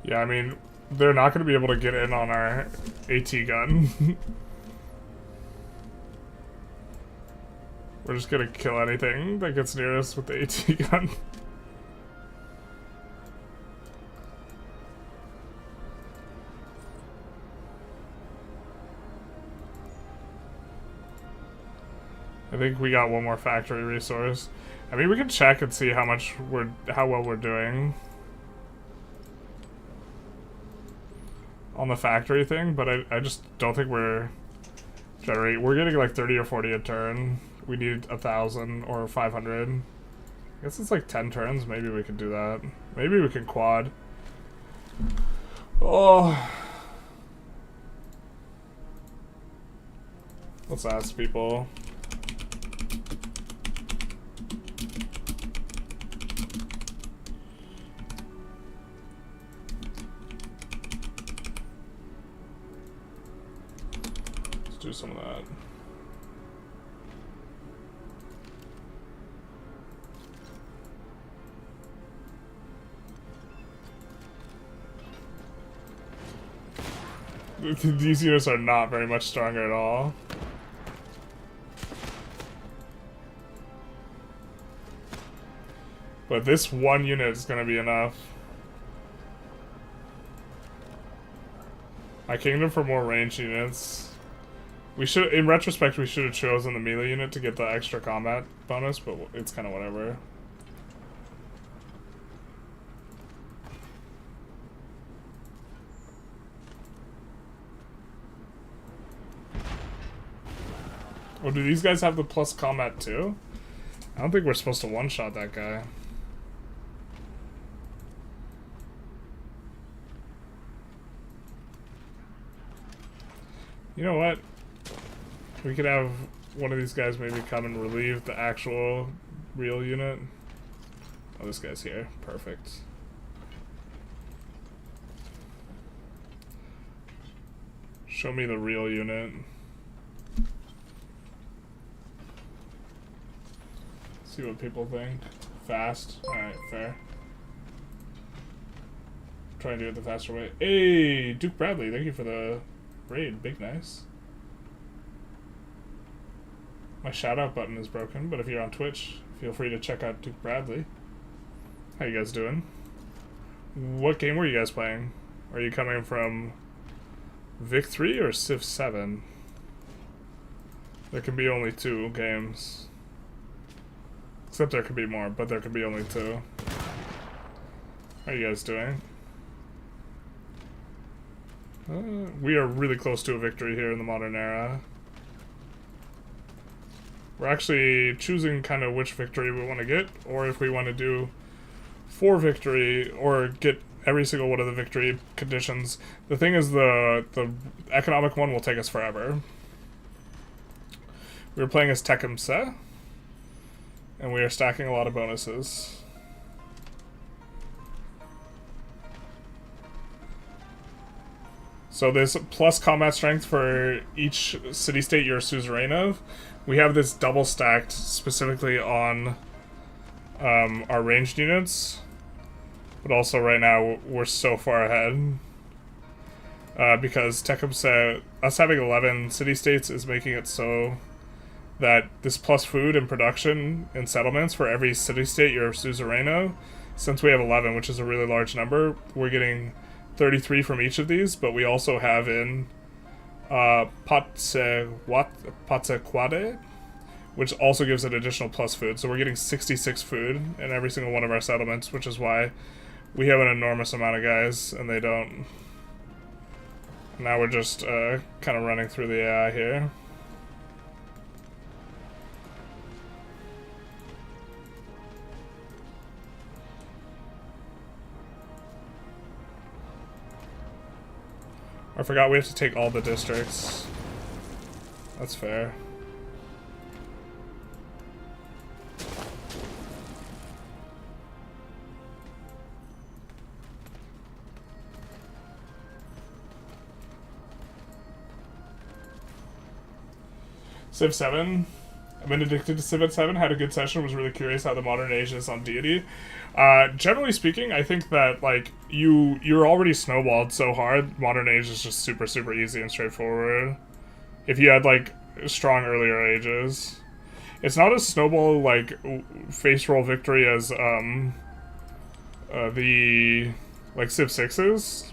Yeah, I mean... They're not going to be able to get in on our AT gun. We're just going to kill anything that gets near us with the AT gun. I think we got one more factory resource. I mean, we can check and see how well we're doing on the factory thing, but I just don't think we're getting like 30 or 40 a turn. We need 1,000 or 500. I guess it's like 10 turns. Maybe we can do that. Maybe we can quad. Oh. Let's ask people. Let's do some of that. These units are not very much stronger at all. But this one unit is going to be enough. My kingdom for more ranged units. We should, in retrospect, we should have chosen the melee unit to get the extra combat bonus, but it's kind of whatever. Oh, do these guys have the plus combat too? I don't think we're supposed to one-shot that guy. You know what? We could have one of these guys maybe come and relieve the actual real unit. Oh, this guy's here. Perfect. Show me the real unit. See what people think. Fast. Alright, fair. Try and do it the faster way. Hey, Duke Bradley, thank you for the raid. Big nice. My shout out button is broken, but if you're on Twitch, feel free to check out Duke Bradley. How you guys doing? What game were you guys playing? Are you coming from Vic 3 or Civ 7? There can be only 2 games. Except there could be more, but there could be only 2. How are you guys doing? We are really close to a victory here in the modern era. We're actually choosing kind of which victory we want to get, or if we want to do 4 victory, or get every single one of the victory conditions. The thing is, the economic one will take us forever. We're playing as TECUMSEH, and we are stacking a lot of bonuses. So this plus combat strength for each city-state you're a suzerain of. We have this double stacked specifically on our ranged units. But also right now we're so far ahead. Because TECUMSEH, us having 11 city-states is making it so that this plus food and production and settlements for every city-state you're a suzerain of, since we have 11, which is a really large number, we're getting 33 from each of these, but we also have in Patsequade, which also gives an additional plus food. So we're getting 66 food in every single one of our settlements, which is why we have an enormous amount of guys, and they don't. Now we're just kind of running through the AI here. I forgot we have to take all the districts. That's fair. Civ 7. I've been addicted to Civ 7. Had a good session. Was really curious how the modern age is on DEITY. Generally speaking, I think that like you're already snowballed so hard. Modern age is just super easy and straightforward. If you had like strong earlier ages, it's not as snowball like face roll victory as the like Civ 6 is.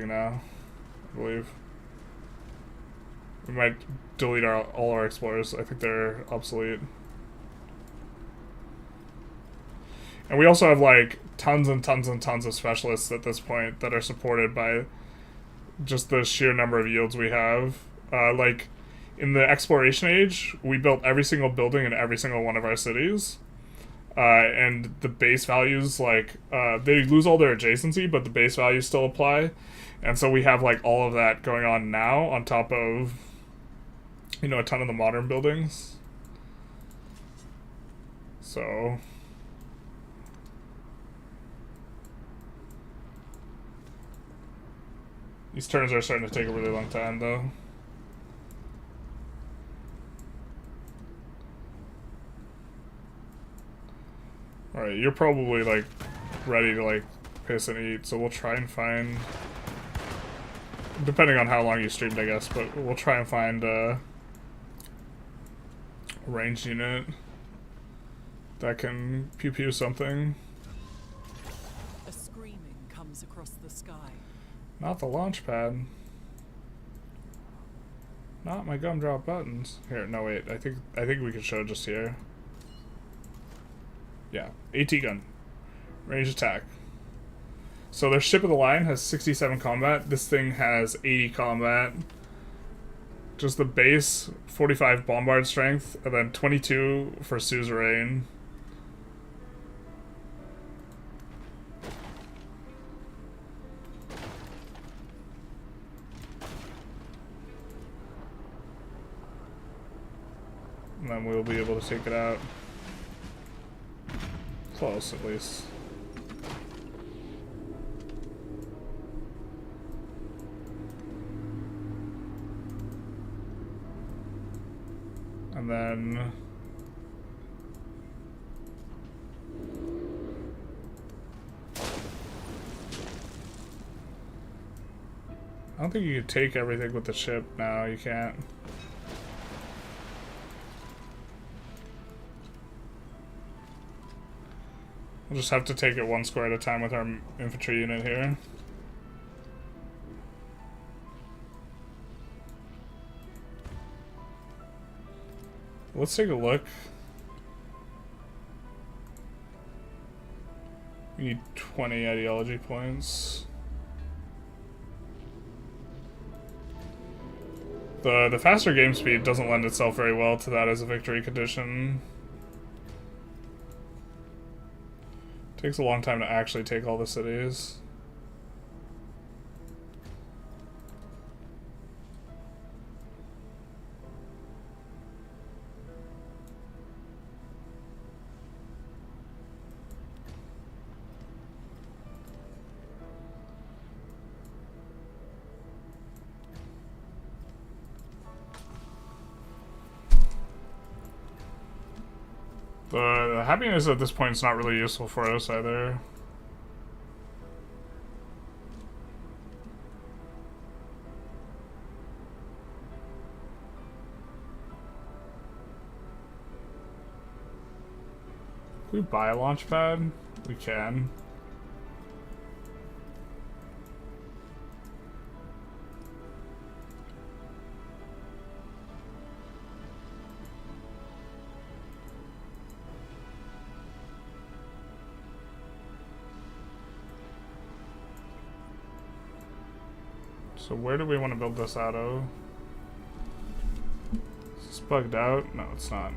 everything now, I believe. We might delete all our explorers. I think they're obsolete. And we also have like tons and tons and tons of specialists at this point that are supported by just the sheer number of yields we have. Like in the exploration age, we built every single building in every single one of our cities. And the base values, like, they lose all their adjacency, but the base values still apply. And so we have like all of that going on now on top of, you know, a ton of the modern buildings. So these turns are starting to take a really long time, though. Alright, you're probably, like, ready to, like, piss and eat, so we'll try and find... Depending on how long you streamed, I guess, but we'll try and find a ranged unit that can pew-pew something. A screaming comes across the sky. Not the launch pad. Not my gumdrop buttons. Here, no wait. I think we can show just here. Yeah, AT gun, range attack. So their ship of the line has 67 combat. This thing has 80 combat. Just the base, 45 bombard strength, and then 22 for suzerain. And then we'll be able to take it out. Close, at least. And then... I don't think you can take everything with the ship now, you can't. We'll just have to take it one square at a time with our infantry unit here. Let's take a look. We need 20 ideology points. The faster game speed doesn't lend itself very well to that as a victory condition. Takes a long time to actually take all the cities. The happiness at this point is not really useful for us either. Can we buy a launch pad? We can. So where do we want to build this out of? Is this bugged out? No, it's not.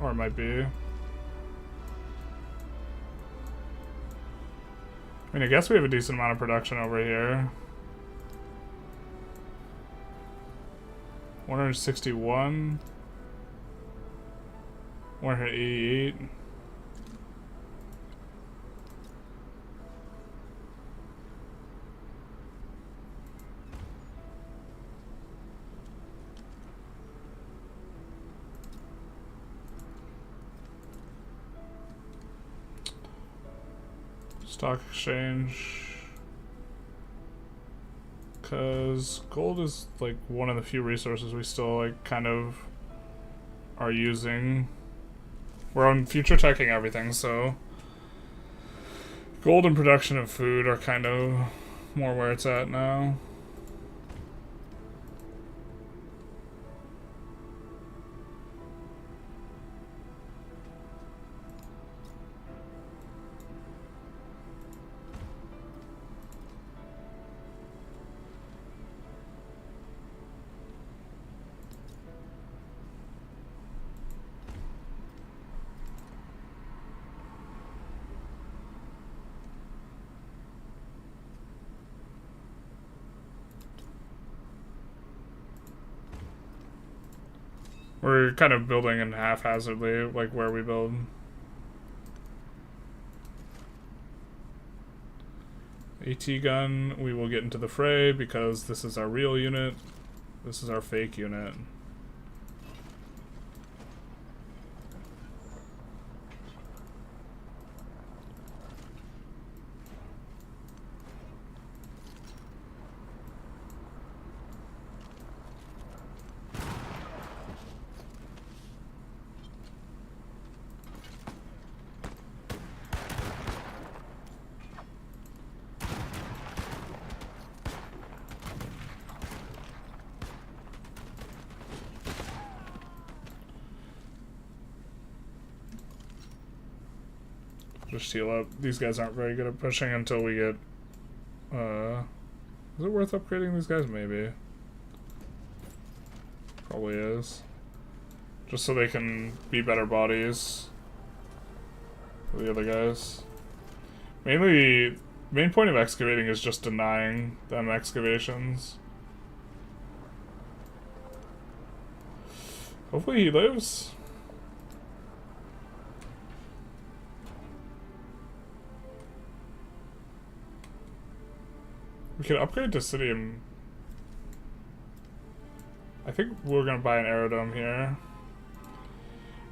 Or it might be. I mean, I guess we have a decent amount of production over here. 161. 188. Stock exchange, because gold is like one of the few resources we still like kind of are using. We're on future teching everything, so gold and production of food are kind of more where it's at now. We're kind of building in haphazardly, like where we build. AT gun, we will get into the fray because this is our real unit. This is our fake unit. Just heal up. These guys aren't very good at pushing until we get... is it worth upgrading these guys? Maybe. Probably is. Just so they can be better bodies for the other guys. Mainly, main point of excavating is just denying them excavations. Hopefully he lives. We can upgrade to city and... I think we're gonna buy an aerodrome here.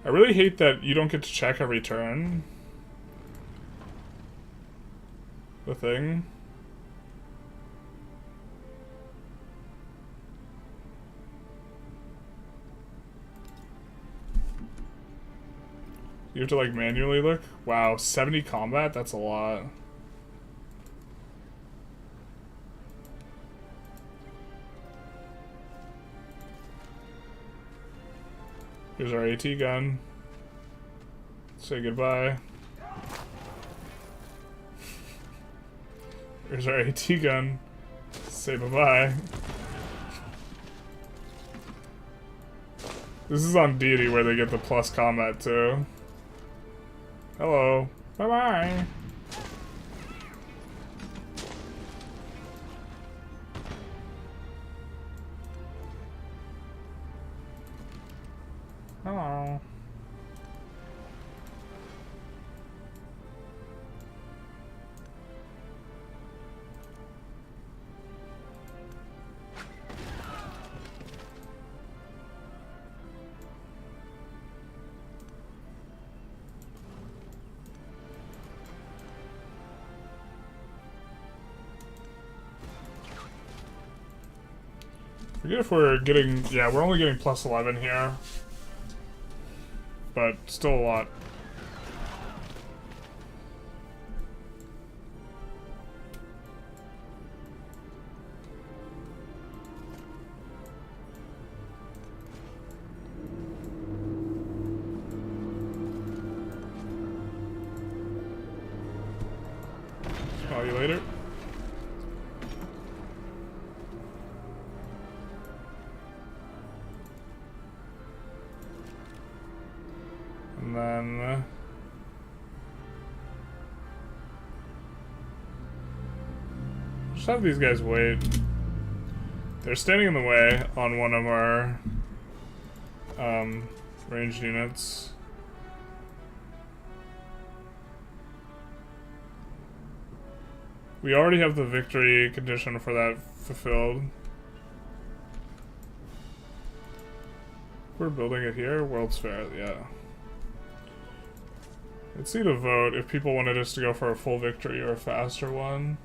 I really hate that you don't get to check every turn. The thing. You have to like manually look? Wow, 70 combat? That's a lot. Here's our AT gun. Say goodbye. Here's our AT gun. Say bye-bye. This is on DEITY where they get the plus combat too. Hello. Bye-bye. Hello. Forget if we're getting, yeah, we're only getting plus 11 here. But still a lot. Call you later. And then just have these guys wait. They're standing in the way on one of our ranged units. We already have the victory condition for that fulfilled. We're building it here. World's Fair, yeah. Let's see the vote if people wanted us to go for a full victory or a faster one.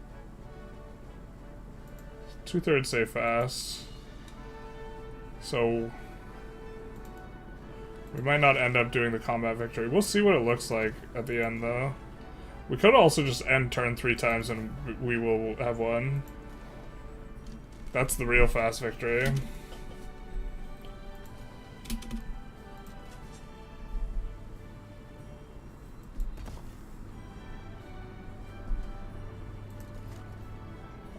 2/3 say fast. So we might not end up doing the combat victory. We'll see what it looks like at the end though. We could also just end turn 3 times and we will have won. That's the real fast victory.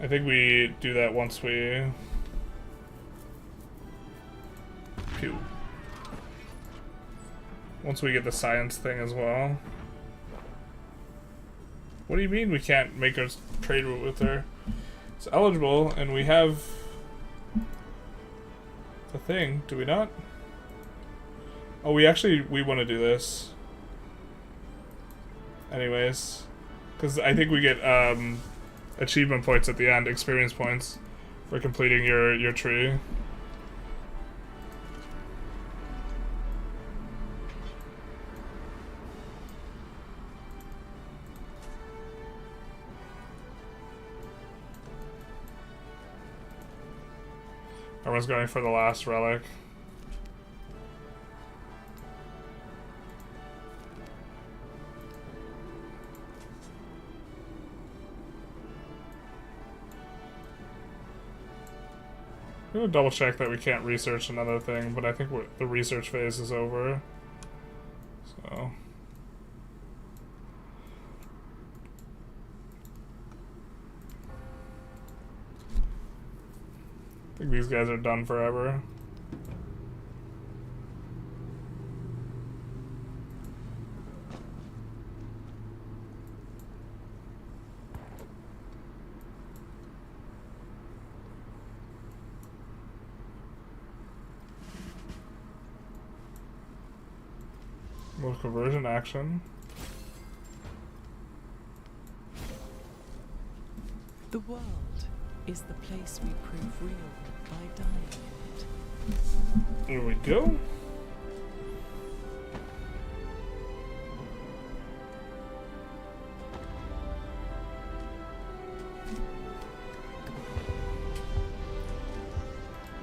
I think we do that once we... Pew. Once we get the science thing as well. What do you mean we can't make a trade with her? It's eligible, and we have the thing, do we not? Oh, we want to do this. Anyways. Because I think we get, achievement points at the end, experience points, for completing your tree. Everyone's going for the last relic. I'm gonna double check that we can't research another thing, but I think the research phase is over. So. I think these guys are done forever. Mode conversion action. The world is the place we prove real by dying in it. Here we go.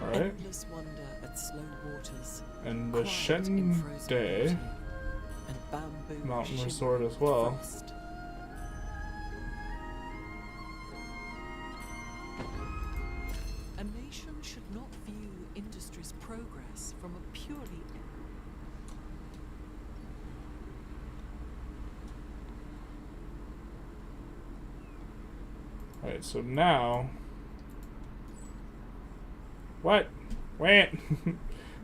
Alright. Endless wonder at slow waters. And the quiet Shen in frozen Day beauty, and bamboo Mountain shimmering Resort as in well. frost. A nation should not view industry's progress from a purely Alright, so now... What? Wait!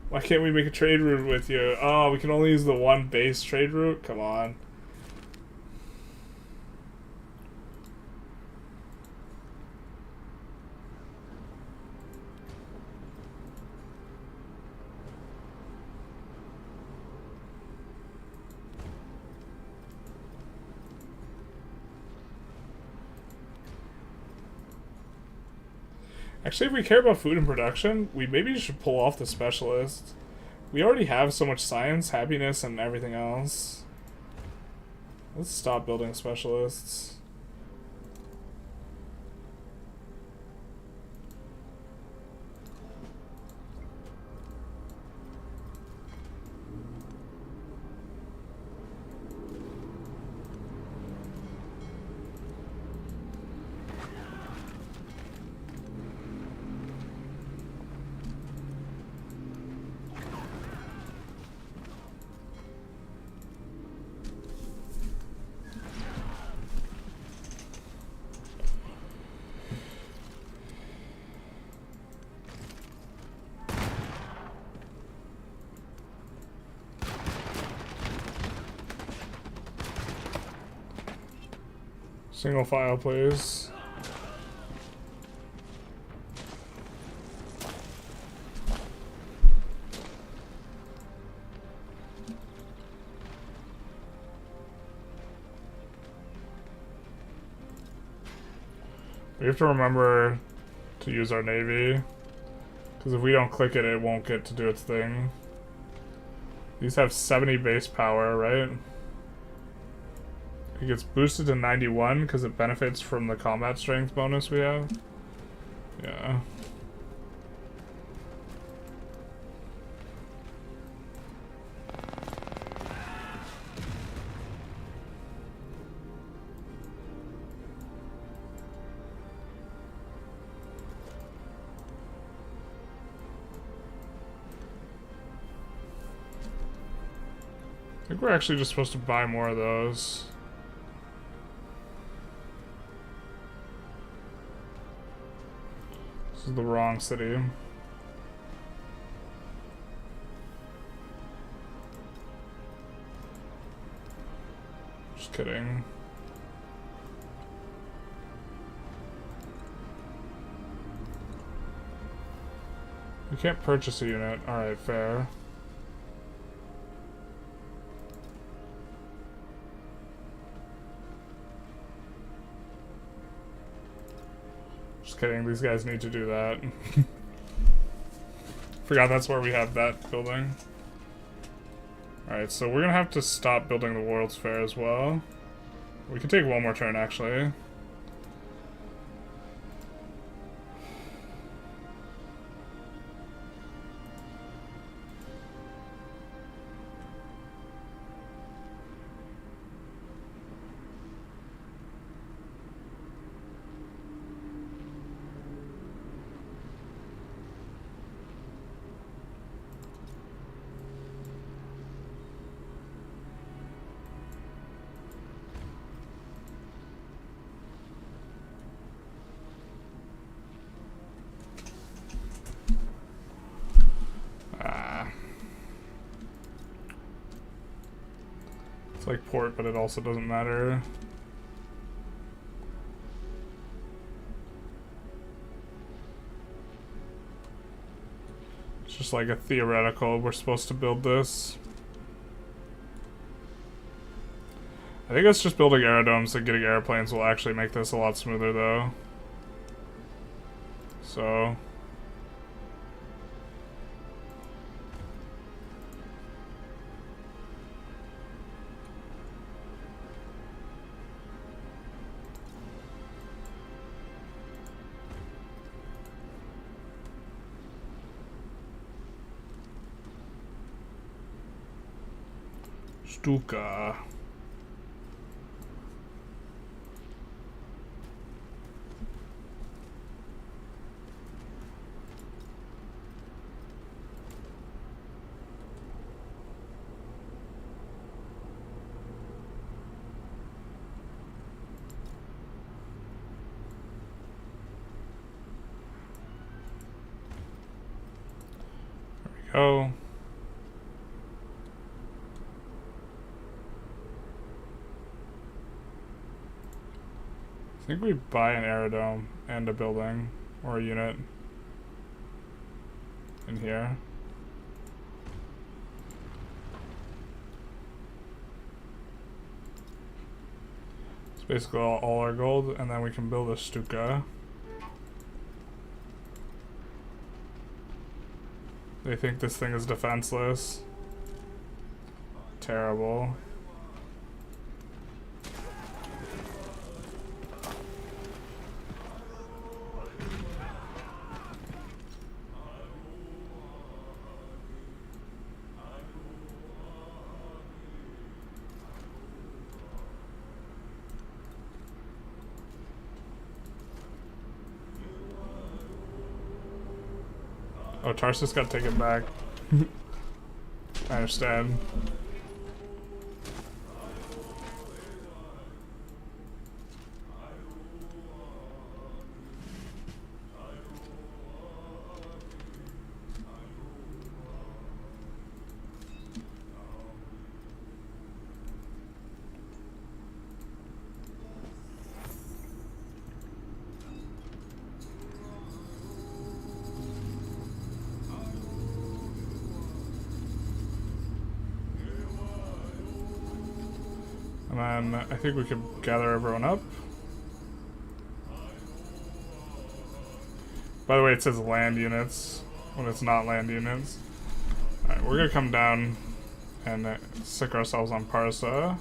Why can't we make a trade route with you? Oh, we can only use the one base trade route? Come on. Actually, if we care about food and production, we maybe should pull off the specialist. We already have so much science, happiness, and everything else. Let's stop building specialists. Single file, please. We have to remember to use our navy, because if we don't click it, it won't get to do its thing. These have 70 base power, right? It gets boosted to 91 because it benefits from the combat strength bonus we have. Yeah. I think we're actually just supposed to buy more of those. This is the wrong city. Just kidding. You can't purchase a unit. Alright, fair. Just kidding, these guys need to do that. Forgot that's where we have that building. Alright, so we're gonna have to stop building the World's Fair as well. We can take one more turn, actually. Like port, but it also doesn't matter. It's just like a theoretical, we're supposed to build this. I think it's just building aerodomes and getting airplanes will actually make this a lot smoother though. So... Stuka. Oh. I think we buy an aerodrome and a building or a unit in here. It's basically all our gold, and then we can build a Stuka. They think this thing is defenseless. Terrible. Oh, Tarsus got taken back. I understand. And then I think we could gather everyone up. By the way, it says land units when it's not land units. Alright, we're gonna come down and stick ourselves on Prussia.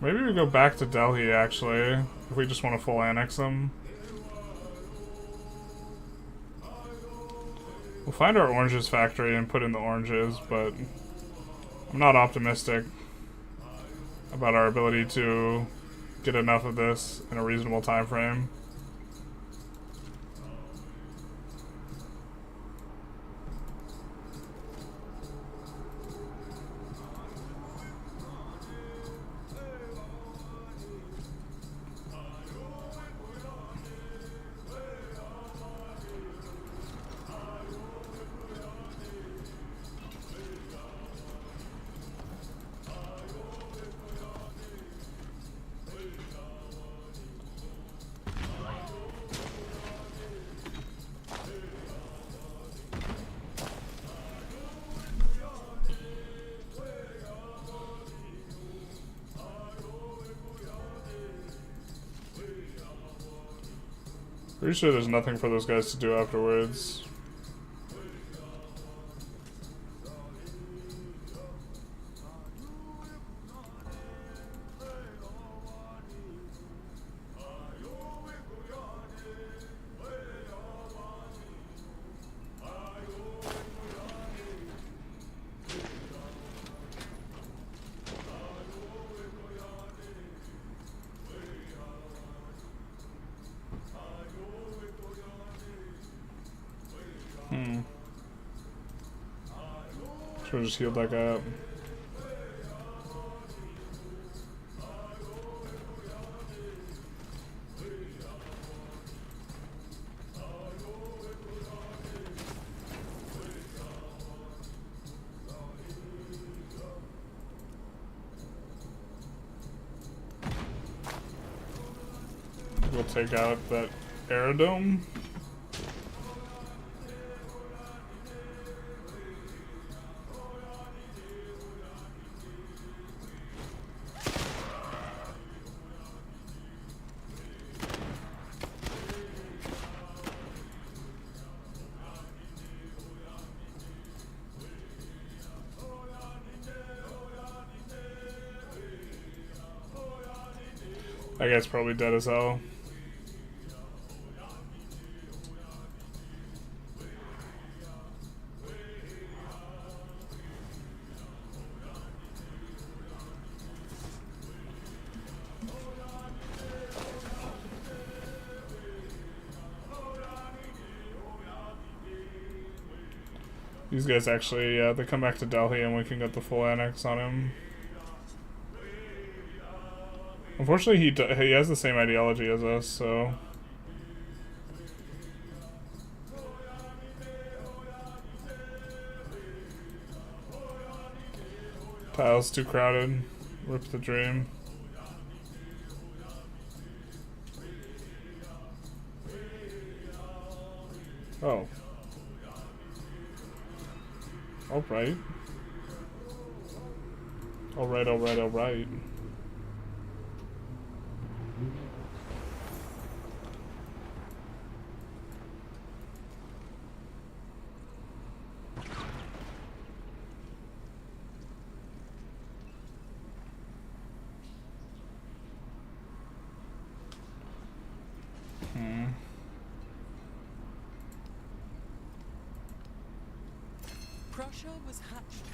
Maybe we go back to Delhi actually, if we just want to full annex them. We'll find our oranges factory and put in the oranges, but I'm not optimistic about our ability to get enough of this in a reasonable time frame. Pretty sure there's nothing for those guys to do afterwards. Should have just healed that guy up. We'll take out that aerodrome. That guy's probably dead as hell. These guys actually, yeah, they come back to Delhi and we can get the full annex on him. Unfortunately, he has the same ideology as us, so Tiles too crowded. Rip the dream. Oh. Alright. Alright, alright, alright. Prussia was hatched.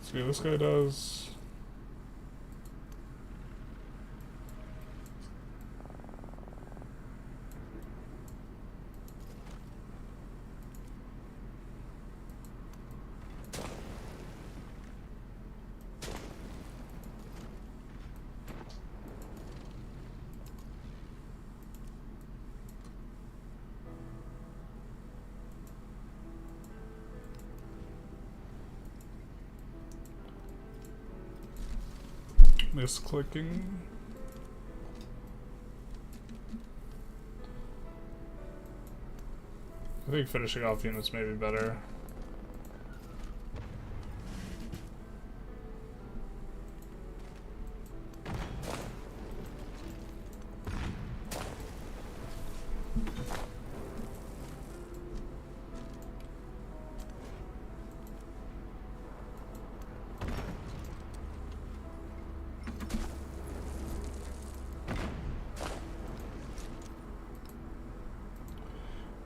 See what this guy does. Misclicking. I think finishing off units may be better.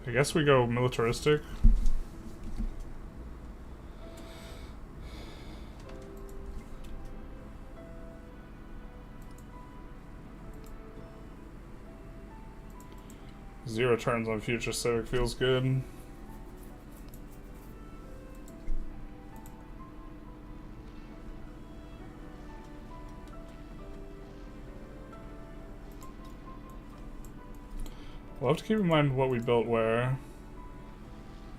I guess we go militaristic. Zero turns on future civic feels good. We'll have to keep in mind what we built where.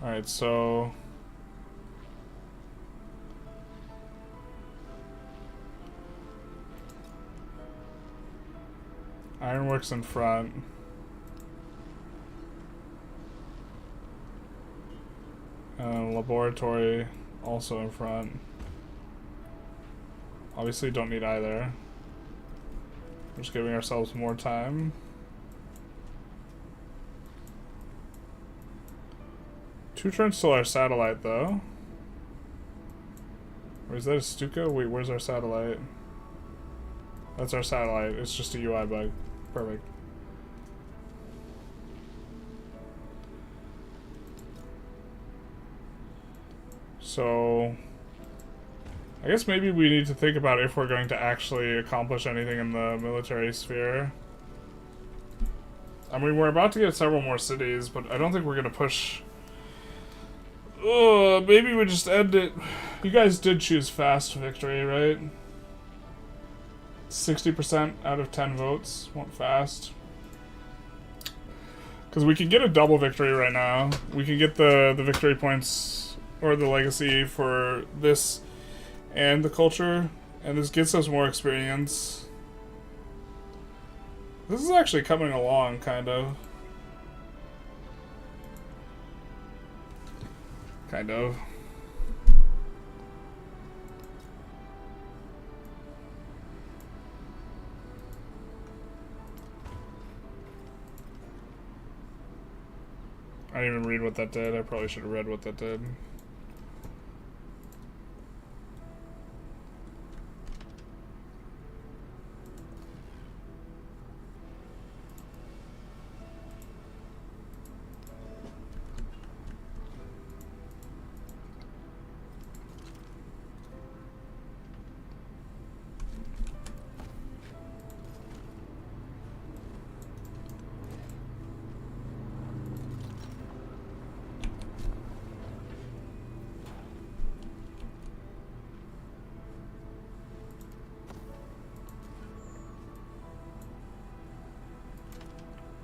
Alright, so... Ironworks in front. Laboratory also in front. Obviously don't need either. We're just giving ourselves more time. Two turns till our satellite, though. Or is that a Stuka? Wait, where's our satellite? That's our satellite. It's just a UI bug. Perfect. So... I guess maybe we need to think about if we're going to actually accomplish anything in the military sphere. I mean, we're about to get several more cities, but I don't think we're going to push... maybe we just end it. You guys did choose fast victory, right? 60% out of 10 votes want fast. Because we can get a double victory right now. We can get the victory points or the legacy for this and the culture. And this gets us more experience. This is actually coming along, kind of. Kind of. I didn't even read what that did. I probably should have read what that did.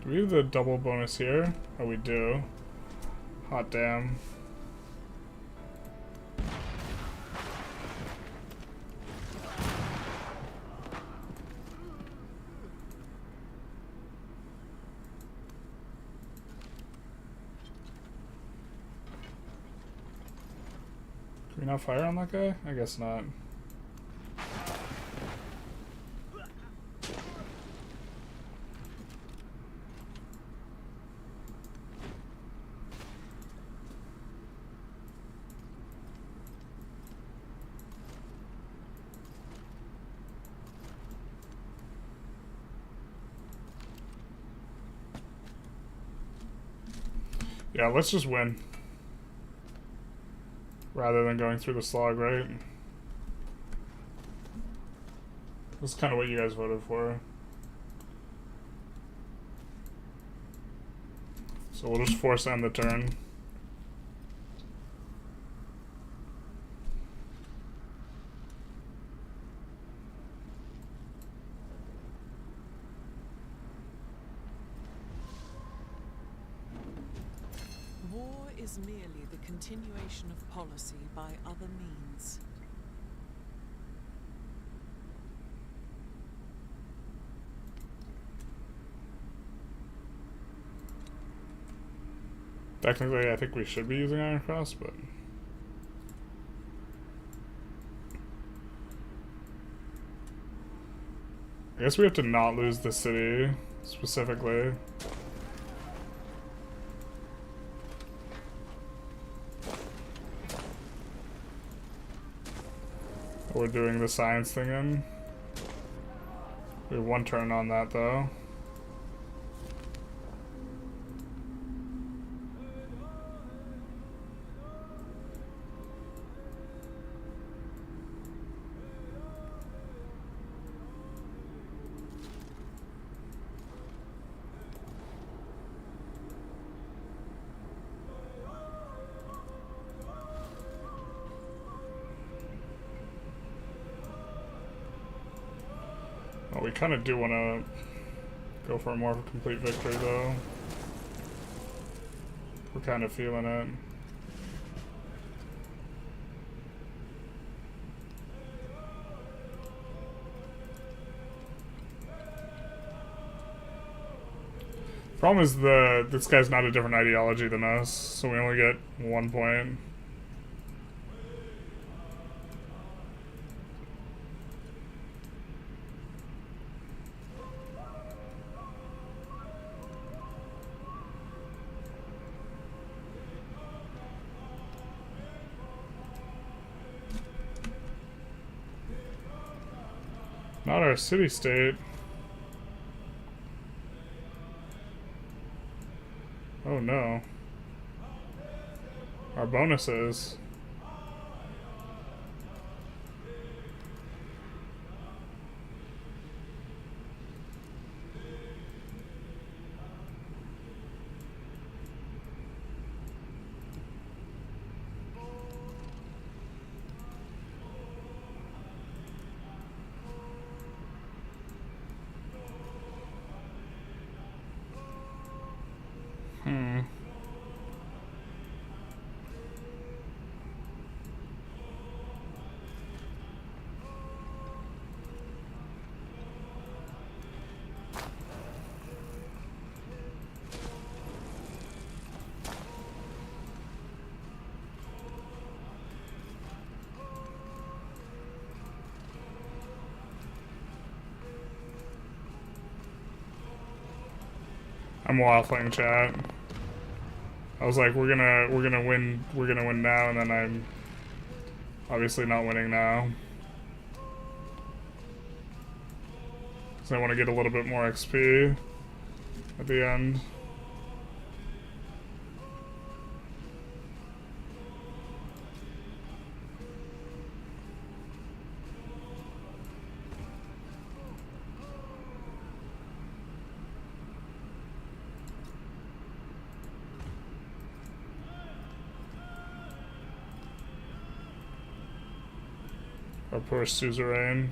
Do we have the double bonus here? Oh, we do. Hot damn. Can we not fire on that guy? I guess not. Yeah, let's just win. Rather than going through the slog, right? That's kind of what you guys voted for. So we'll just force end the turn. War is merely the continuation of policy by other means. Technically, I think we should be using Iron Cross, but... I guess we have to not lose the city, specifically. We're doing the science thing in. We have one turn on that, though. Well, we kind of do want to go for a more complete victory, though. We're kind of feeling it. Problem is this guy's not a different ideology than us, so we only get 1 point. Not our city-state. Oh no. Our bonuses. I'm waffling, chat. I was like, we're gonna win now, and then I'm obviously not winning now. So I want to get a little bit more XP at the end. Our poor suzerain.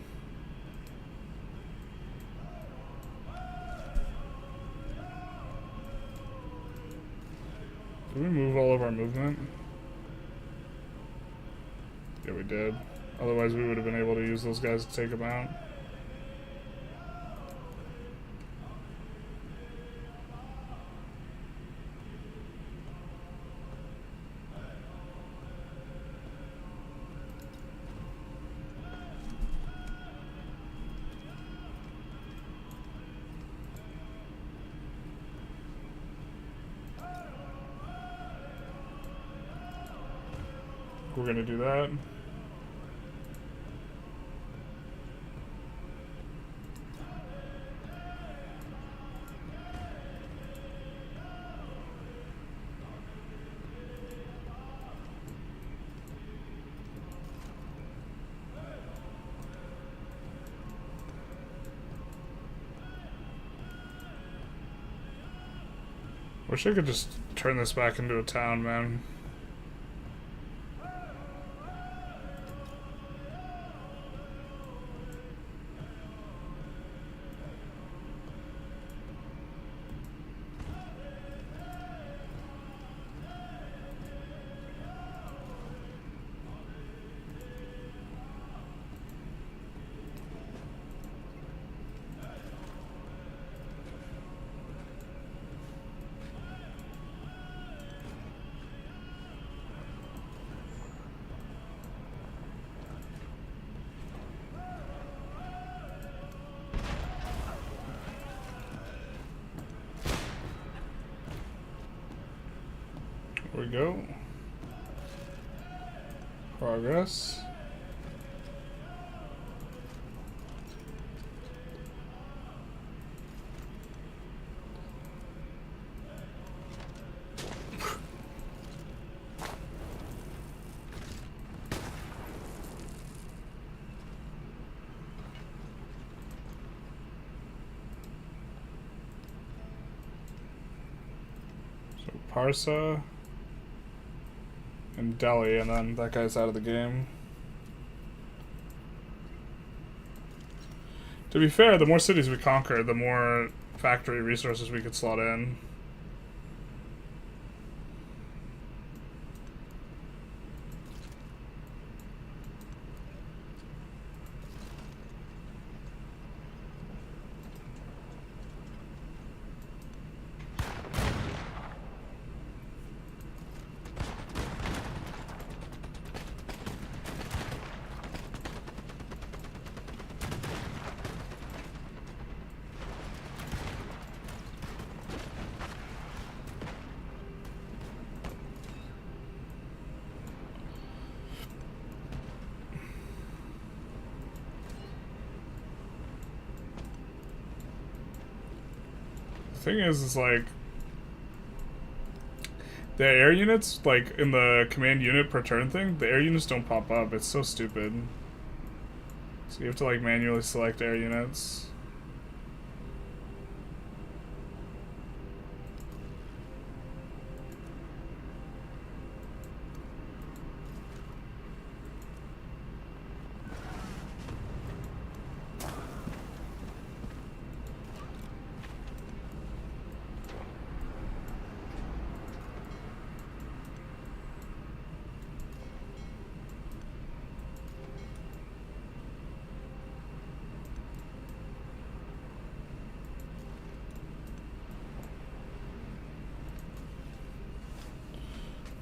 Did we move all of our movement? Yeah, we did. Otherwise, we would have been able to use those guys to take them out. We're gonna do that. Wish I could just turn this back into a town, man. There we go. Progress. So Prussia and Delhi, and then that guy's out of the game. To be fair, the more cities we conquer, the more factory resources we could slot in. The thing is like the air units, like in the command unit per turn thing, the air units don't pop up. It's so stupid. So you have to like manually select air units.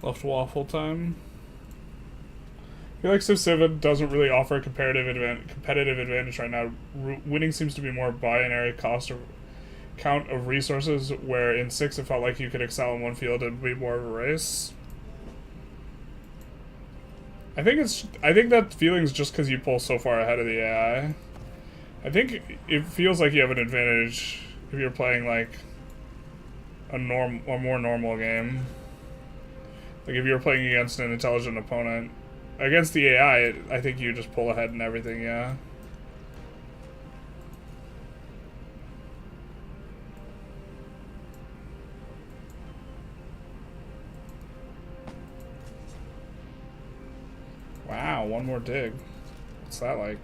Left waffle time. I feel like Civ 7 doesn't really offer a competitive advantage right now. Winning seems to be more binary count of resources, where in 6 it felt like you could excel in one field and be more of a race. I think that feeling's just because you pull so far ahead of the AI. I think it feels like you have an advantage if you're playing like a more normal game. Like if you're playing against an intelligent opponent. Against the AI, I think you just pull ahead and everything, yeah. Wow, one more dig. What's that like?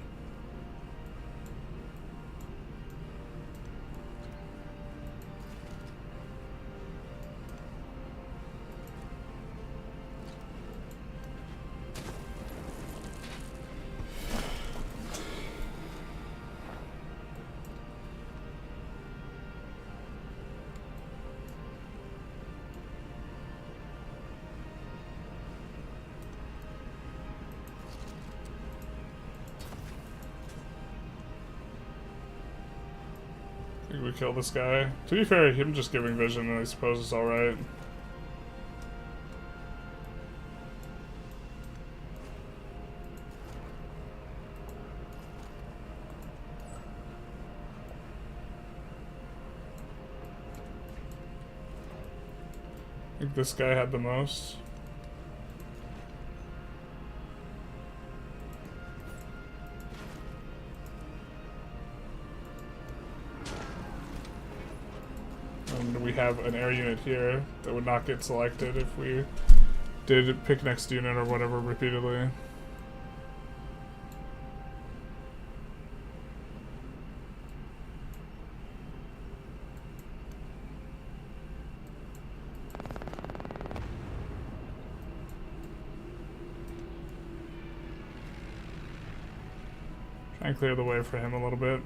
think we kill this guy. To be fair, him just giving vision, I suppose, is alright. I think this guy had the most. And we have an air unit here that would not get selected if we did pick next unit or whatever repeatedly. Try and clear the way for him a little bit.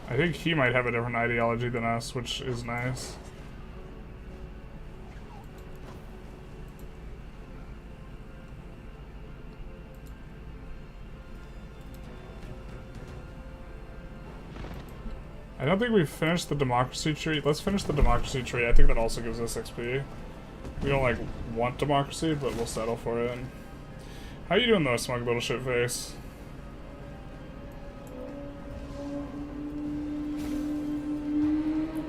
I think he might have a different ideology than us, which is nice. I don't think we've finished the democracy tree. Let's finish the democracy tree. I think that also gives us XP. We don't, like, want democracy, but we'll settle for it. How you doing, though, smug little shit face?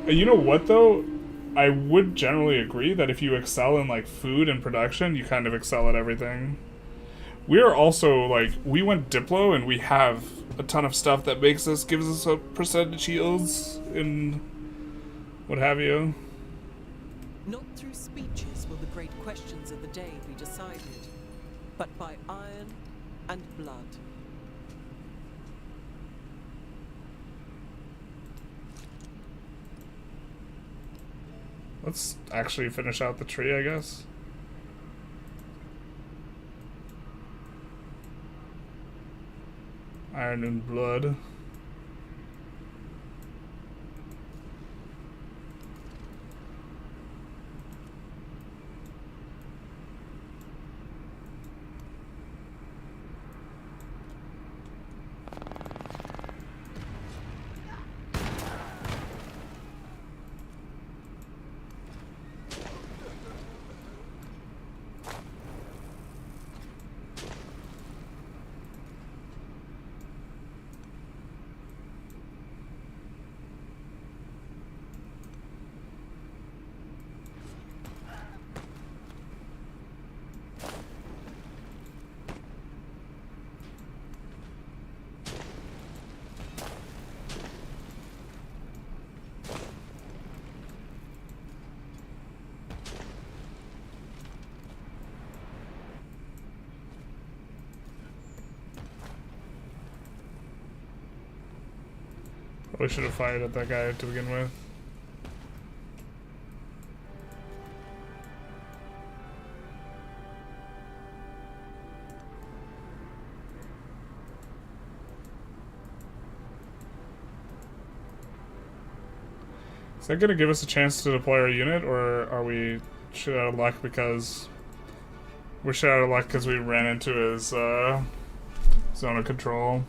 You know what, though? I would generally agree that if you excel in, like, food and production, you kind of excel at everything. We are also, like, we went Diplo, and we have a ton of stuff that gives us a percentage heals and what have you. Not through speeches will the great questions of the day be decided, but by iron and blood. Let's actually finish out the tree, I guess. Iron and blood. Probably should have fired at that guy to begin with. Is that going to give us a chance to deploy our unit, or are we shit out of luck because we're shit out of luck because we ran into his zone of control?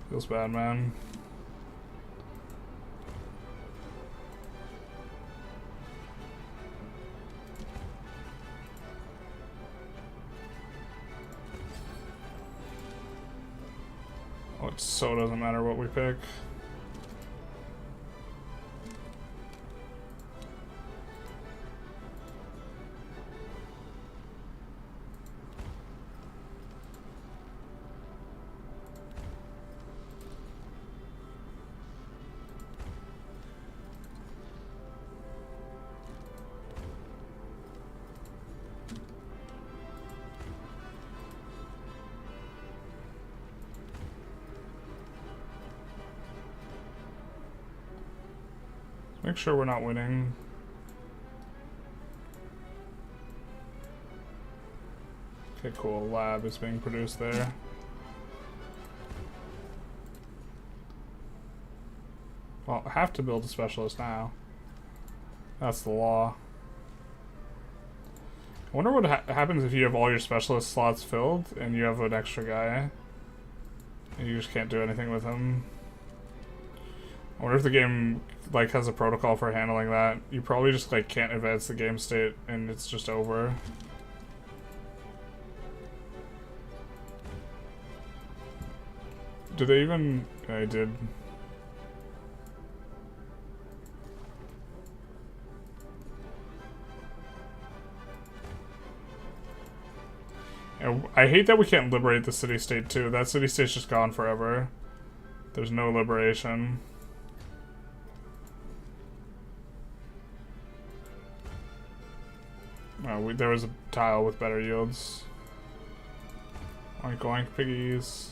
Feels bad, man. Oh, it so doesn't matter what we pick. Make sure we're not winning. Okay, cool. Lab is being produced there. Well, I have to build a specialist now. That's the law. I wonder what happens if you have all your specialist slots filled and you have an extra guy. And you just can't do anything with him. I wonder if the game like has a protocol for handling that. You probably just like can't advance the game state and it's just over. Do they even... I did. And I hate that we can't liberate the city-state too. That city-state's just gone forever. There's no liberation. Oh, there was a tile with better yields. Oink oink piggies.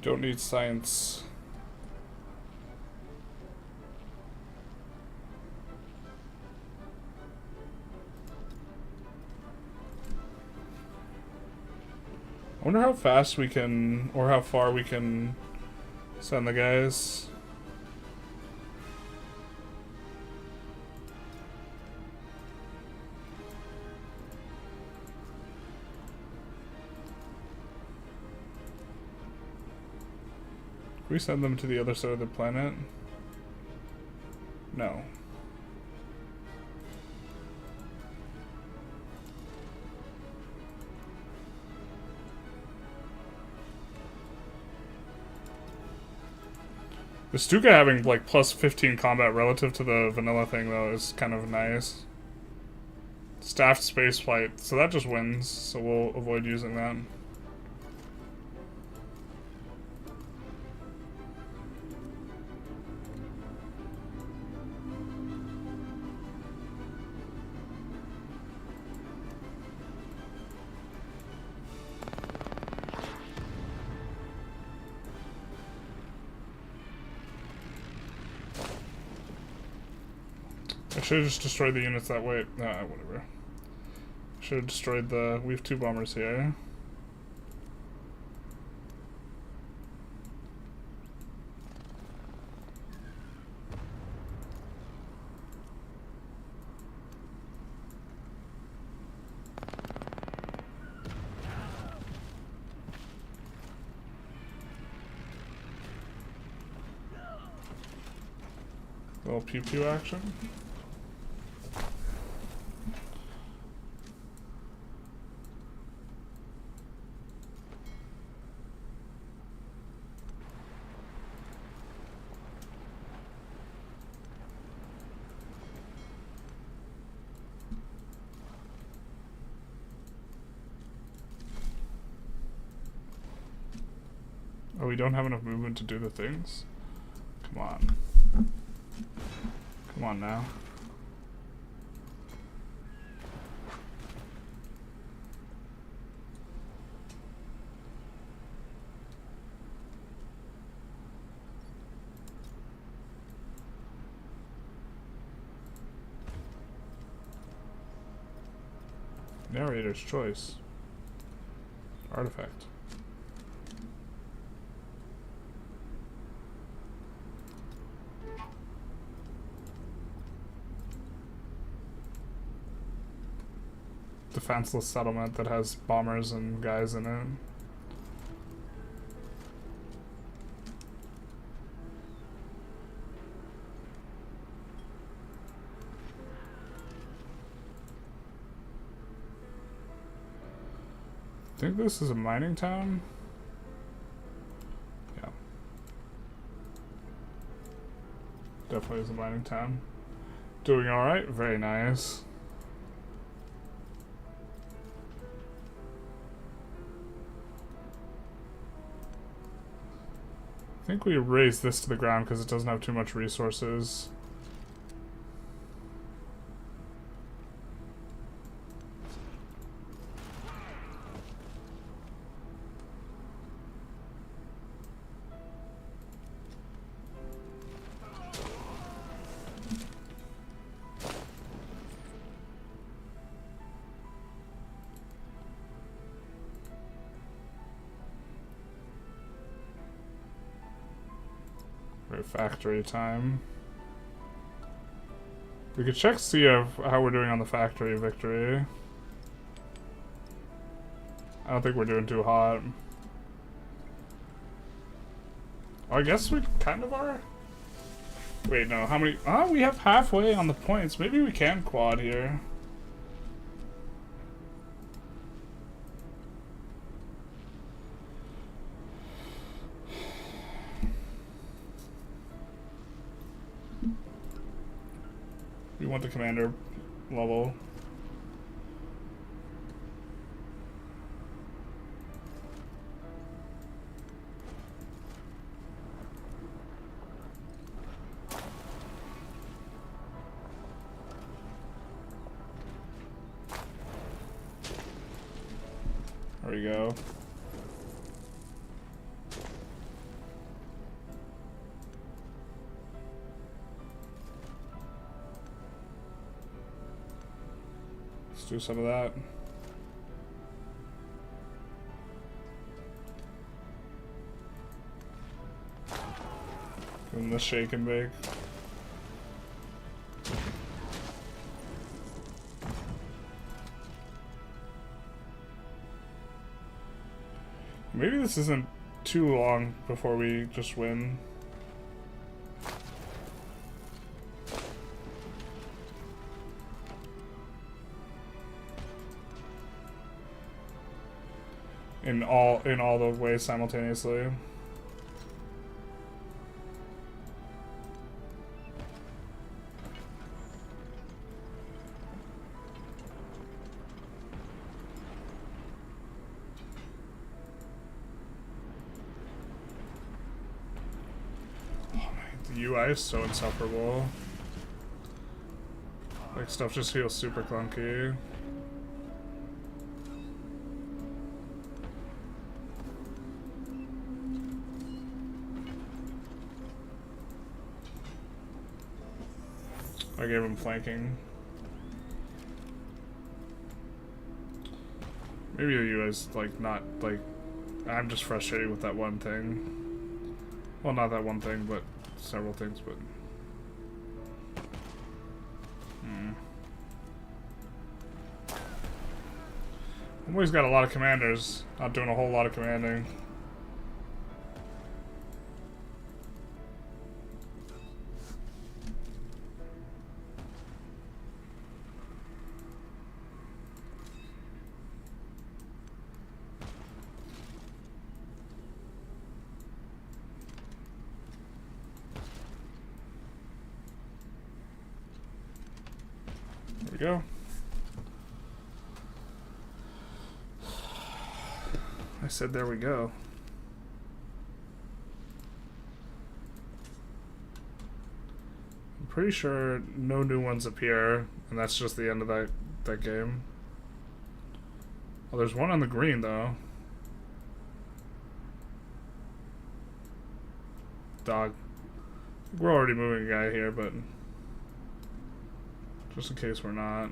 Don't need science. I wonder how fast we can, or how far we can send the guys. Can we send them to the other side of the planet? No. The Stuka having like plus 15 combat relative to the vanilla thing though is kind of nice. Staffed spaceflight, so that just wins, so we'll avoid using that. I should have just destroyed the units that way. Nah, whatever. Should have destroyed the... We have 2 bombers here. Little pew pew action. Oh, we don't have enough movement to do the things? Come on. Come on now. Narrator's choice. Artifact. Defenseless settlement that has bombers and guys in it. I think this is a mining town. Yeah. Definitely is a mining town. Doing alright, very nice. I think we raise this to the ground because it doesn't have too much resources. Alright, factory time. We could check see how we're doing on the factory victory. I don't think we're doing too hot. Oh, I guess we kind of are. Wait, no, how many? Oh, we have halfway on the points. Maybe we can quad here. We want the commander level. There we go. Let's do some of that. Give him the shake and bake. Maybe this isn't too long before we just win. In all the ways simultaneously. The UI is so insufferable. Like, stuff just feels super clunky. I gave him flanking. Maybe the UI's like not like, I'm just frustrated with that one thing. Well, not that one thing, but several things, but I've always got a lot of commanders, not doing a whole lot of commanding. There we go. I said there we go. I'm pretty sure no new ones appear, and that's just the end of that game. Well, there's one on the green though. Dog. We're already moving a guy here, but just in case we're not.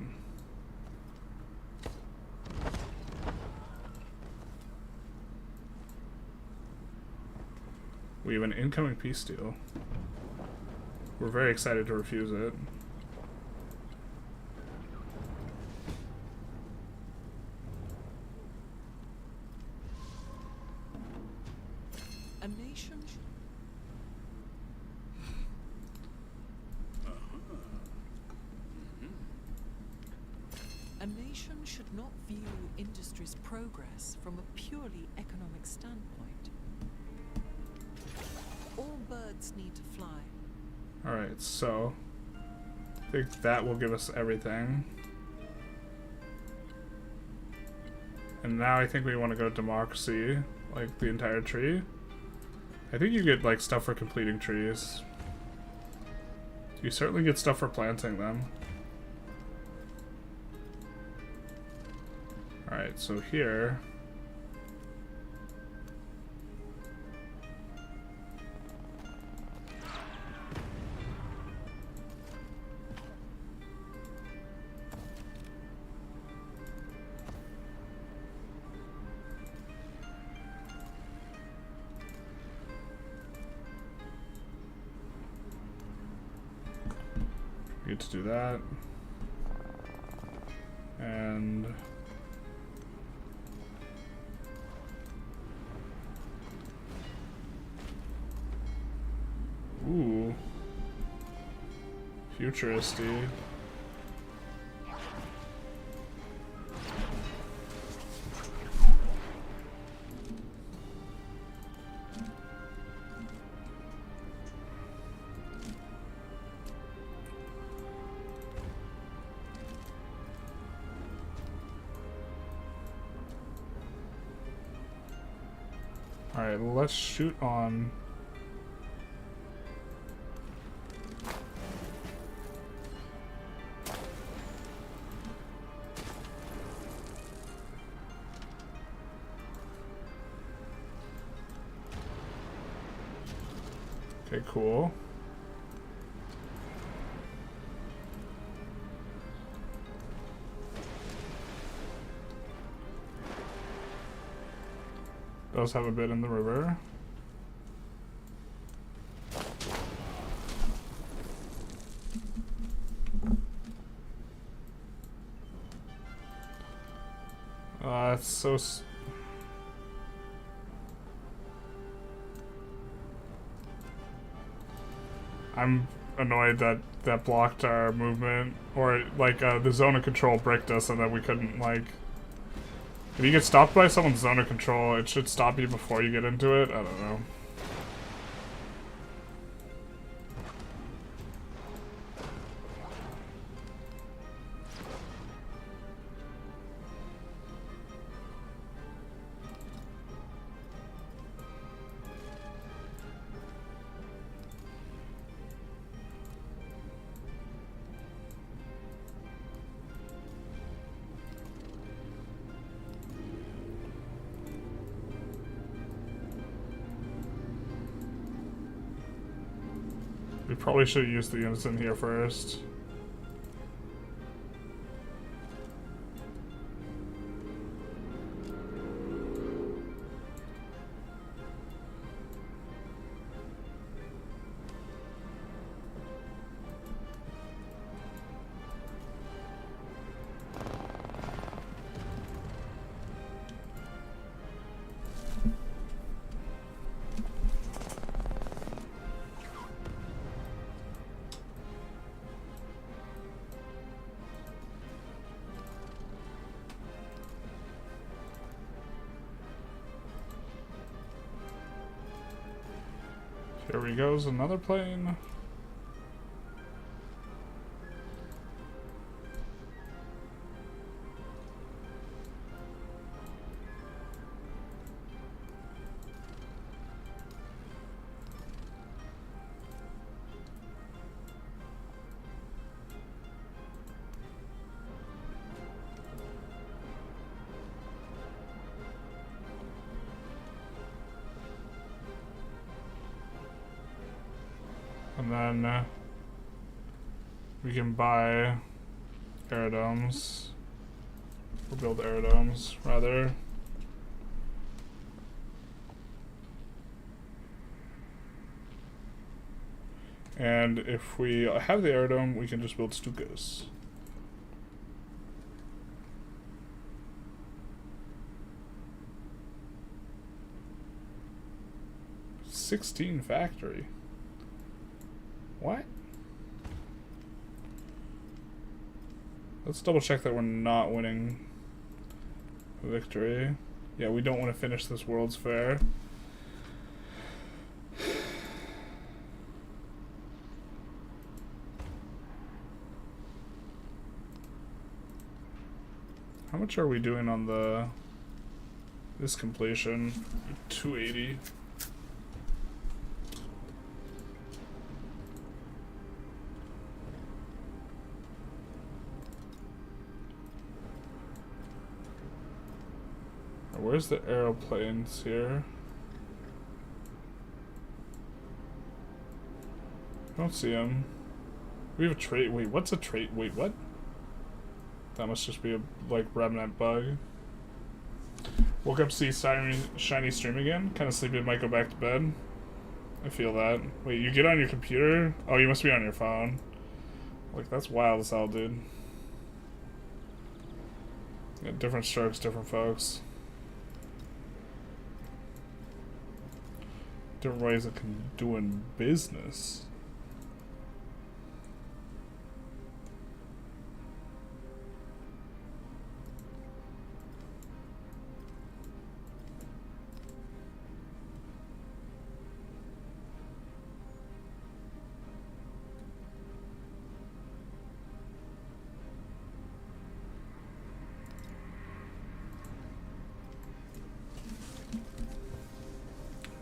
We have an incoming peace deal. We're very excited to refuse it. A nation A nation should not view industry's progress from a purely economic standpoint. All birds need to fly. Alright, so I think that will give us everything. And now I think we want to go to democracy, like the entire tree. I think you get like stuff for completing trees. You certainly get stuff for planting them. Alright, so here need to do that. And ooh, futuristy. Alright, let's shoot on. Okay, cool. Does have a bit in the river. It's so. I'm annoyed that that blocked our movement, or like the zone of control bricked us, so that we couldn't like. If you get stopped by someone's zone of control, it should stop you before you get into it. I don't know. We probably should use the units in here first. Here we goes, another plane. And then we can buy aerodomes, or build aerodomes, rather. And if we have the aerodome, we can just build Stukas. $16 factory. What? Let's double check that we're not winning a victory. Yeah, we don't want to finish this World's Fair. How much are we doing on this completion? 280. Where's the aeroplanes here? I don't see them. We have a trait. Wait, what's a trait? Wait, what? That must just be a, like, remnant bug. Woke up, see shiny stream again. Kind of sleepy, might go back to bed. I feel that. Wait, you get on your computer? Oh, you must be on your phone. Like, that's wild as hell, dude. Yeah, different strokes, different folks. Different ways of doing business.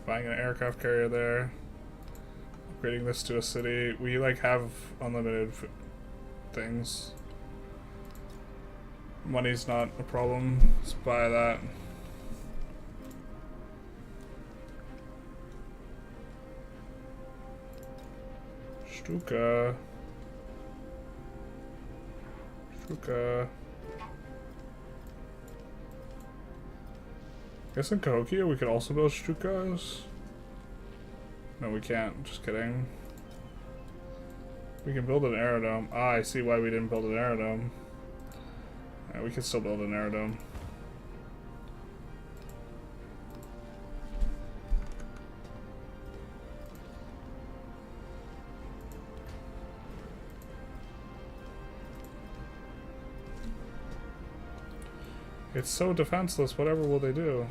Buying an aircraft carrier there. Upgrading this to a city. We like have unlimited things. Money's not a problem. Let's buy that. Stuka. Stuka. I guess in Cahokia we could also build Stukas. No, we can't. Just kidding. We can build an aerodrome. Ah, I see why we didn't build an aerodrome. Yeah, we can still build an aerodrome. It's so defenseless, whatever will they do?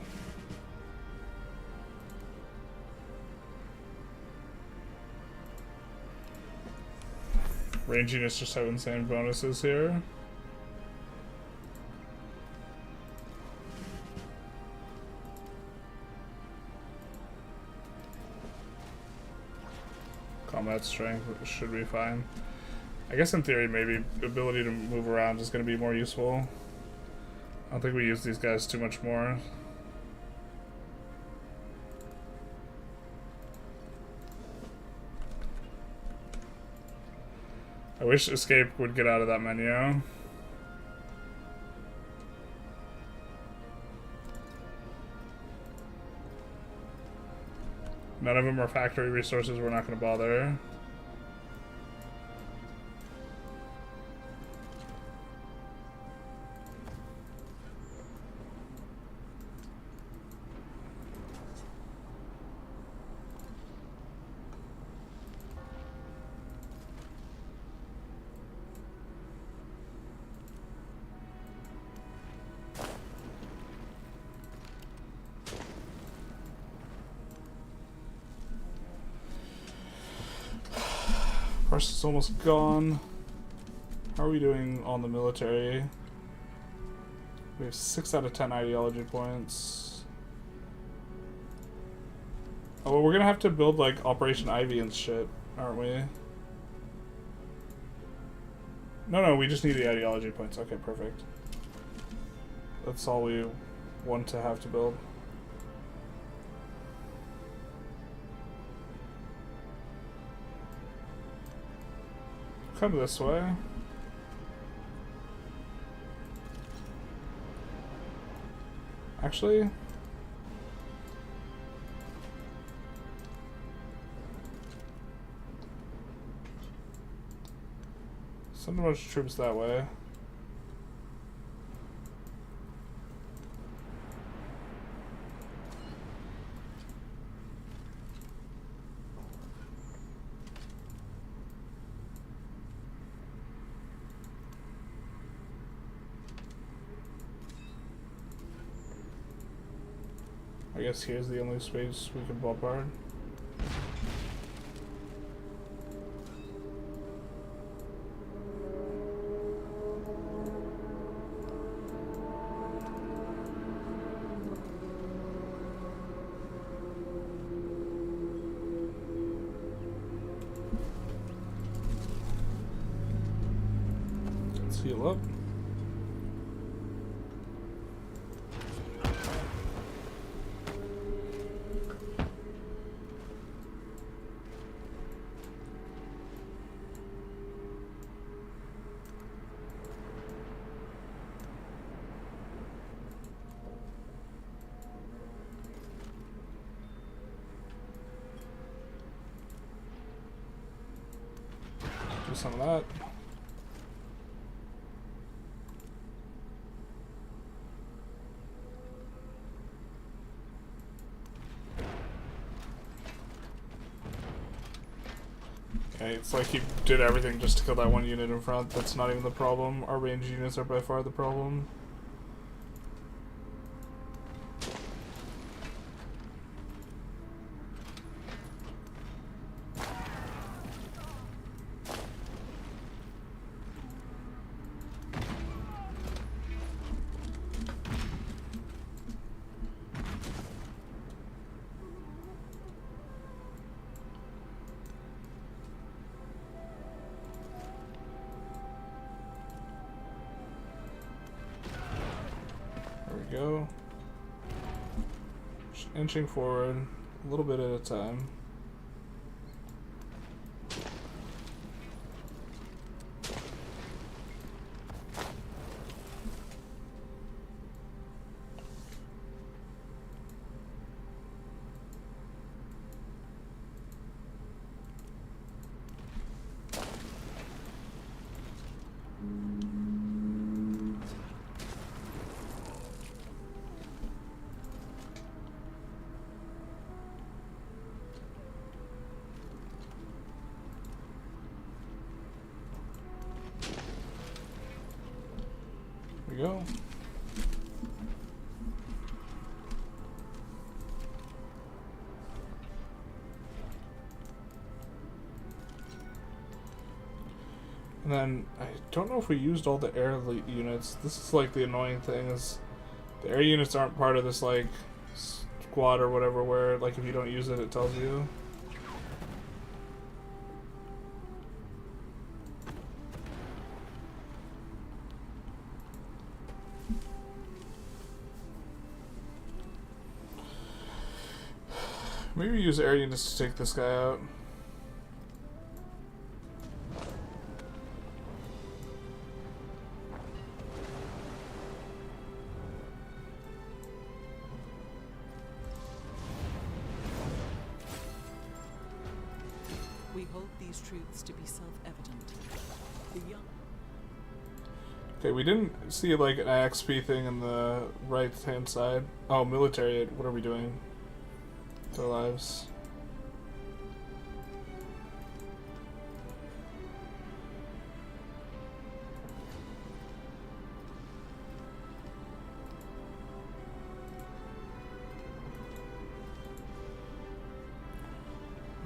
Range units just have insane bonuses here. Combat strength should be fine. I guess in theory maybe ability to move around is going to be more useful. I don't think we use these guys too much more. I wish escape would get out of that menu. None of them are factory resources, we're not going to bother. Prussia's almost gone. How are we doing on the military? We have 6 out of 10 ideology points. Oh, well, we're gonna have to build like Operation Ivy and shit, aren't we? No, we just need the ideology points. Okay, perfect. That's all we want to have to build. Come this way. Actually, send a bunch of troops that way. I guess here's the only space we can bombard. Let's heal up. Do some of that. Okay, it's like he did everything just to kill that one unit in front. That's not even the problem. Our ranged units are by far the problem. Go. Just inching forward a little bit at a time. Go. And then I don't know if we used all the air units. This is like the annoying thing is the air units aren't part of this like squad or whatever where like if you don't use it it tells you. Maybe use air units to take this guy out. We hold these truths to be self-evident. The young. Okay, we didn't see like an XP thing in the right hand side. Oh, military, what are we doing? Their lives.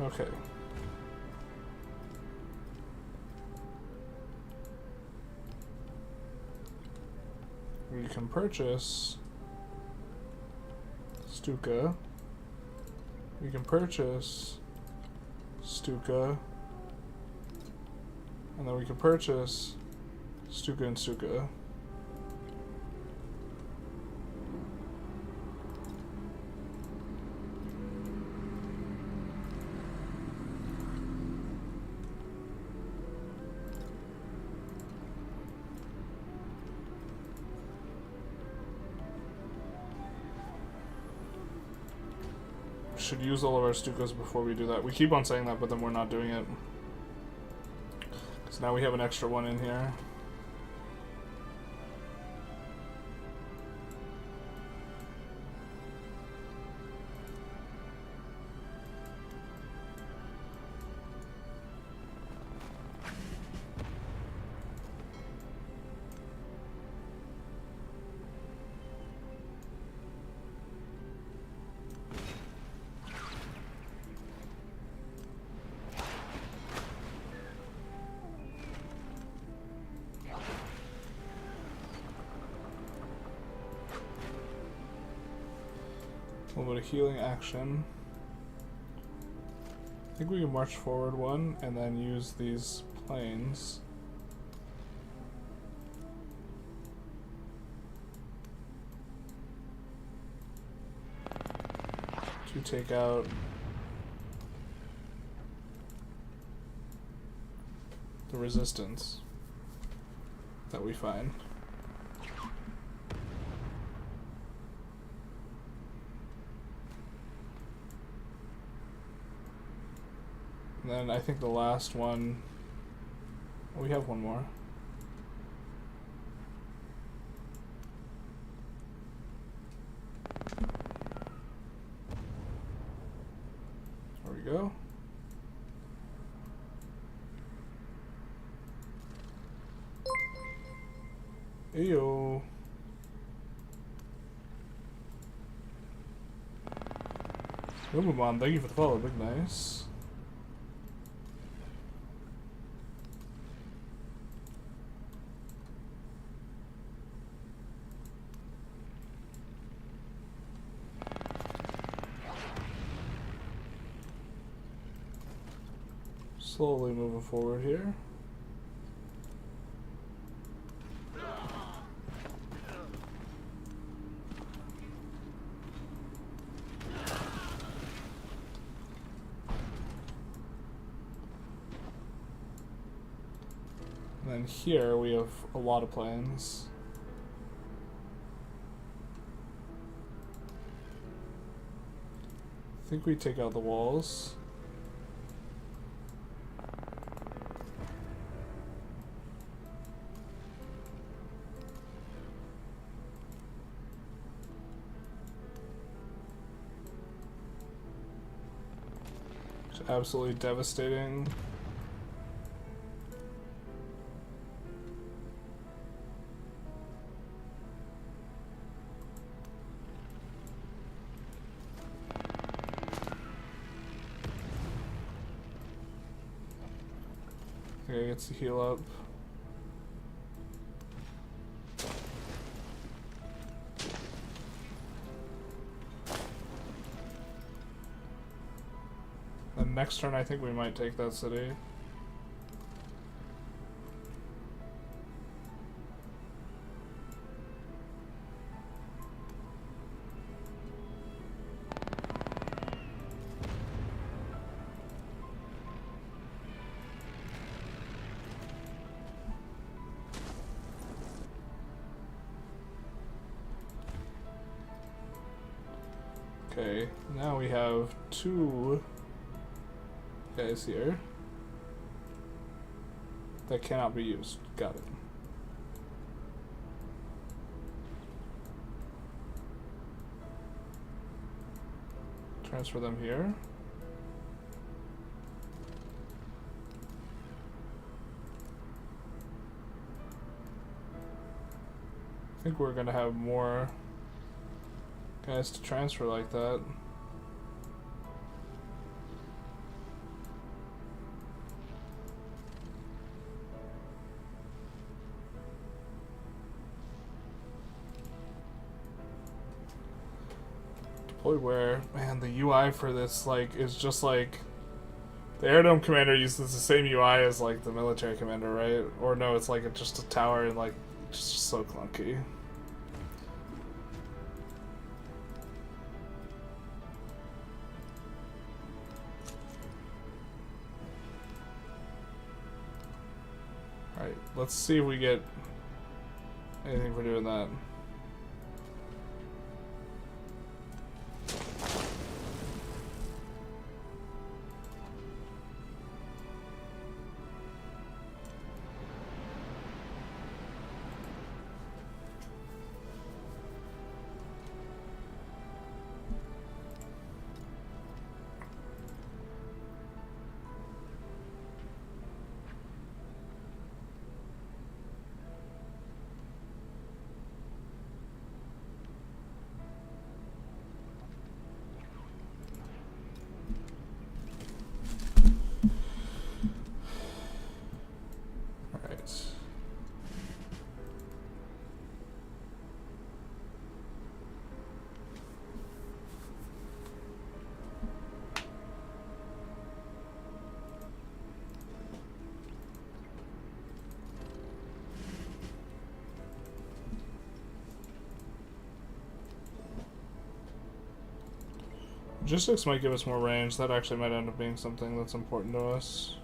Okay. We can purchase Stuka. We can purchase Stuka. And then we can purchase Stuka and Stuka. Should use all of our Stukas before we do that. We keep on saying that, but then we're not doing it. Because now we have an extra one in here. A little bit of healing action. I think we can march forward one and then use these planes. To take out the resistance that we find. And then I think the last one, we have one more. There we go. Ayo. Lumamon, thank you for the follow, big nice. Slowly moving forward here. And then here we have a lot of planes. I think we take out the walls. It's absolutely devastating. Okay, gets to heal up. Then next turn I think we might take that city. Okay, now we have two guys here that cannot be used. Got it. Transfer them here. I think we're gonna have more guys to transfer like that. Deploy where? Man, the UI for this like is just like the Aerodome Commander uses the same UI as like the Military Commander, right? Or no, it's like just a tower and like just so clunky. Alright, let's see if we get anything for doing that. Logistics might give us more range. That actually might end up being something that's important to us.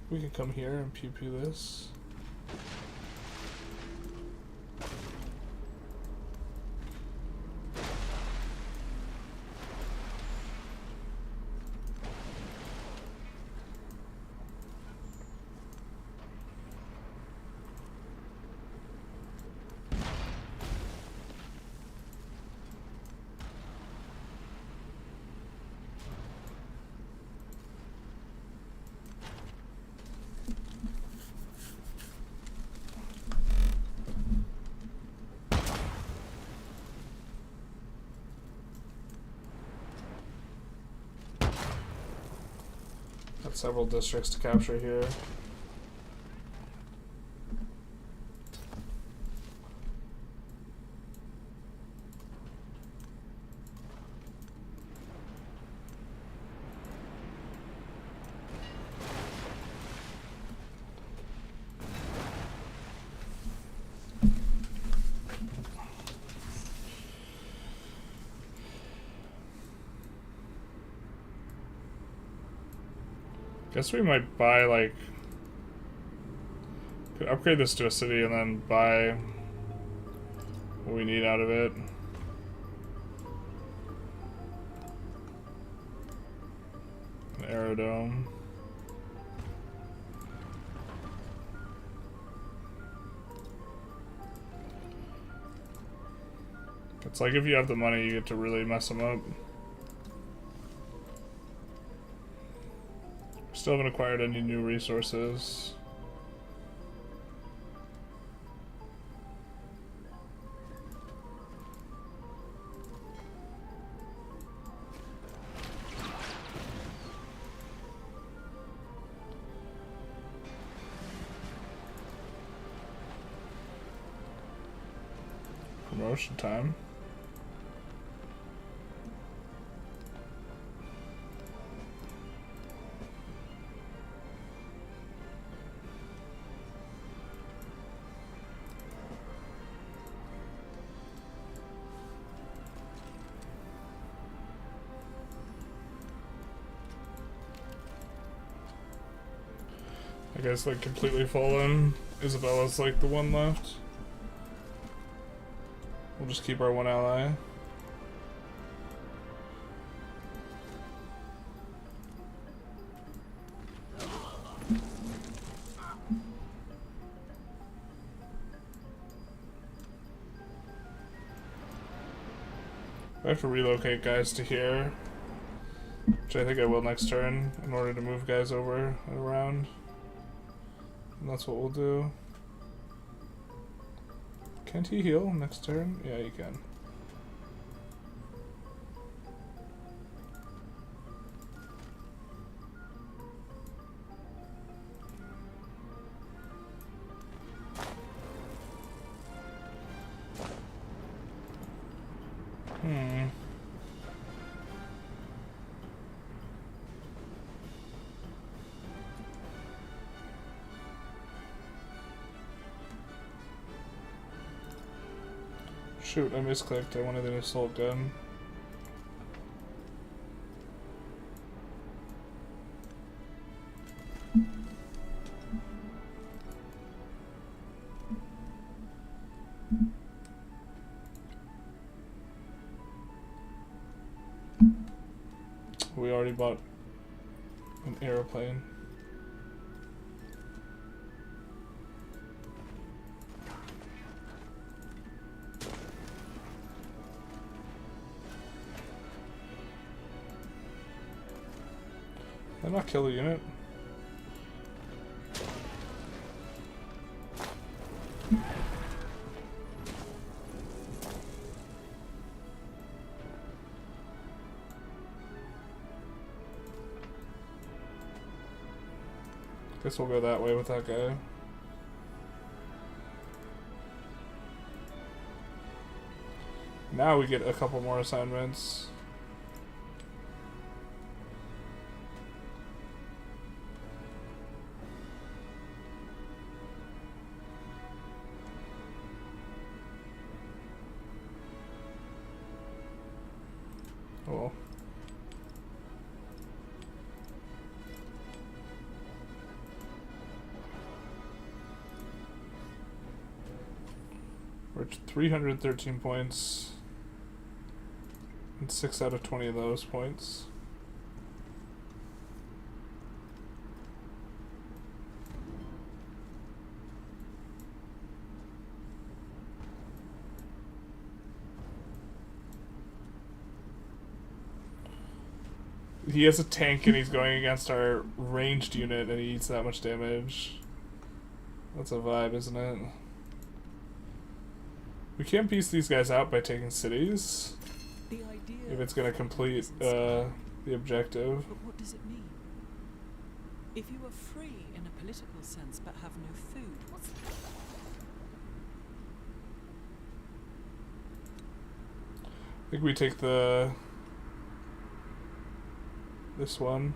We can come here and pew pew this. Got several districts to capture here. Guess we might buy, like, could upgrade this to a city and then buy what we need out of it. An aerodome. It's like if you have the money, you get to really mess them up. Still haven't acquired any new resources. Promotion time. I guess like completely fallen. Isabella's like the one left. We'll just keep our one ally. I have to relocate guys to here, which I think I will next turn in order to move guys over and around. And that's what we'll do. Can't he heal next turn? Yeah, he can. Shoot, I misclicked. I wanted an assault gun. We already bought an airplane. Did I not kill the unit? Guess we'll go that way with that guy. Now we get a couple more assignments. Oh. We're 313 points. And 6 out of 20 of those points. He has a tank and he's going against our ranged unit and he eats that much damage. That's a vibe, isn't it? We can't piece these guys out by taking cities. The idea If it's going to complete the objective. But what does it mean? If you are free in a political sense but have no food, what's the... I think we take this one.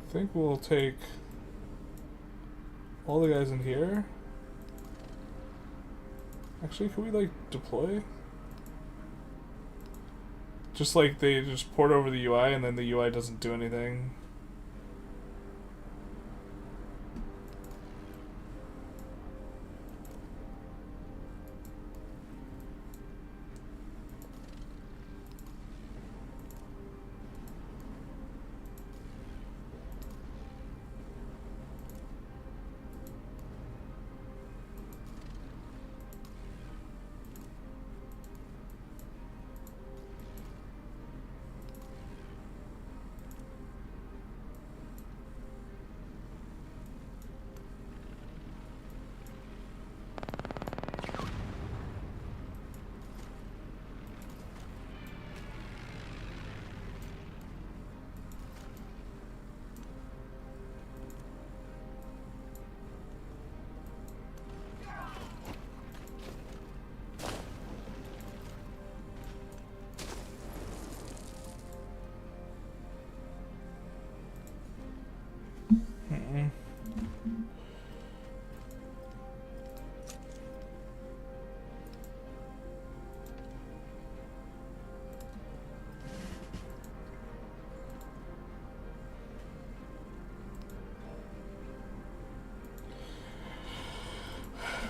I think we'll take all the guys in here. Actually, can we like deploy? Just like they just port over the UI and then the UI doesn't do anything.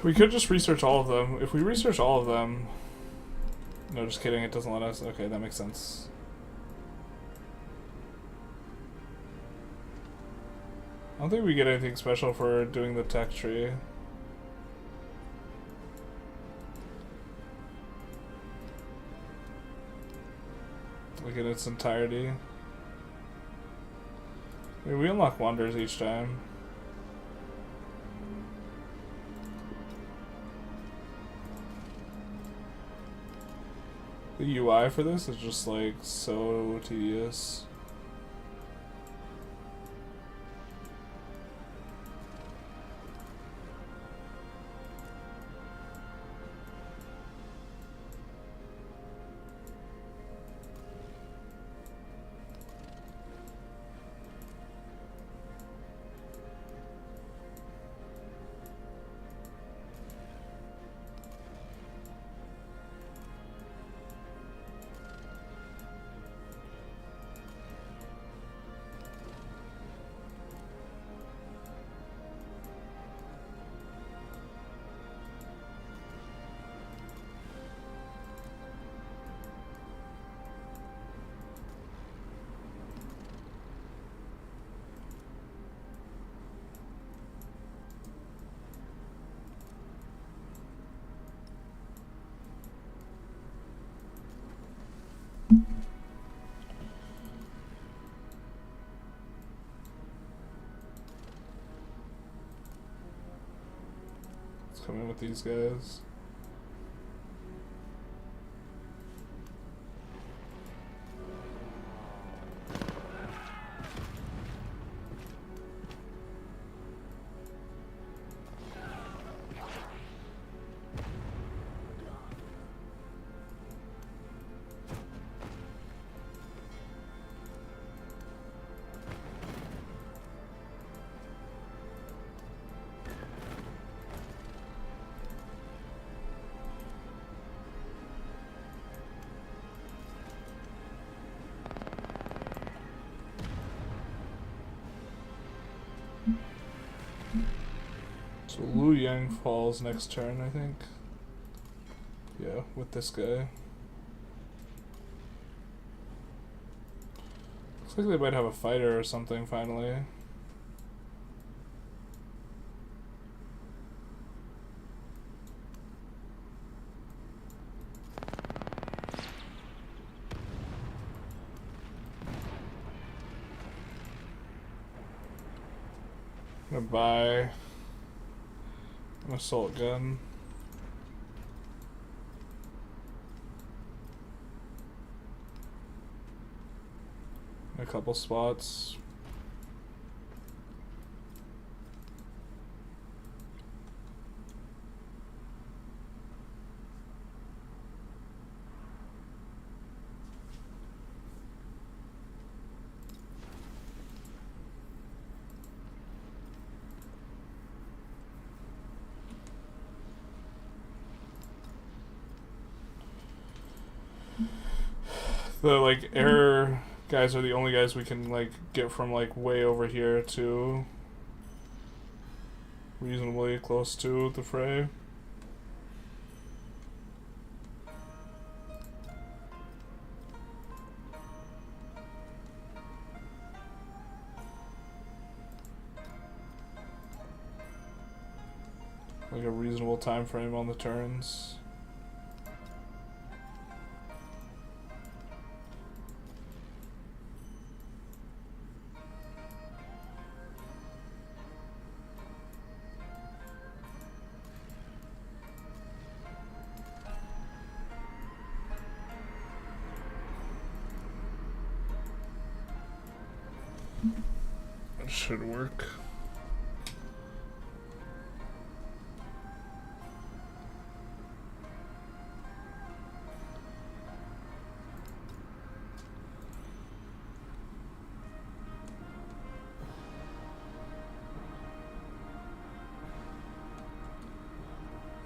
We could just research all of them. If we research all of them... No, just kidding, it doesn't let us. Okay, that makes sense. I don't think we get anything special for doing the tech tree. Like in its entirety. I mean, we unlock wonders each time. The UI for this is just like so tedious. Come in with these guys. So Lu Yang falls next turn, I think. Yeah, with this guy. Looks like they might have a fighter or something finally. I'm gonna buy an assault gun. A couple spots. The like air guys are the only guys we can like get from like way over here to reasonably close to the fray. Like a reasonable time frame on the turns. That should work.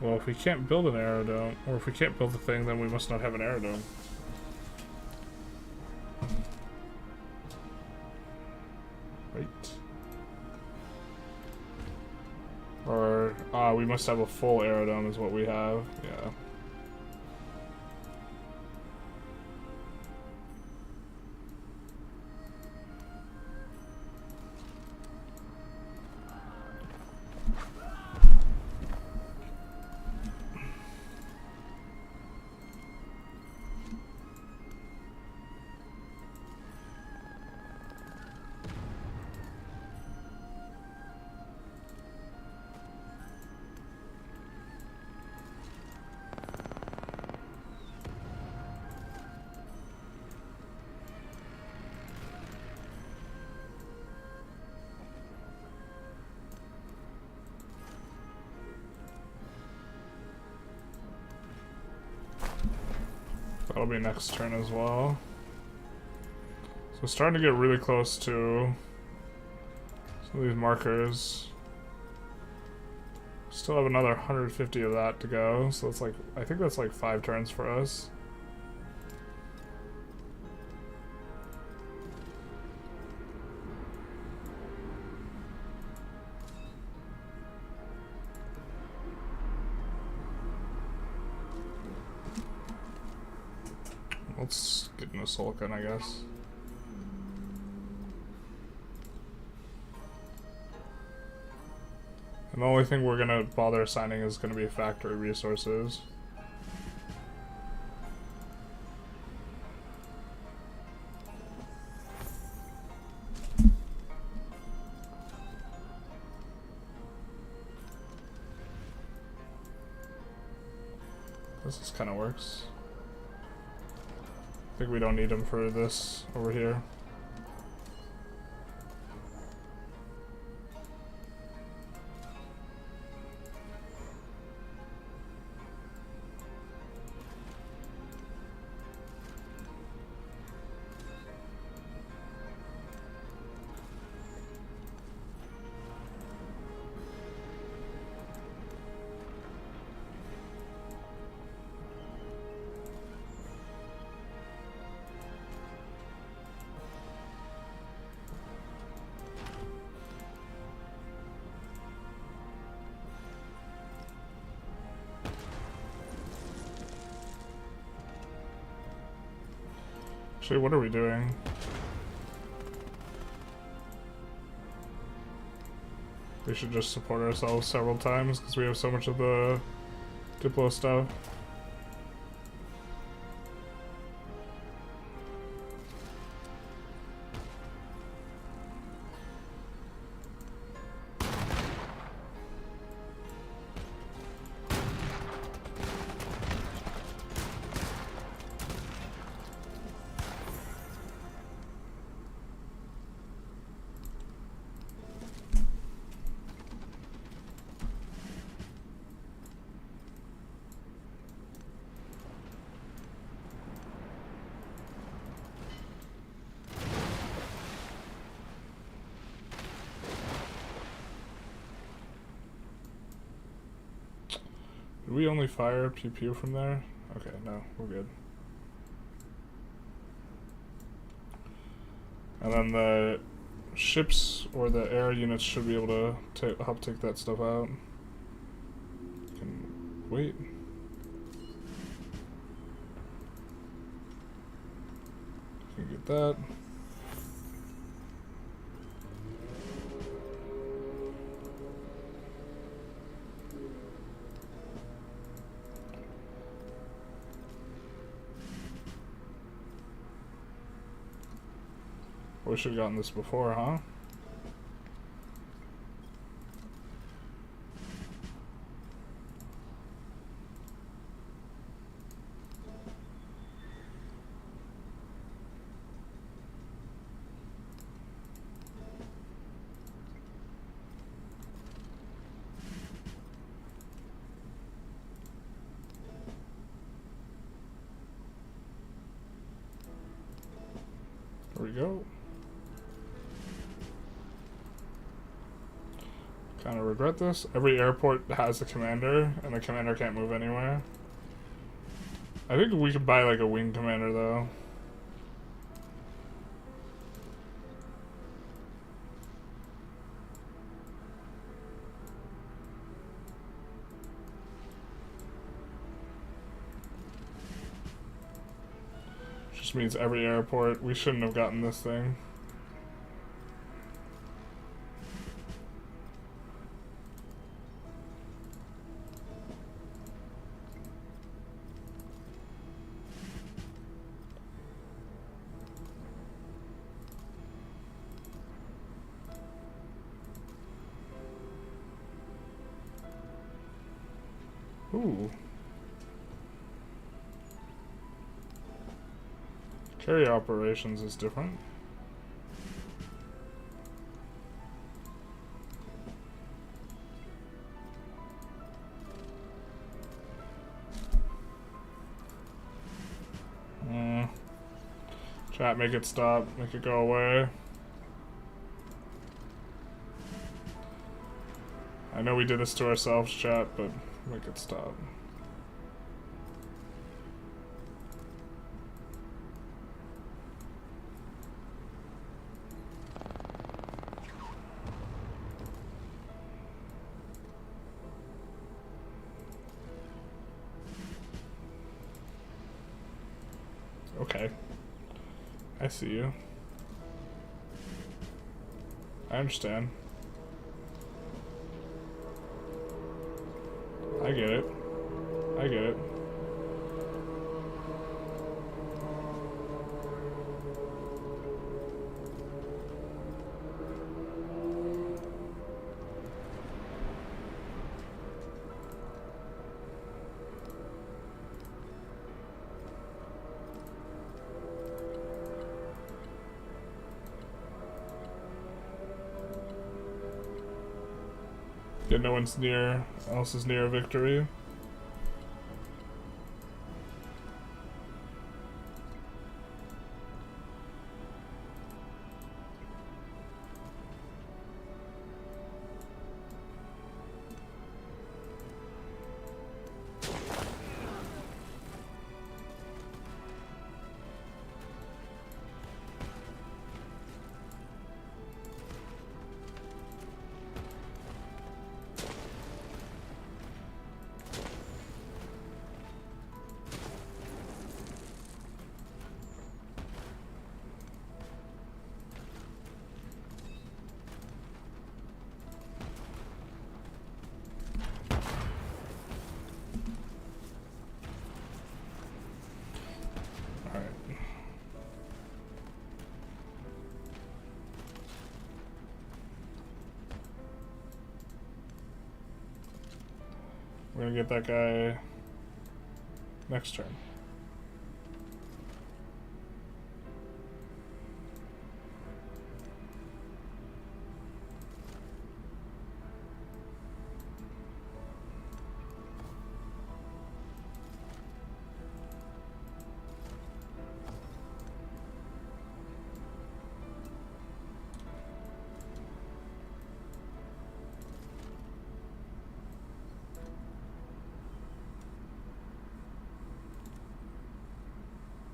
Well, if we can't build an aerodome, or if we can't build the thing, then we must not have an aerodome. Right. Or, we must have a full aerodome is what we have, yeah. That'll be next turn as well. So we're starting to get really close to some of these markers. Still have another 150 of that to go, so it's like, I think that's like 5 turns for us. Let's get an assault gun, I guess. And the only thing we're gonna bother assigning is gonna be factory resources. This just kind of works. I think we don't need them for this over here. Actually, what are we doing? We should just support ourselves several times because we have so much of the Diplo stuff. Did we only fire pew pew from there? Okay, no, we're good. And then the ships or the air units should be able to help take that stuff out. Can wait. Can get that. We should have gotten this before, huh? There we go. Kind of regret this. Every airport has a commander, and the commander can't move anywhere. I think we could buy like a wing commander though. Just means every airport. We shouldn't have gotten this thing. Ooh. Carrier operations is different. Chat, make it stop. Make it go away. I know we did this to ourselves, chat, but make it stop. Okay. I see you. I understand. I get it. I get it. Yeah, no one's else is near a victory. gonna get that guy next turn.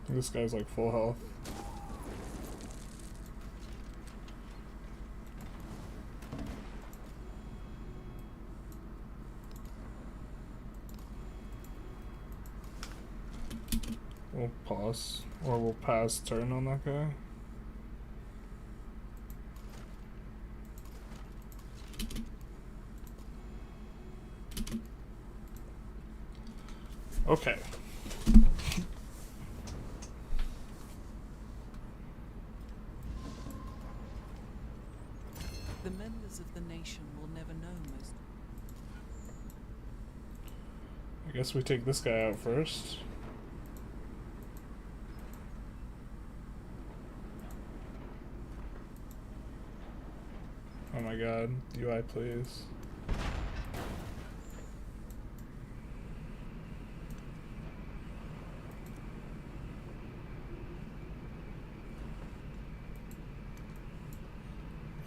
This guy's like full health. We'll pause, or we'll pass turn on that guy. Okay. The members of the nation will never know most. I guess we take this guy out first. Oh my god, UI please.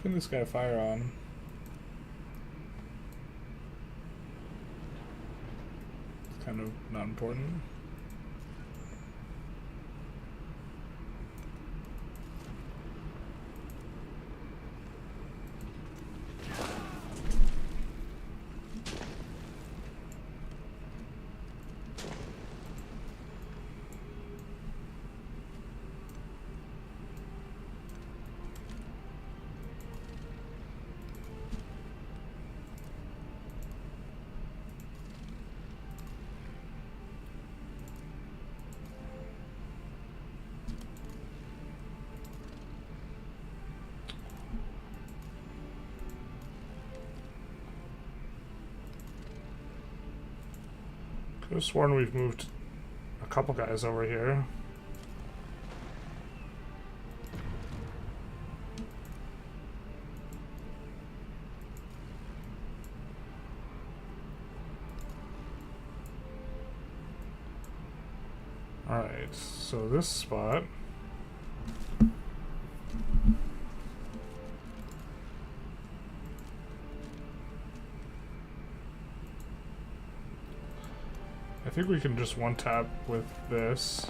Can this guy fire on? It's kind of not important. Could have sworn we've moved a couple guys over here. Alright, so this spot. I think we can just one tap with this.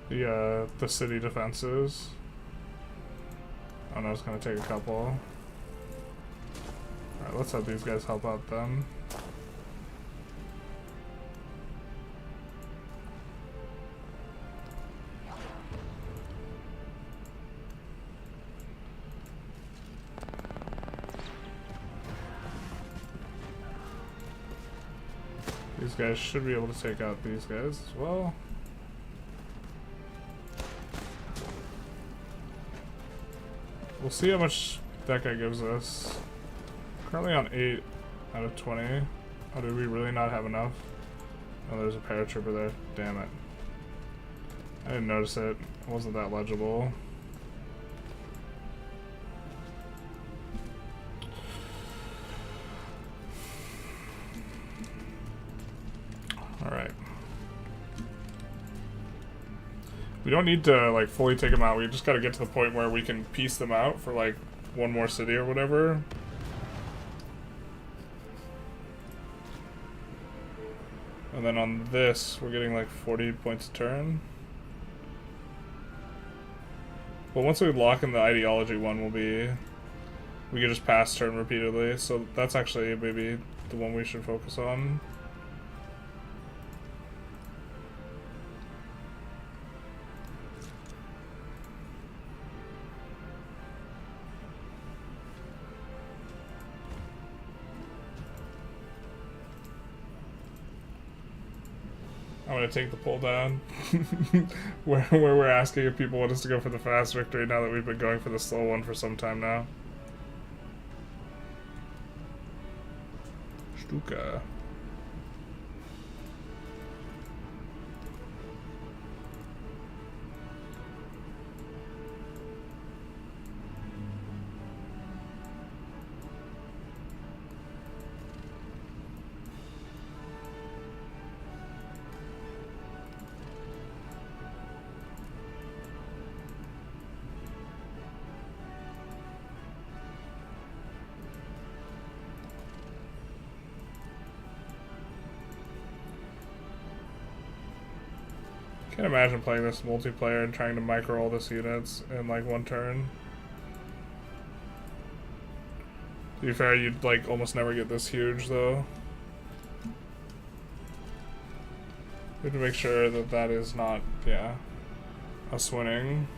The city defenses. Oh no, it's gonna take a couple. Alright, let's have these guys help out then. These guys should be able to take out these guys as well. We'll see how much that guy gives us. Currently on 8 out of 20. Oh, did we really not have enough? Oh, there's a paratrooper there. Damn it. I didn't notice it. It wasn't that legible. Alright. We don't need to, like, fully take them out. We just gotta get to the point where we can piece them out for, like, one more city or whatever. And then on this, we're getting, like, 40 points a turn. But once we lock in the ideology one, we can just pass turn repeatedly. So that's actually maybe the one we should focus on. I'm gonna take the poll down where we're asking if people want us to go for the fast victory now that we've been going for the slow one for some time now. Stuka. Can't imagine playing this multiplayer and trying to micro all this units in like one turn. To be fair, you'd like almost never get this huge though. We have to make sure that that is not, yeah, us winning.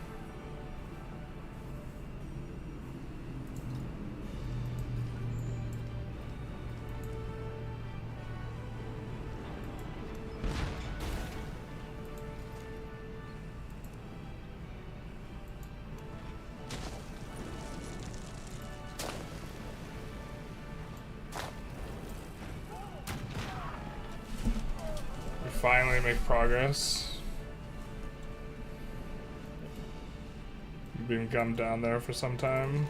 Finally make progress. You've been gummed down there for some time.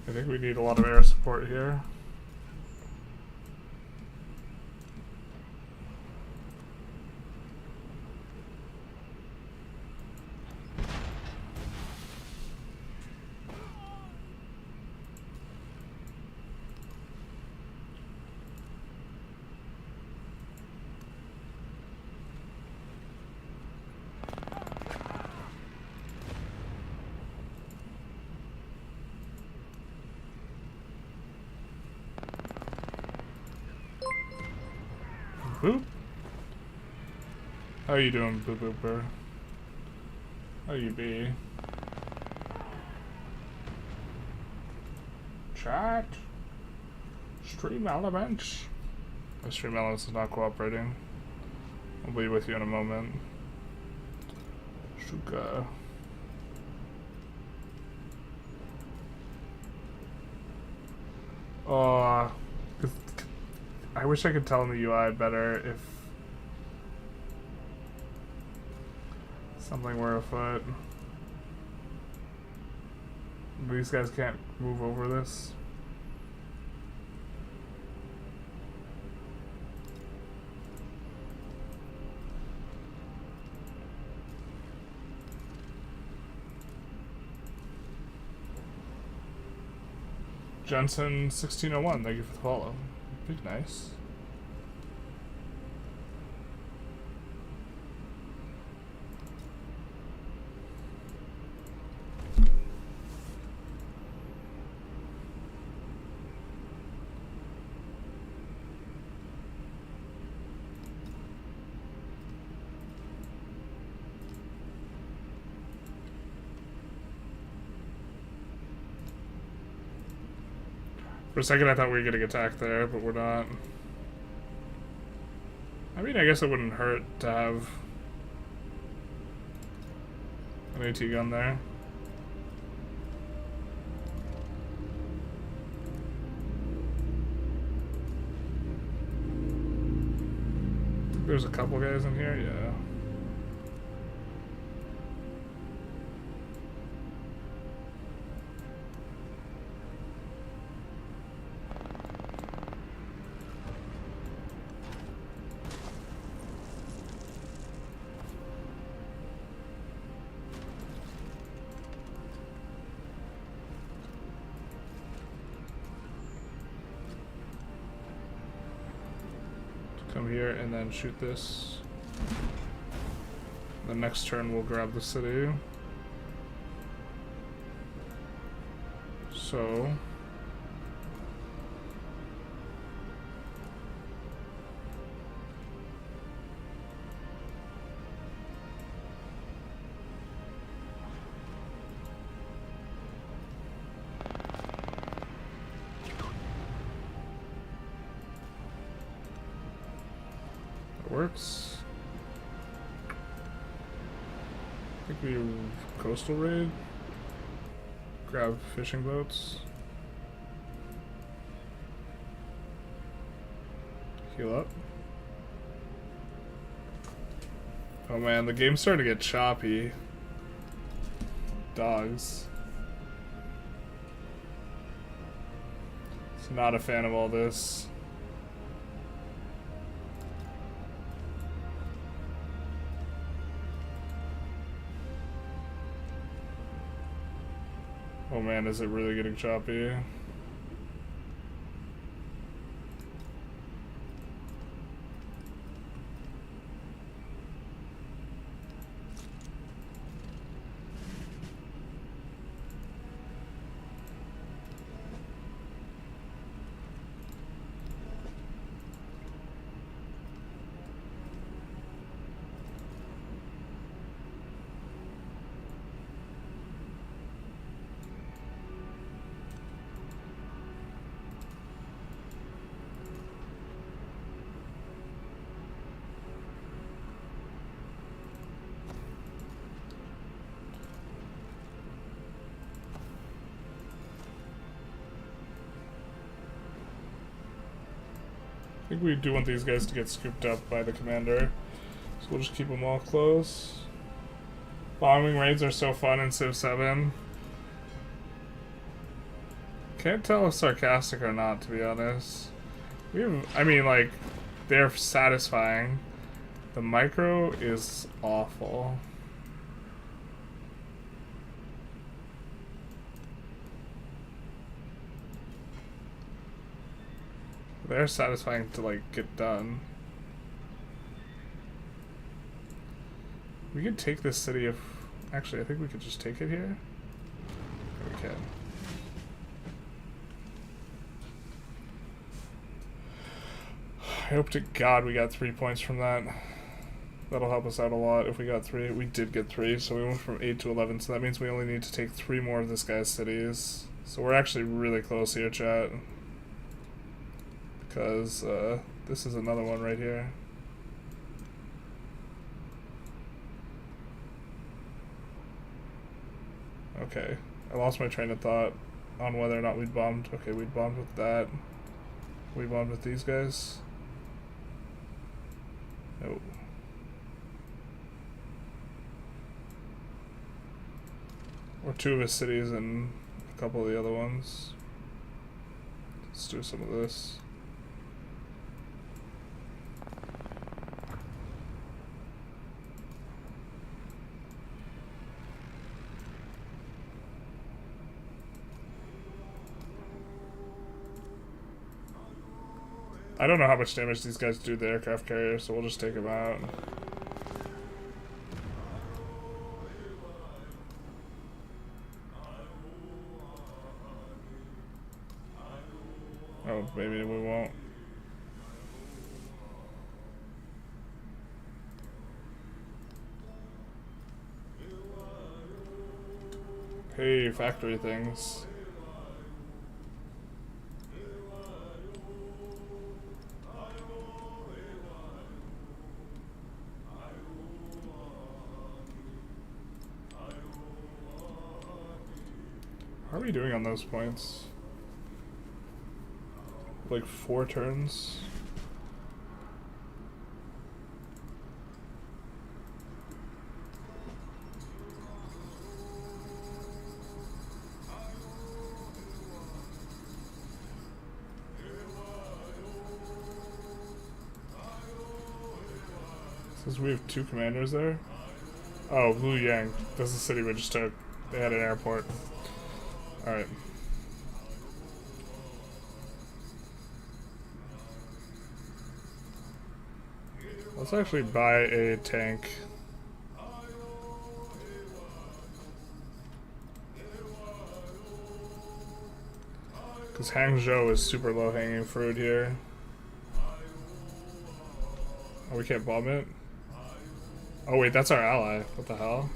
I think we need a lot of air support here. Boop. How you doing, Boop Booper? How you be? Chat. Stream elements. My stream elements is not cooperating. I'll be with you in a moment. Shuka. Oh, I wish I could tell in the UI better if something were afoot. These guys can't move over this. Jensen 1601, thank you for the follow. Big nice. For a second I thought we were getting attacked there, but we're not. I mean, I guess it wouldn't hurt to have an AT gun there. There's a couple guys in here, yeah. Come here and then shoot this. The next turn we'll grab the city. So works. I think we do coastal raid. Grab fishing boats. Heal up. Oh man, the game's starting to get choppy. Dogs. It's not a fan of all this. Oh man, is it really getting choppy? I think we do want these guys to get scooped up by the commander, so we'll just keep them all close. Bombing raids are so fun in Civ 7. Can't tell if sarcastic or not, to be honest. I mean, like, they're satisfying. The micro is awful. They're satisfying to, like, get done. We could take this city if... Actually, I think we could just take it here. We can. I hope to God we got 3 points from that. That'll help us out a lot if we got 3. We did get 3, so we went from 8 to 11, so that means we only need to take 3 more of this guy's cities. So we're actually really close here, chat. Because this is another one right here. Okay, I lost my train of thought on whether or not we'd bombed. Okay, we'd bombed with that. We bombed with these guys. Nope. Or 2 of his cities and a couple of the other ones. Let's do some of this. I don't know how much damage these guys do to the aircraft carrier, so we'll just take them out. Oh, maybe we won't. Hey, factory things. How are we doing on those points? Like 4 turns? Says we have 2 commanders there. Oh, Lu Yang. That's the city we just took. They had an airport. Alright. Let's actually buy a tank. Because Hangzhou is super low hanging fruit here. Oh, we can't bomb it? Oh wait, that's our ally. What the hell?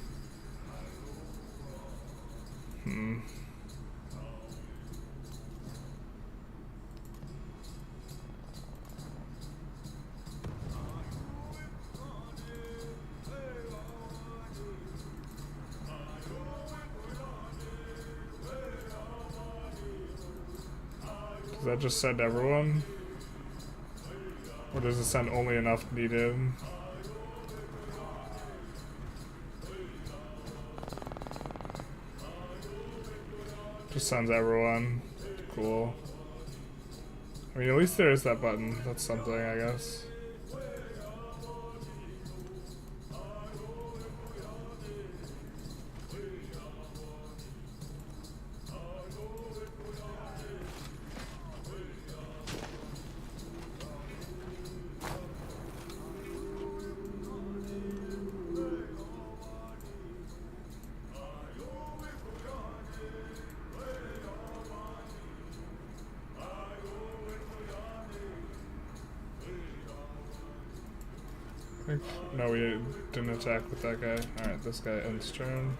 Does that just send everyone? Or does it send only enough needed? Just sends everyone. Cool. I mean, at least there is that button. That's something, I guess. No, we didn't attack with that guy. Alright, this guy ends turn.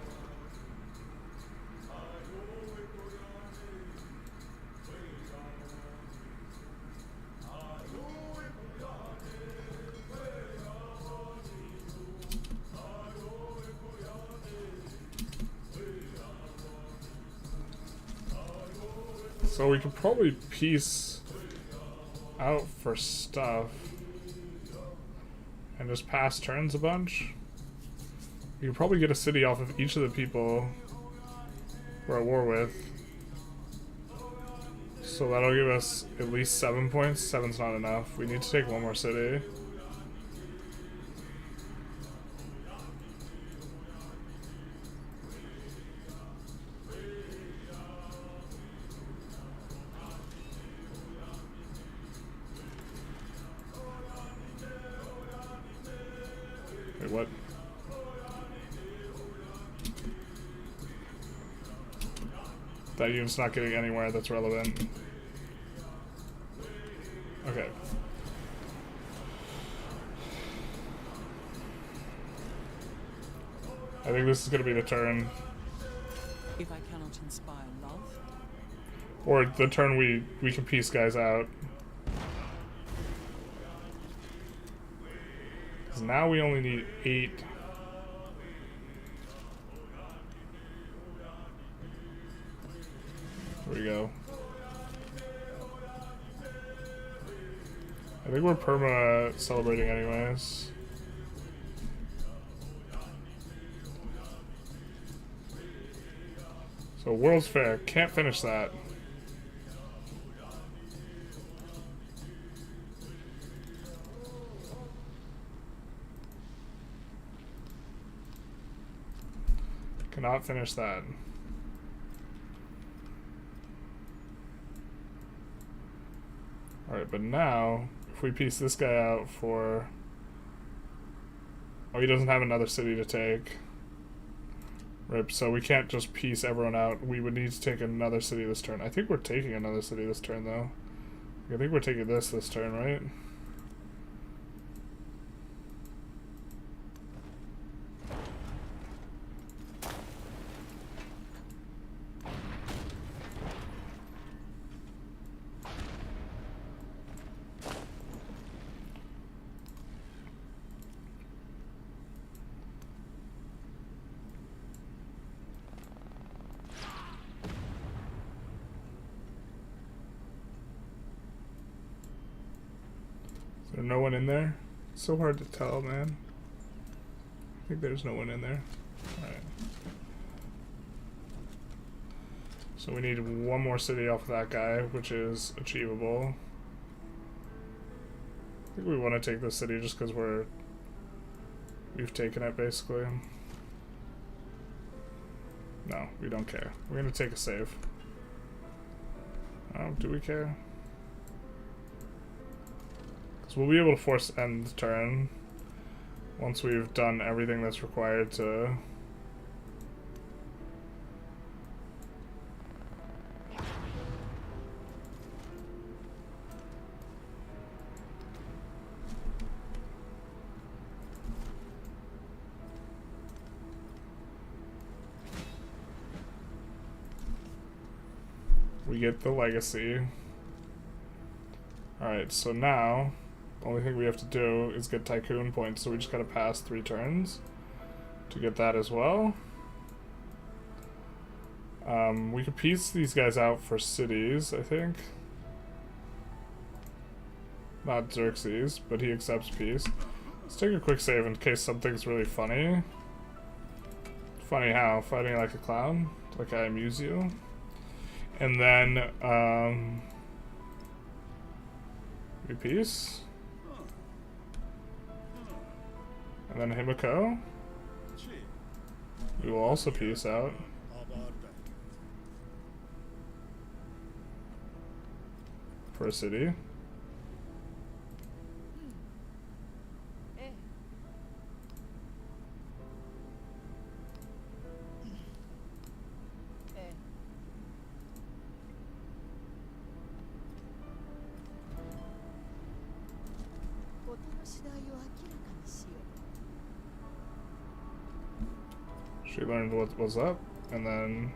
So we could probably piece out for stuff. And just pass turns a bunch. You can probably get a city off of each of the people we're at war with. So that'll give us at least 7 points. 7's not enough. We need to take one more city. Wait, what? That unit's not getting anywhere that's relevant. Okay. I think this is gonna be the turn. If I cannot inspire love, Or the turn we can piece guys out. Because now we only need 8. There we go. I think we're perma celebrating anyways. So World's Fair, can't finish that. Cannot finish that. Alright, but now, if we piece this guy out for... Oh, he doesn't have another city to take. Rip, so we can't just piece everyone out. We would need to take another city this turn. I think we're taking another city this turn, though. I think we're taking this turn, right? Is there no one in there? It's so hard to tell, man. I think there's no one in there. Alright. So we need one more city off of that guy, which is achievable. I think we want to take this city just because we've taken it, basically. No, we don't care. We're going to take a save. Oh, do we care? We'll be able to force end the turn once we've done everything that's required to... We get the legacy. Alright, so now... The only thing we have to do is get tycoon points, so we just gotta pass 3 turns to get that as well. We could piece these guys out for cities, I think. Not Xerxes, but he accepts peace. Let's take a quick save in case something's really funny. Funny how? Fighting like a clown? Like I amuse you? And then, we peace. And then Himiko. We will also peace out. For a city. She learned what was up, and then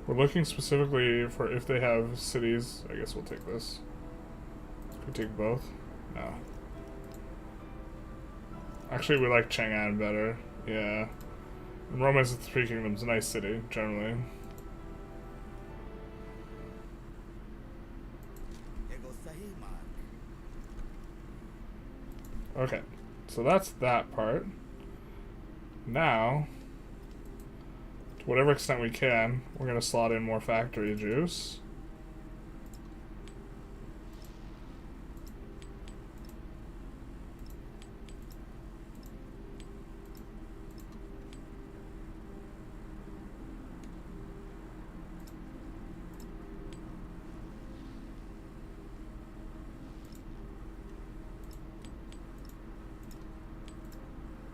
we're looking specifically for if they have cities. I guess we'll take this. Could we take both? No. Actually, we like Chang'an better. Yeah. And Romance of the Three Kingdoms, a nice city, generally. Okay. So that's that part. Now, to whatever extent we can, we're going to slot in more factory juice.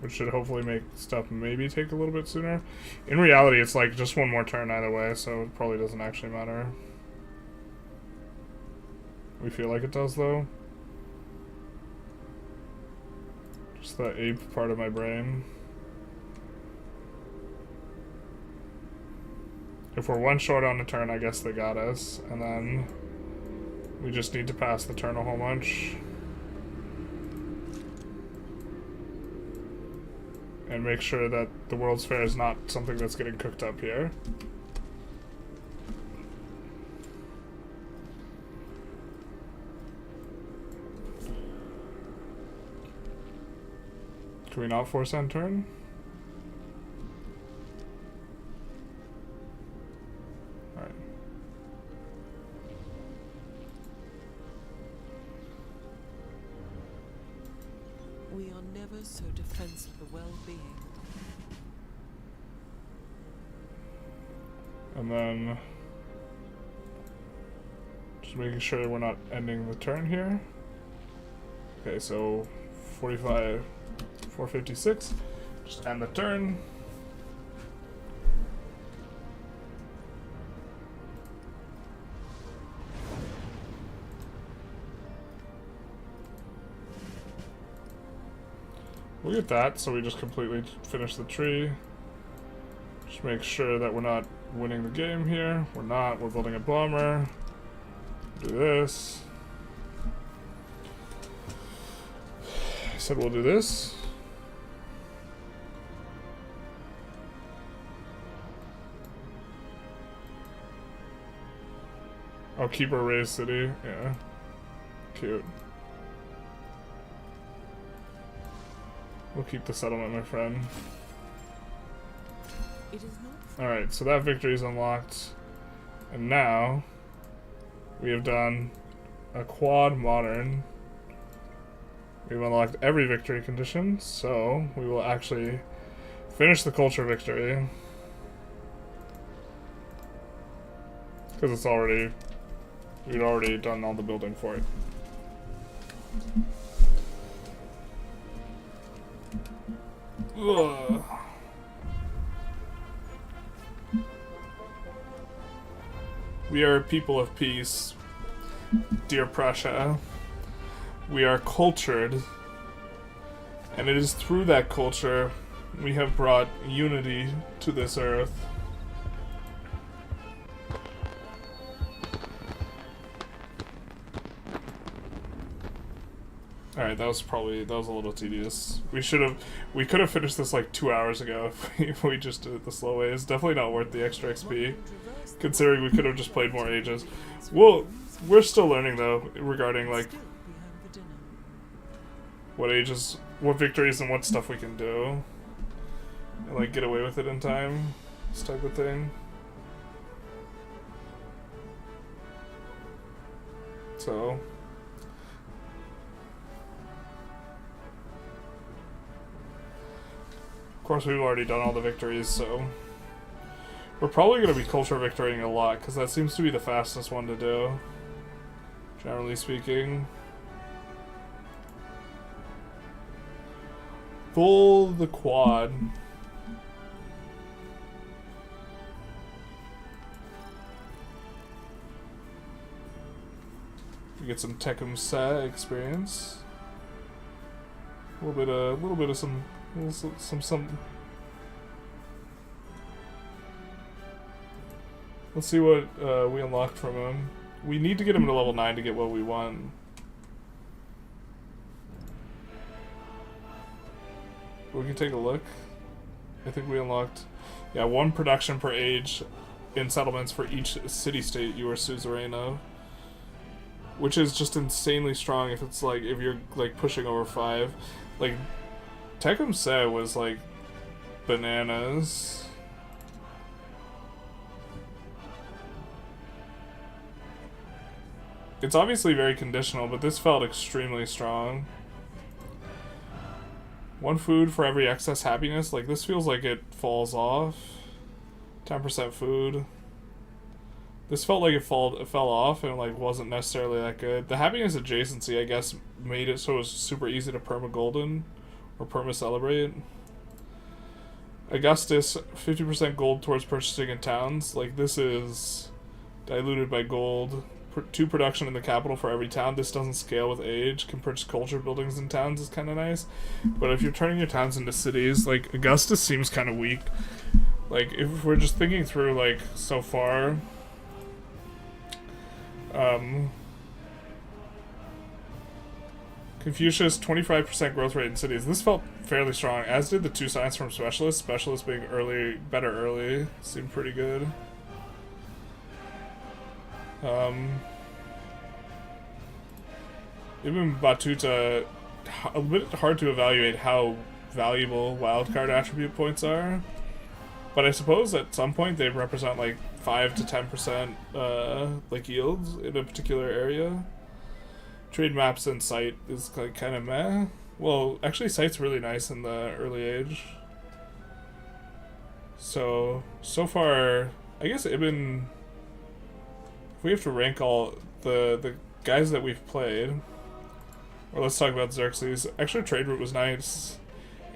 Which should hopefully make stuff maybe take a little bit sooner. In reality, it's like just one more turn either way, so it probably doesn't actually matter. We feel like it does, though. Just the ape part of my brain. If we're one short on the turn, I guess they got us. And then we just need to pass the turn a whole bunch. And make sure that the World's Fair is not something that's getting cooked up here. Can we not force end turn? Alright. We are never so defensive of the well-being. And then just making sure we're not ending the turn here. Okay, so 45, 456. Just end the turn. We'll get that, so we just completely finish the tree. Just make sure that we're not winning the game here. We're not. We're building a bomber. Do this. I said we'll do this. I'll keep our raised city. Yeah. Cute. We'll keep the settlement, my friend. It is not. Alright, so that victory is unlocked. And now we have done a quad modern. We've unlocked every victory condition, so we will actually finish the culture victory. Because it's already, we'd already done all the building for it. Ugh. We are a people of peace, dear Prussia. We are cultured, and it is through that culture we have brought unity to this earth. Alright, that was a little tedious. We could have finished this like 2 hours ago if we just did it the slow way. It's definitely not worth the extra XP, considering we could have just played more ages. We'll We're still learning though regarding like Still behind the dinner. what ages, what victories, and what stuff we can do, and like get away with it in time, this type of thing. So of course we've already done all the victories, so we're probably going to be culture victorying a lot because that seems to be the fastest one to do, generally speaking. Full the quad. We get some TECUMSEH experience. A little bit of some. Let's see what we unlocked from him. We need to get him to level 9 to get what we want. We can take a look. I think we unlocked, yeah, 1 production per age in settlements for each city-state you are suzerain of, which is just insanely strong. If it's like if you're like pushing over 5, like TECUMSEH was like bananas. It's obviously very conditional, but this felt extremely strong. 1 food for every excess happiness. Like, this feels like it falls off. 10% food. This felt like it fell off and like wasn't necessarily that good. The happiness adjacency, I guess, made it so it was super easy to perma golden or perma celebrate. Augustus, 50% gold towards purchasing in towns. Like, this is diluted by gold. 2 production in the capital for every town. This doesn't scale with age. Can purchase culture buildings in towns is kind of nice. But if you're turning your towns into cities, like, Augustus seems kind of weak. Like, if we're just thinking through, like, so far, Confucius, 25% growth rate in cities. This felt fairly strong, as did the 2 science from Specialists. Specialists being better early, seemed pretty good. Ibn Battuta, a bit hard to evaluate how valuable wildcard attribute points are, but I suppose at some point they represent like 5 to 10% like yields in a particular area. Trade maps and site is like kind of meh. Well, actually site's really nice in the early age. So far, I guess Ibn, if we have to rank all the guys that we've played, or let's talk about Xerxes. Actually, trade route was nice.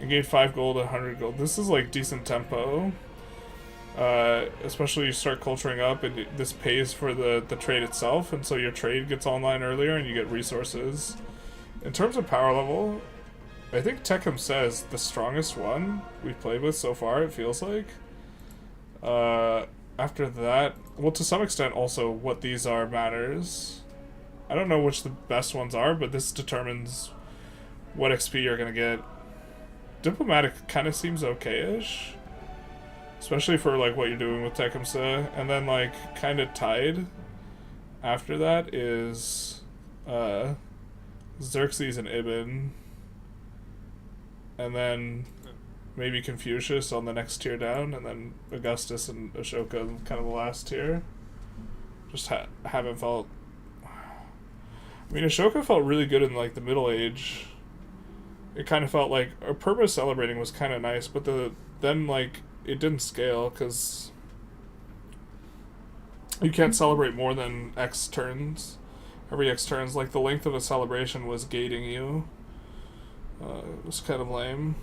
And gained 5 gold, 100 gold. This is like decent tempo. Especially you start culturing up, and this pays for the trade itself, and so your trade gets online earlier, and you get resources. In terms of power level, I think TECUMSEH is the strongest one we've played with so far. It feels like. After that, well, to some extent, also what these are matters. I don't know which the best ones are, but this determines what XP you're gonna get. Diplomatic kind of seems okay-ish, especially for like what you're doing with TECUMSEH. And then like kind of tied after that is Xerxes and Ibn, and then maybe Confucius on the next tier down, and then Augustus and Ashoka kind of the last tier. Just haven't felt. I mean, Ashoka felt really good in like the Middle Age. It kind of felt like our purpose celebrating was kind of nice, but then like it didn't scale because you can't celebrate more than X turns. Every X turns, like the length of a celebration was gating you. It was kind of lame.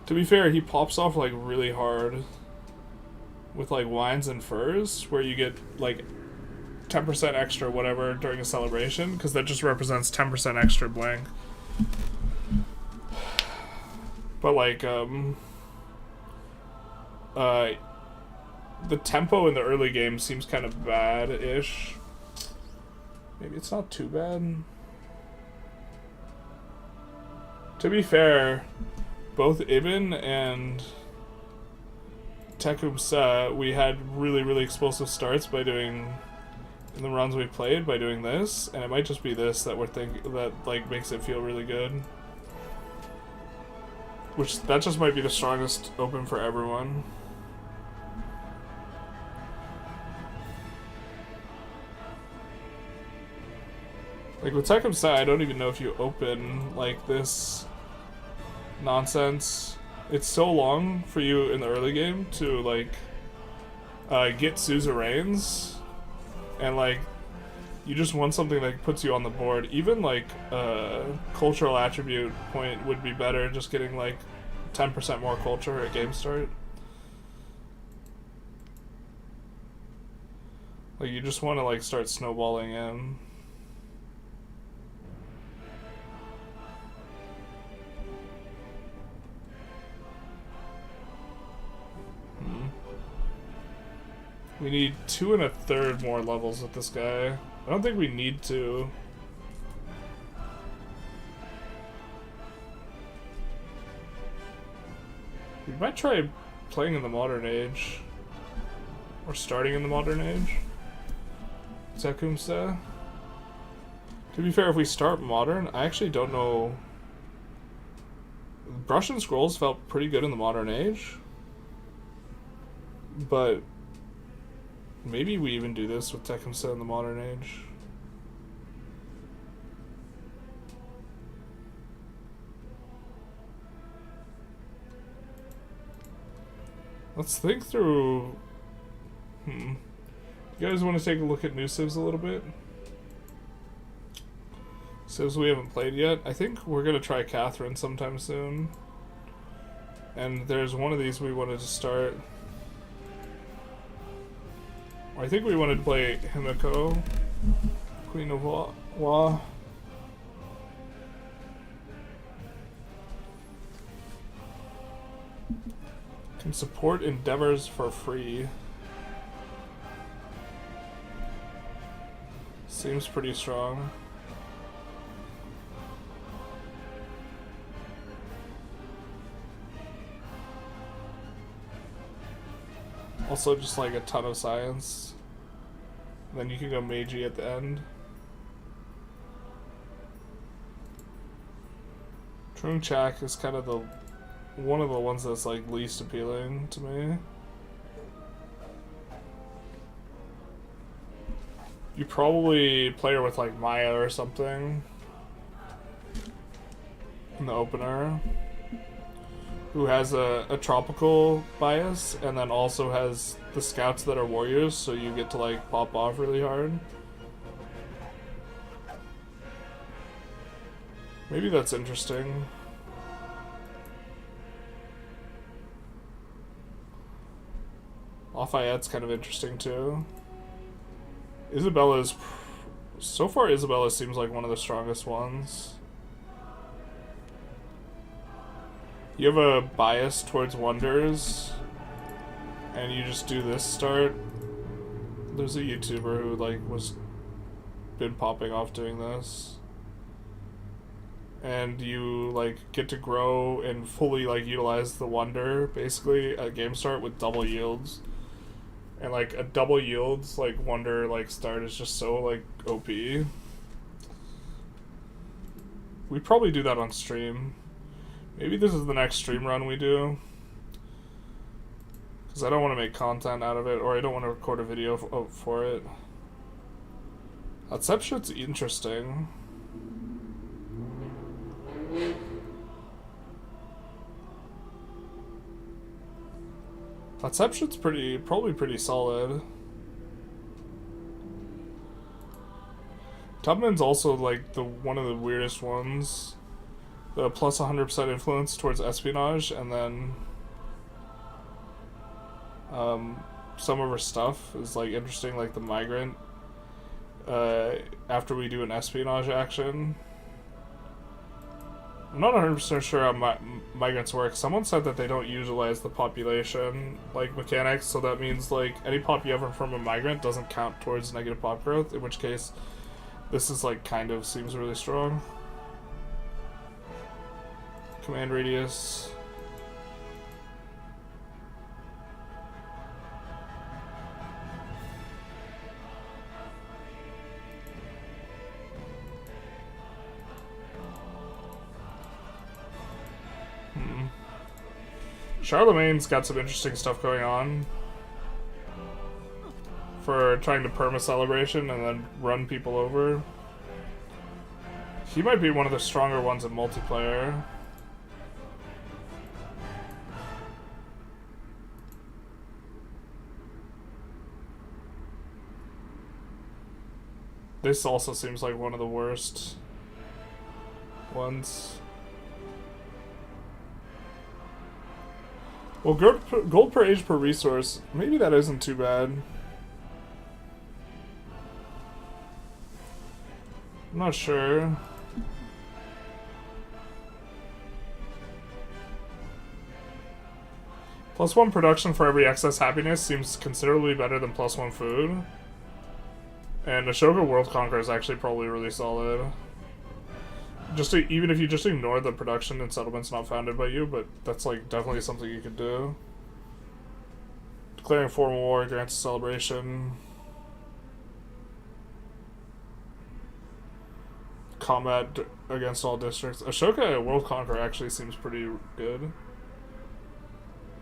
To be fair, he pops off like really hard with like wines and furs, where you get like 10% extra whatever during a celebration, because that just represents 10% extra blank. But like the tempo in the early game seems kind of bad-ish. Maybe it's not too bad. To be fair, both Ibn and TECUMSEH, we had really, really explosive starts by doing in the runs we've played by doing this, and it might just be this that we're that like makes it feel really good. Which that just might be the strongest open for everyone. Like with TECUMSEH, I don't even know if you open like this nonsense. It's so long for you in the early game to like get suzerains, and like you just want something that puts you on the board. Even like cultural attribute point would be better, just getting like 10% more culture at game start. Like you just want to like start snowballing in. We need 2 1/3 more levels with this guy. I don't think we need to. We might try playing in the modern age. Or starting in the modern age. TECUMSEH. To be fair, if we start modern, I actually don't know. Russian scrolls felt pretty good in the modern age. But maybe we even do this with TECUMSEH in the modern age. Let's think through. You guys want to take a look at new civs a little bit? Civs we haven't played yet. I think we're going to try Catherine sometime soon. And there's one of these we wanted to start. I think we wanted to play Himiko, Queen of Wa. Can support endeavors for free. Seems pretty strong. Also just like a ton of science. And then you can go Meiji at the end. Trungchak is kind of the one of the ones that's like least appealing to me. You probably play her with like Meier or something in the opener, who has a tropical bias and then also has the scouts that are warriors, so you get to like pop off really hard. Maybe that's interesting. Lafayette's kind of interesting too. Isabella's... So far Isabella seems like one of the strongest ones. You have a bias towards wonders, and you just do this start. There's a YouTuber who like been popping off doing this. And you like get to grow and fully like utilize the wonder basically at game start with double yields. And like a double yields like wonder like start is just so like OP. We probably do that on stream. Maybe this is the next stream run we do. Because I don't want to make content out of it, or I don't want to record a video for it. That shit's interesting. Conception's probably pretty solid. Tubman's also like one of the weirdest ones. The plus 100% influence towards espionage, and then some of her stuff is like interesting, like the migrant. After we do an espionage action. I'm not 100% sure how migrants work. Someone said that they don't utilize the population like mechanics, so that means like any pop you have from a migrant doesn't count towards negative pop growth, in which case this is like kind of seems really strong. Command radius. Charlemagne's got some interesting stuff going on for trying to perma celebration and then run people over. He might be one of the stronger ones in multiplayer. This also seems like one of the worst ones. Well, gold per age per resource, maybe that isn't too bad. I'm not sure. +1 production for every excess happiness seems considerably better than +1 food. And Ashoka World Conquer is actually probably really solid. Even if you just ignore the production and settlements not founded by you, but that's like definitely something you could do. Declaring formal war grants a celebration. Combat against all districts. Ashoka World Conquer actually seems pretty good.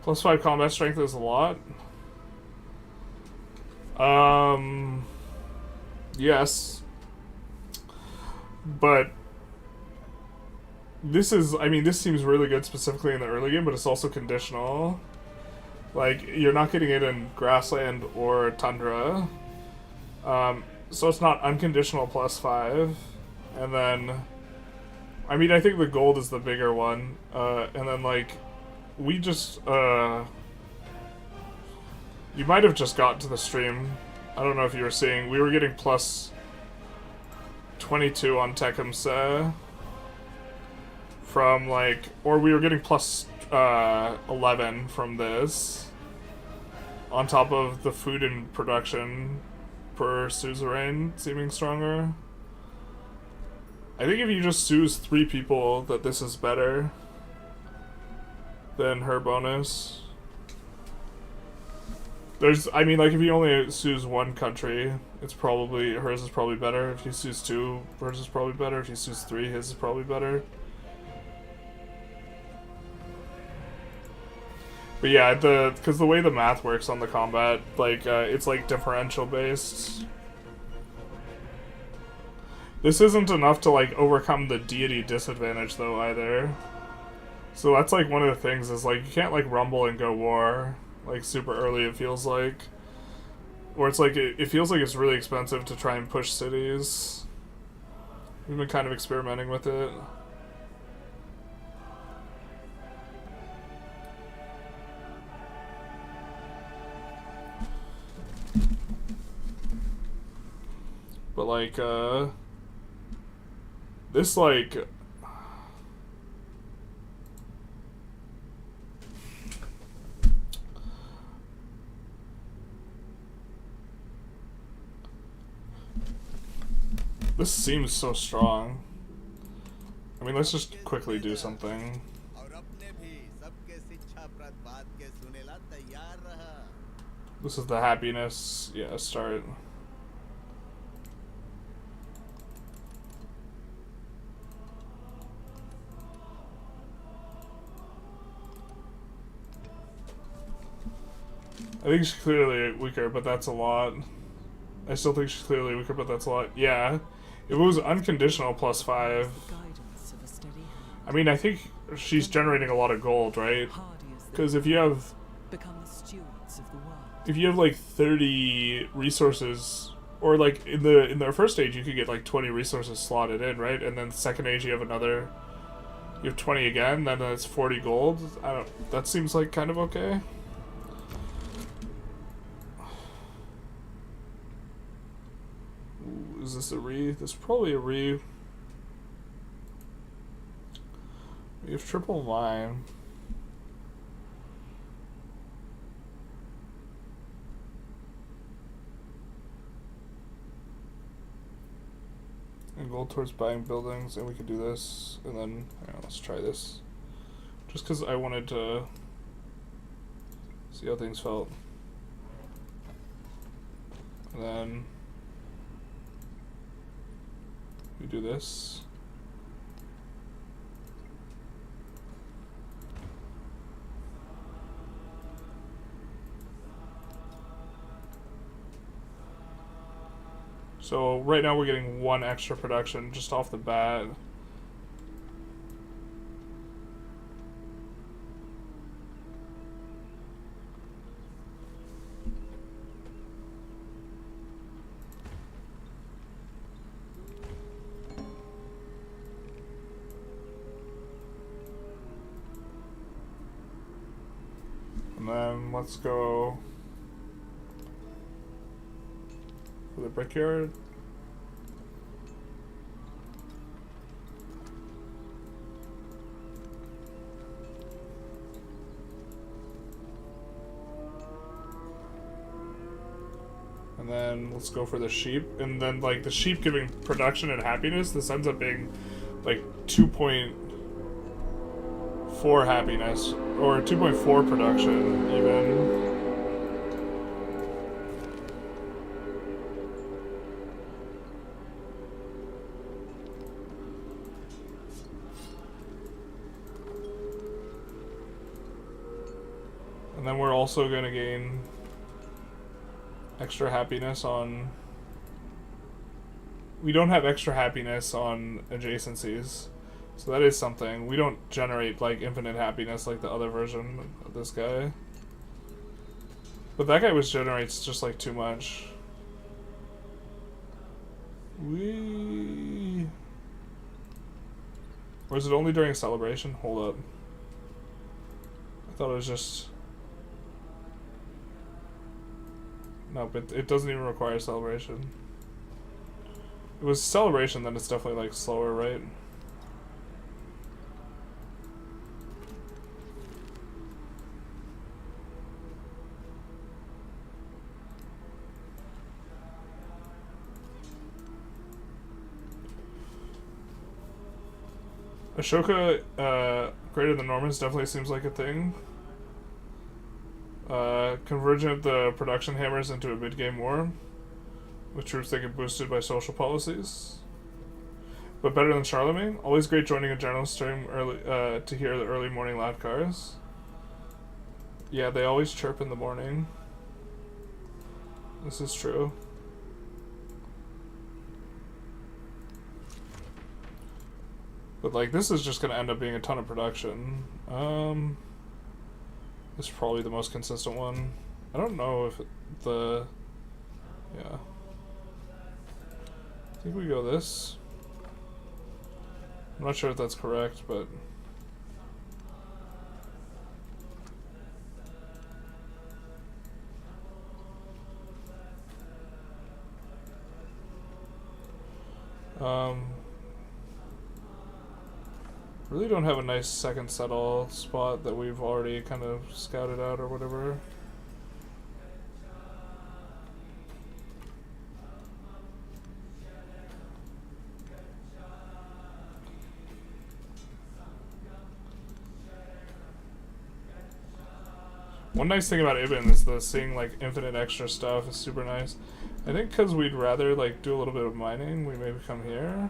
+5 combat strength is a lot. Yes. But this seems really good specifically in the early game, but it's also conditional. Like, you're not getting it in grassland or tundra. So it's not unconditional +5. And then, I think the gold is the bigger one. And then, like, we just, you might have just got to the stream. I don't know if you were seeing. We were getting +22 on TECUMSEH from, like, or we were getting +11 from this. On top of the food and production per suzerain seeming stronger. I think if you just suz 3 people, that this is better than her bonus. There's, like, if you only suz 1 country, it's probably, hers is probably better. If you suz 2, hers is probably better. If you suz 3, his is probably better. But yeah, because the way the math works on the combat, like, it's like differential based. This isn't enough to, like, overcome the deity disadvantage, though, either. So that's, like, one of the things is, like, you can't, like, rumble and go war, like, super early, it feels like. Or it's, like, it feels like it's really expensive to try and push cities. We've been kind of experimenting with it. But, like, this, like, this seems so strong. I mean, let's just quickly do something. This is the happiness. Yeah, start. I think she's clearly weaker, but that's a lot. I still think she's clearly weaker, but that's a lot. Yeah. If it was unconditional +5. I mean, I think she's generating a lot of gold, right? Because if you have... If you have, like, 30 resources... Or, like, in the first stage, you could get, like, 20 resources slotted in, right? And then the second age, you have another... You have 20 again, then it's 40 gold. That seems, like, kind of okay. Is this a re? This is probably a re. We have triple mine. And gold towards buying buildings, and we could do this, and then, let's try this. Just because I wanted to see how things felt. And then we do this. So right now we're getting 1 extra production just off the bat. And then let's go for the brickyard. And then let's go for the sheep. And then like the sheep giving production and happiness, this ends up being like 2.4 happiness, or 2.4 production even. And then we're also going to gain extra happiness on... We don't have extra happiness on adjacencies. So that is something. We don't generate like infinite happiness like the other version of this guy. But that guy generates just like too much. Or is it only during a celebration? Hold up. I thought it was just... No, but it doesn't even require celebration. If it was celebration, then it's definitely like slower, right? Ashoka, greater than Normans definitely seems like a thing. Convergent of the production hammers into a mid-game war, with troops that get boosted by social policies. But better than Charlemagne. Always great joining a general stream early to hear the early morning loud cars. Yeah, they always chirp in the morning. This is true. But like this is just gonna end up being a ton of production. This is probably the most consistent one. I don't know if yeah. I think we go this. I'm not sure if that's correct, but... really don't have a nice second settle spot that we've already kind of scouted out or whatever. One nice thing about Ibn is the seeing like infinite extra stuff is super nice. I think because we'd rather like do a little bit of mining, we maybe come here.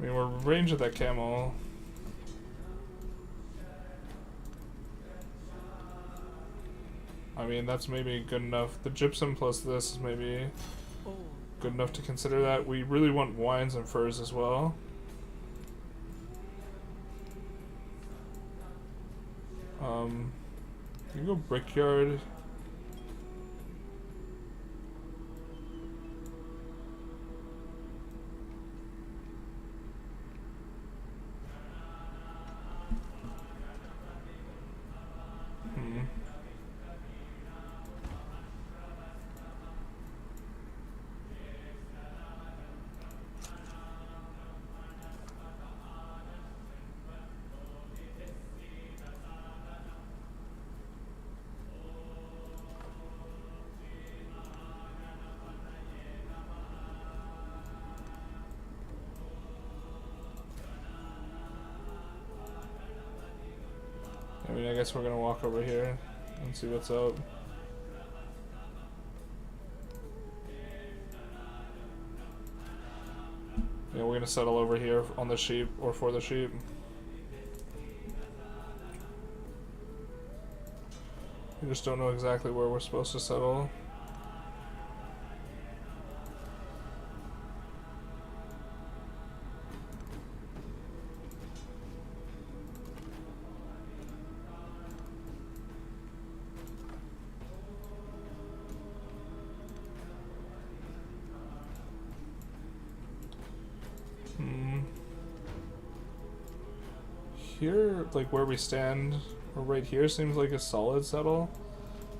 I mean, we're range of that camel. I mean, that's maybe good enough. The gypsum plus this is maybe good enough to consider that. We really want wines and furs as well. You can go brickyard. I mean, I guess we're gonna walk over here and see what's up. gonna settle over here on the sheep or for the sheep. We just don't know exactly where we're supposed to settle. Here, like where we stand, or right here, seems like a solid settle.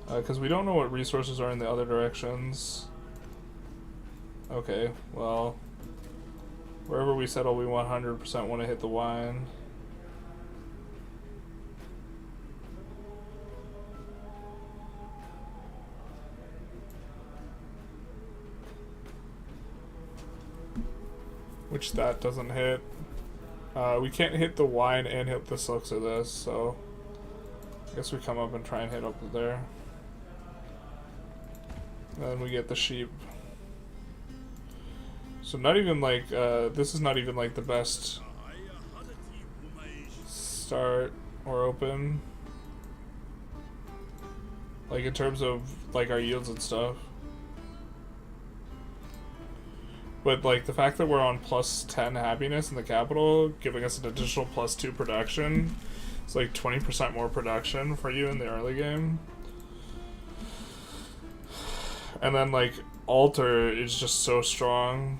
Because we don't know what resources are in the other directions. Okay, well, wherever we settle, we 100% want to hit the wine. Which that doesn't hit. We can't hit the wine and hit the silks of this, so I guess we come up and try and hit up there. And then we get the sheep. So not even like, this is not even like the best start or open. Like in terms of like our yields and stuff. But like the fact that we're on plus 10 happiness in the capital, giving us an additional plus 2 production, it's like 20% more production for you in the early game. And then like altar is just so strong.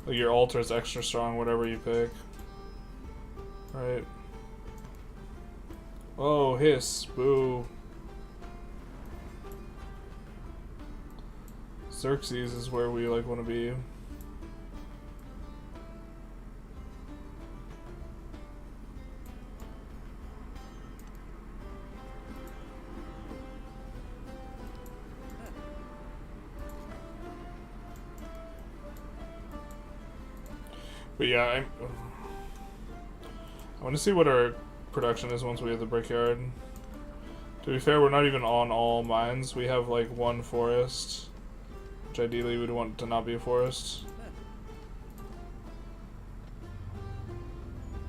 Like your altar is extra strong, whatever you pick. Right. Oh, hiss, boo. Xerxes is where we like want to be. But yeah, I want to see what our production is once we have the brickyard. To be fair, we're not even on all mines. We have like one forest. Which ideally we'd want to not be a forest.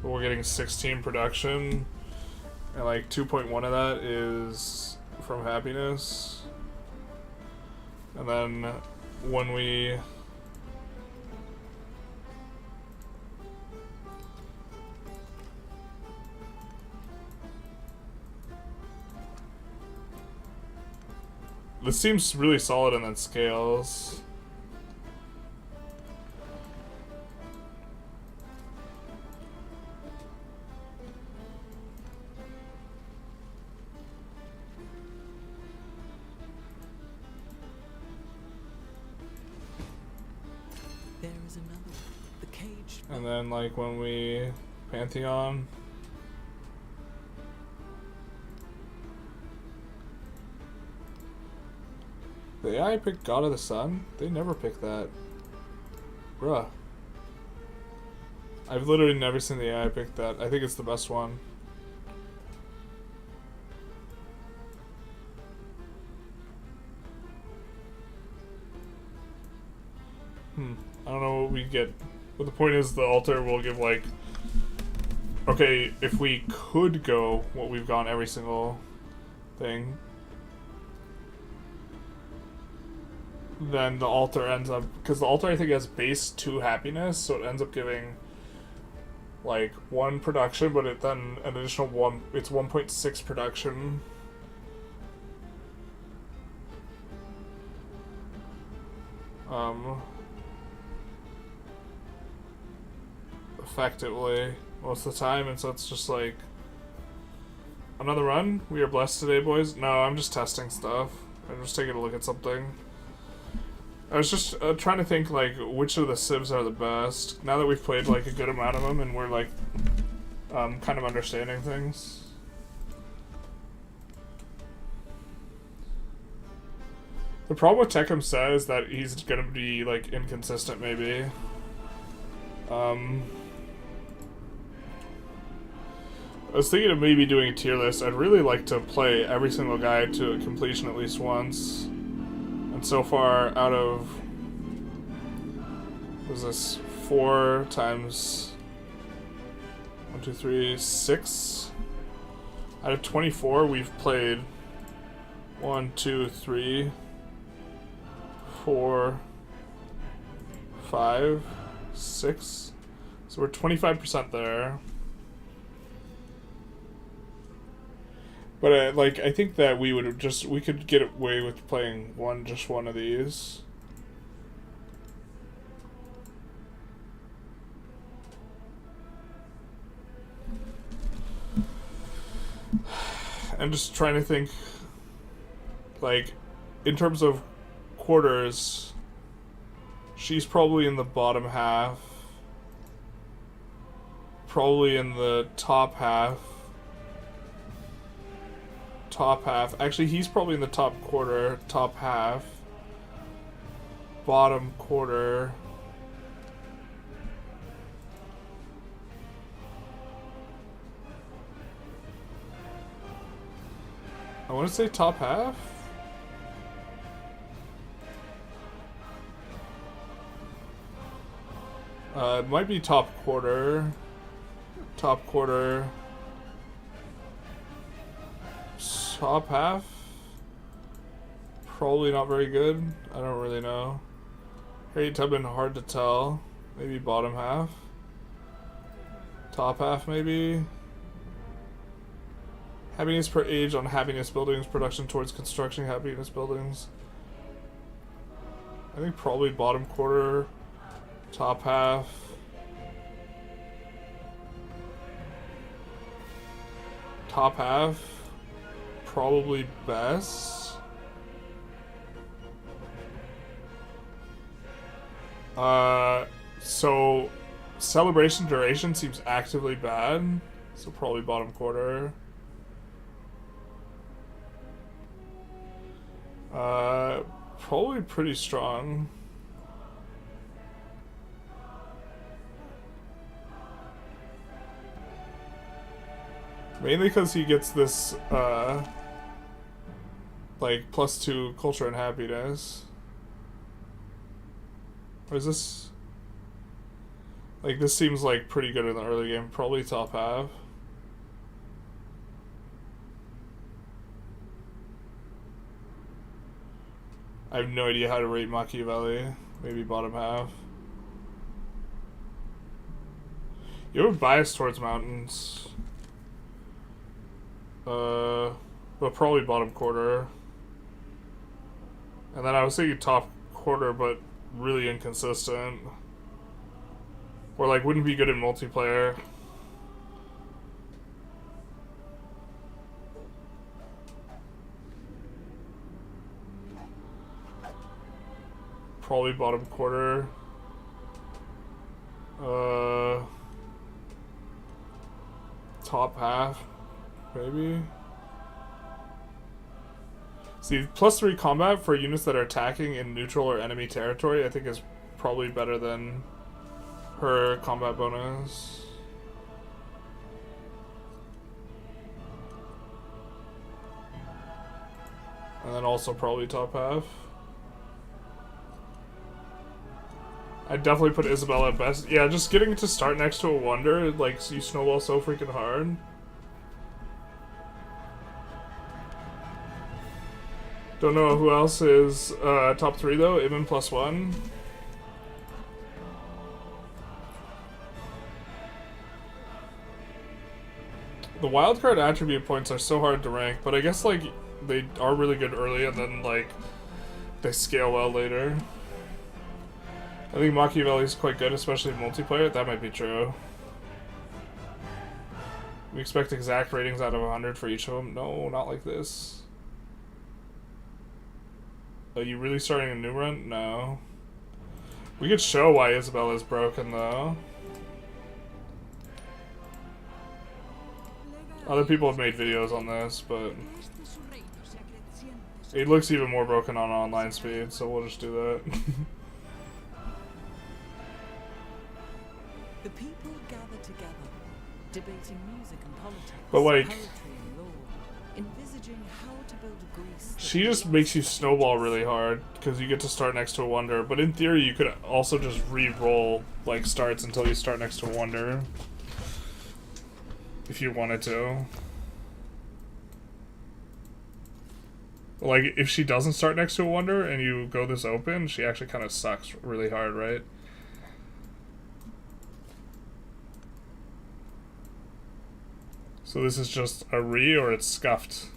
But we're getting 16 production, and like 2.1 of that is from happiness. And then when we this seems really solid and then scales. There is another one. The cage. And then like when we Pantheon. The AI picked God of the Sun? They never pick that. Bruh. I've literally never seen the AI pick that. I think it's the best one. I don't know what we get. But the point is the altar will give like... Okay, if we could go what we've gone every single thing, then the altar ends up, because the altar I think has base 2 happiness, so it ends up giving like 1 production, but it then an additional 1, it's 1.6 production. Effectively most of the time, and so it's just like another run. We are blessed today, boys. No, I'm just testing stuff. I'm just taking a look at something. I was just trying to think like which of the civs are the best now that we've played like a good amount of them and we're like kind of understanding things. The problem with TECUMSEH is that he's gonna be like inconsistent maybe. I was thinking of maybe doing a tier list. I'd really like to play every single guy to completion at least once. And so far, out of, what is this, 4 times 1, 2, 3, 6? Out of 24, we've played 1, 2, 3, 4, 5, 6. So we're 25% there. But like, I think that we could get away with playing just one of these. I'm just trying to think, like, in terms of quarters, she's probably in the bottom half, probably in the top half. Actually, he's probably in the top quarter, top half, bottom quarter. I want to say top half. It might be top quarter. Top quarter. Top half? Probably not very good. I don't really know. Harry Tubman, hard to tell. Maybe bottom half. Top half, maybe. Happiness per age on happiness buildings. Production towards construction happiness buildings. I think probably bottom quarter. Top half. Top half. Probably best. So celebration duration seems actively bad. So probably bottom quarter. Probably pretty strong. Mainly because he gets this, like, +2 culture and happiness. Or is this... Like, this seems like pretty good in the early game. Probably top half. I have no idea how to rate Machiavelli. Maybe bottom half. You have a bias towards mountains. But probably bottom quarter. And then I was thinking top quarter, but really inconsistent. Or like wouldn't be good in multiplayer. Probably bottom quarter. Top half, maybe. See, +3 combat for units that are attacking in neutral or enemy territory, I think is probably better than her combat bonus. And then also probably top half. I'd definitely put Isabella at best. Yeah, just getting to start next to a wonder, like, you snowball so freaking hard. Don't know who else is top 3 though. Ibn +1. The wildcard attribute points are so hard to rank, but I guess like they are really good early and then like they scale well later. I think Machiavelli is quite good, especially in multiplayer. That might be true. We expect exact ratings out of 100 for each of them. No, not like this. Are you really starting a new run? No. We could show why Isabella is broken, though. Other people have made videos on this, but it looks even more broken on online speed, so we'll just do that. The people gather together, debating music and politics, But like, poetry and law. envisaging how to build Greece. She just makes you snowball really hard because you get to start next to a wonder. But in theory, you could also just re-roll like starts until you start next to a wonder, if you wanted to. Like if she doesn't start next to a wonder and you go this open, she actually kind of sucks really hard, right? So this is just a re or it's scuffed?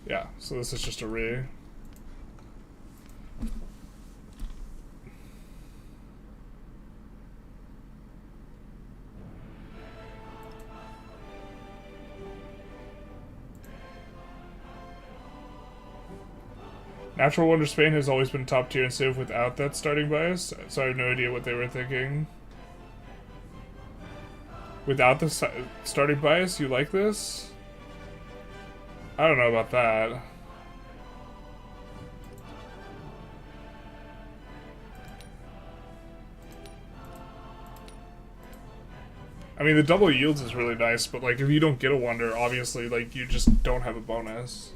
Yeah, so this is just a re. Natural Wonder Spain has always been top tier in Civ without that starting bias, so I have no idea what they were thinking. Without the starting bias, you like this? I don't know about that. I mean, the double yields is really nice, but like if you don't get a wonder, obviously like you just don't have a bonus.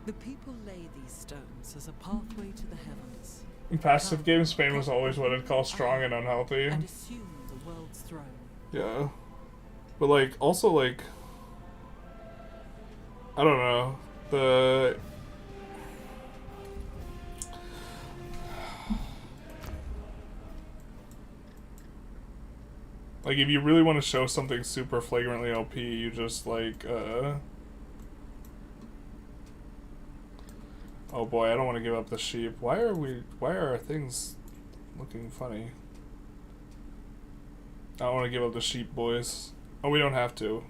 The people lay these stones as a pathway to the heavens. In passive games, Spain was always what I'd call strong and unhealthy. And assume the world's throne. Yeah. But like, also like, I don't know, like if you really want to show something super flagrantly OP, you just like, oh boy, I don't want to give up the sheep. Why are our things looking funny? I don't want to give up the sheep, boys. Oh, we don't have to.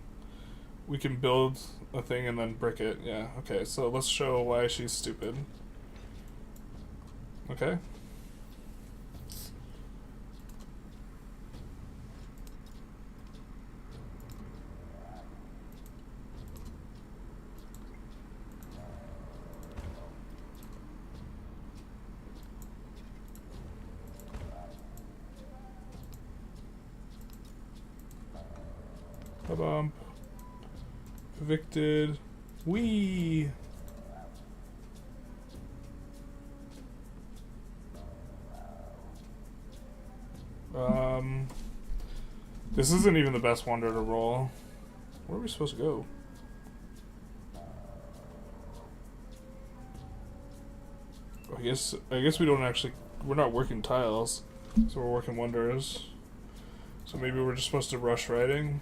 We can build a thing and then brick it. Yeah, okay, so let's show why she's stupid. Okay. Bump. Evicted. Wee. This isn't even the best wonder to roll. Where are we supposed to go? I guess we don't actually, we're not working tiles, so we're working wonders. So maybe we're just supposed to rush writing.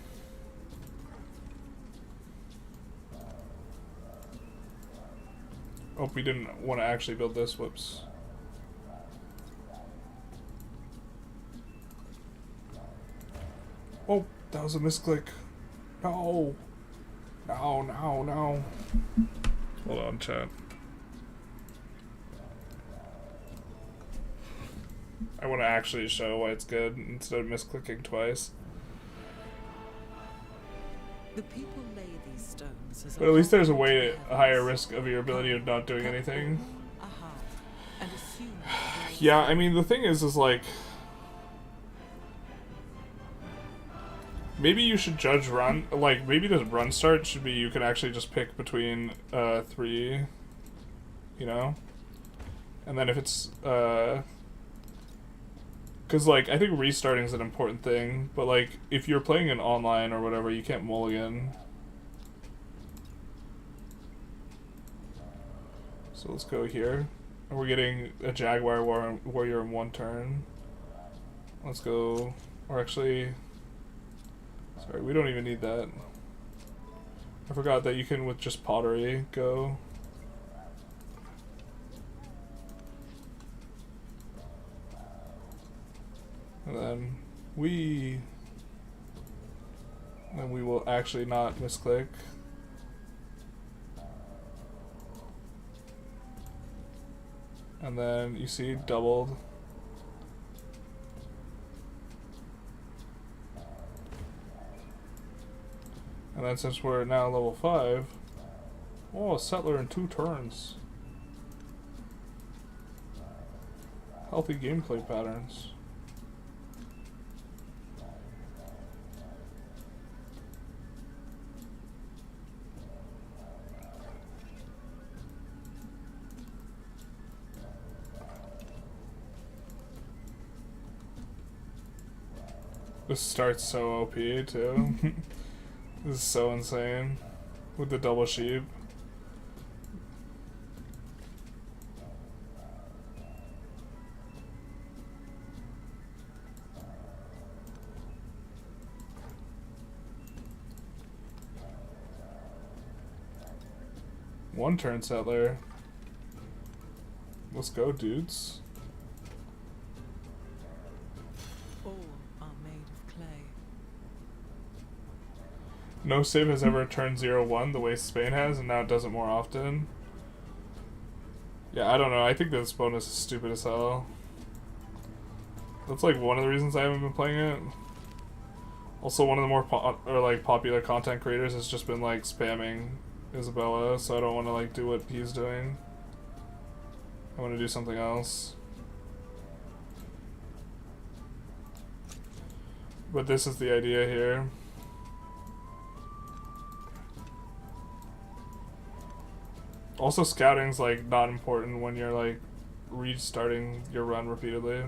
Oh, we didn't want to actually build this. Whoops. Oh, that was a misclick. No. No, no, no. Hold on, chat. I want to actually show why it's good instead of misclicking twice. The people lay these stones as But at least there's a higher risk of your ability of not doing anything. Yeah, I mean, the thing is like, maybe you should judge run, like, maybe the run start should be you can actually just pick between 3, you know? And then if it's, because, like, I think restarting is an important thing, but, like, if you're playing in online or whatever, you can't mulligan. So let's go here. And we're getting a Jaguar Warrior in 1 turn. Let's go, or actually, sorry, we don't even need that. I forgot that you can, with just pottery, go. And then we will actually not misclick. And then you see doubled. And then since we're now level 5, oh, a settler in 2 turns. Healthy gameplay patterns. This starts so OP too. This is so insane. With the double sheep. One turn settler. Let's go, dudes. All are made of clay. No save has ever turned 0-1 the way Spain has, and now it does it more often. Yeah, I don't know. I think this bonus is stupid as hell. That's like one of the reasons I haven't been playing it. Also, one of the more popular content creators has just been like spamming Isabella, so I don't want to like do what he's doing. I want to do something else. But this is the idea here. Also, scouting's like not important when you're like restarting your run repeatedly.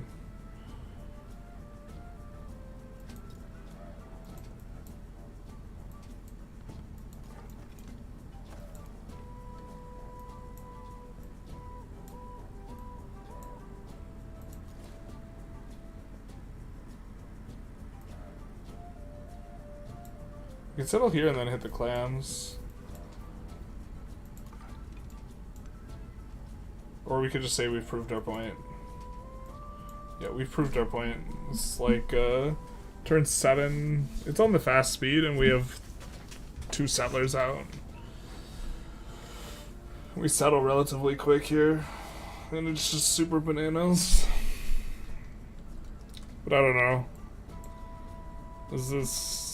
You can settle here and then hit the clams. Or we could just say we've proved our point. Yeah, we've proved our point. It's like, turn 7. It's on the fast speed and we have 2 settlers out. We settle relatively quick here. And it's just super bananas. But I don't know. Is this...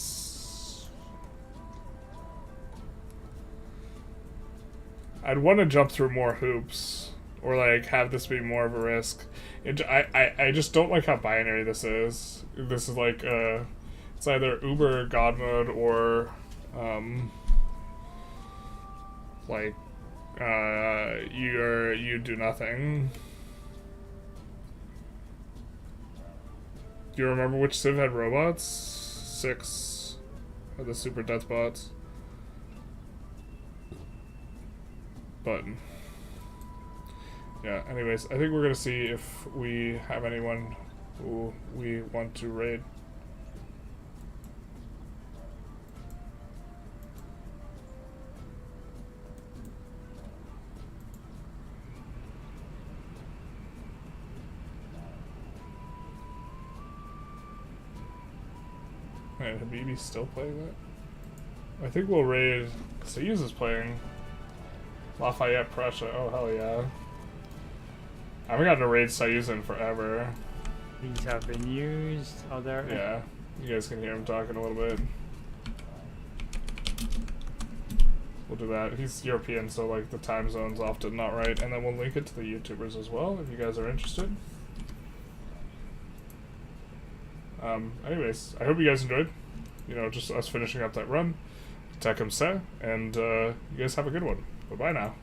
I'd want to jump through more hoops, or like have this be more of a risk. I just don't like how binary this is. This is like it's either uber god mode or like you do nothing. Do you remember which civ had robots? 6 of the super death bots. But yeah, anyways, I think we're gonna see if we have anyone who we want to raid. Wait, Habibi's still playing that? I think we'll raid. Soyuz is playing. Lafayette, Prussia. Oh, hell yeah. I haven't gotten to raid Soyuz in forever. These have been used. Oh, there. Yeah. You guys can hear him talking a little bit. We'll do that. He's European, so like the time zone's often not right. And then we'll link it to the YouTubers as well, if you guys are interested. Anyways, I hope you guys enjoyed. You know, just us finishing up that run. TECUMSEH, and you guys have a good one. Bye-bye now.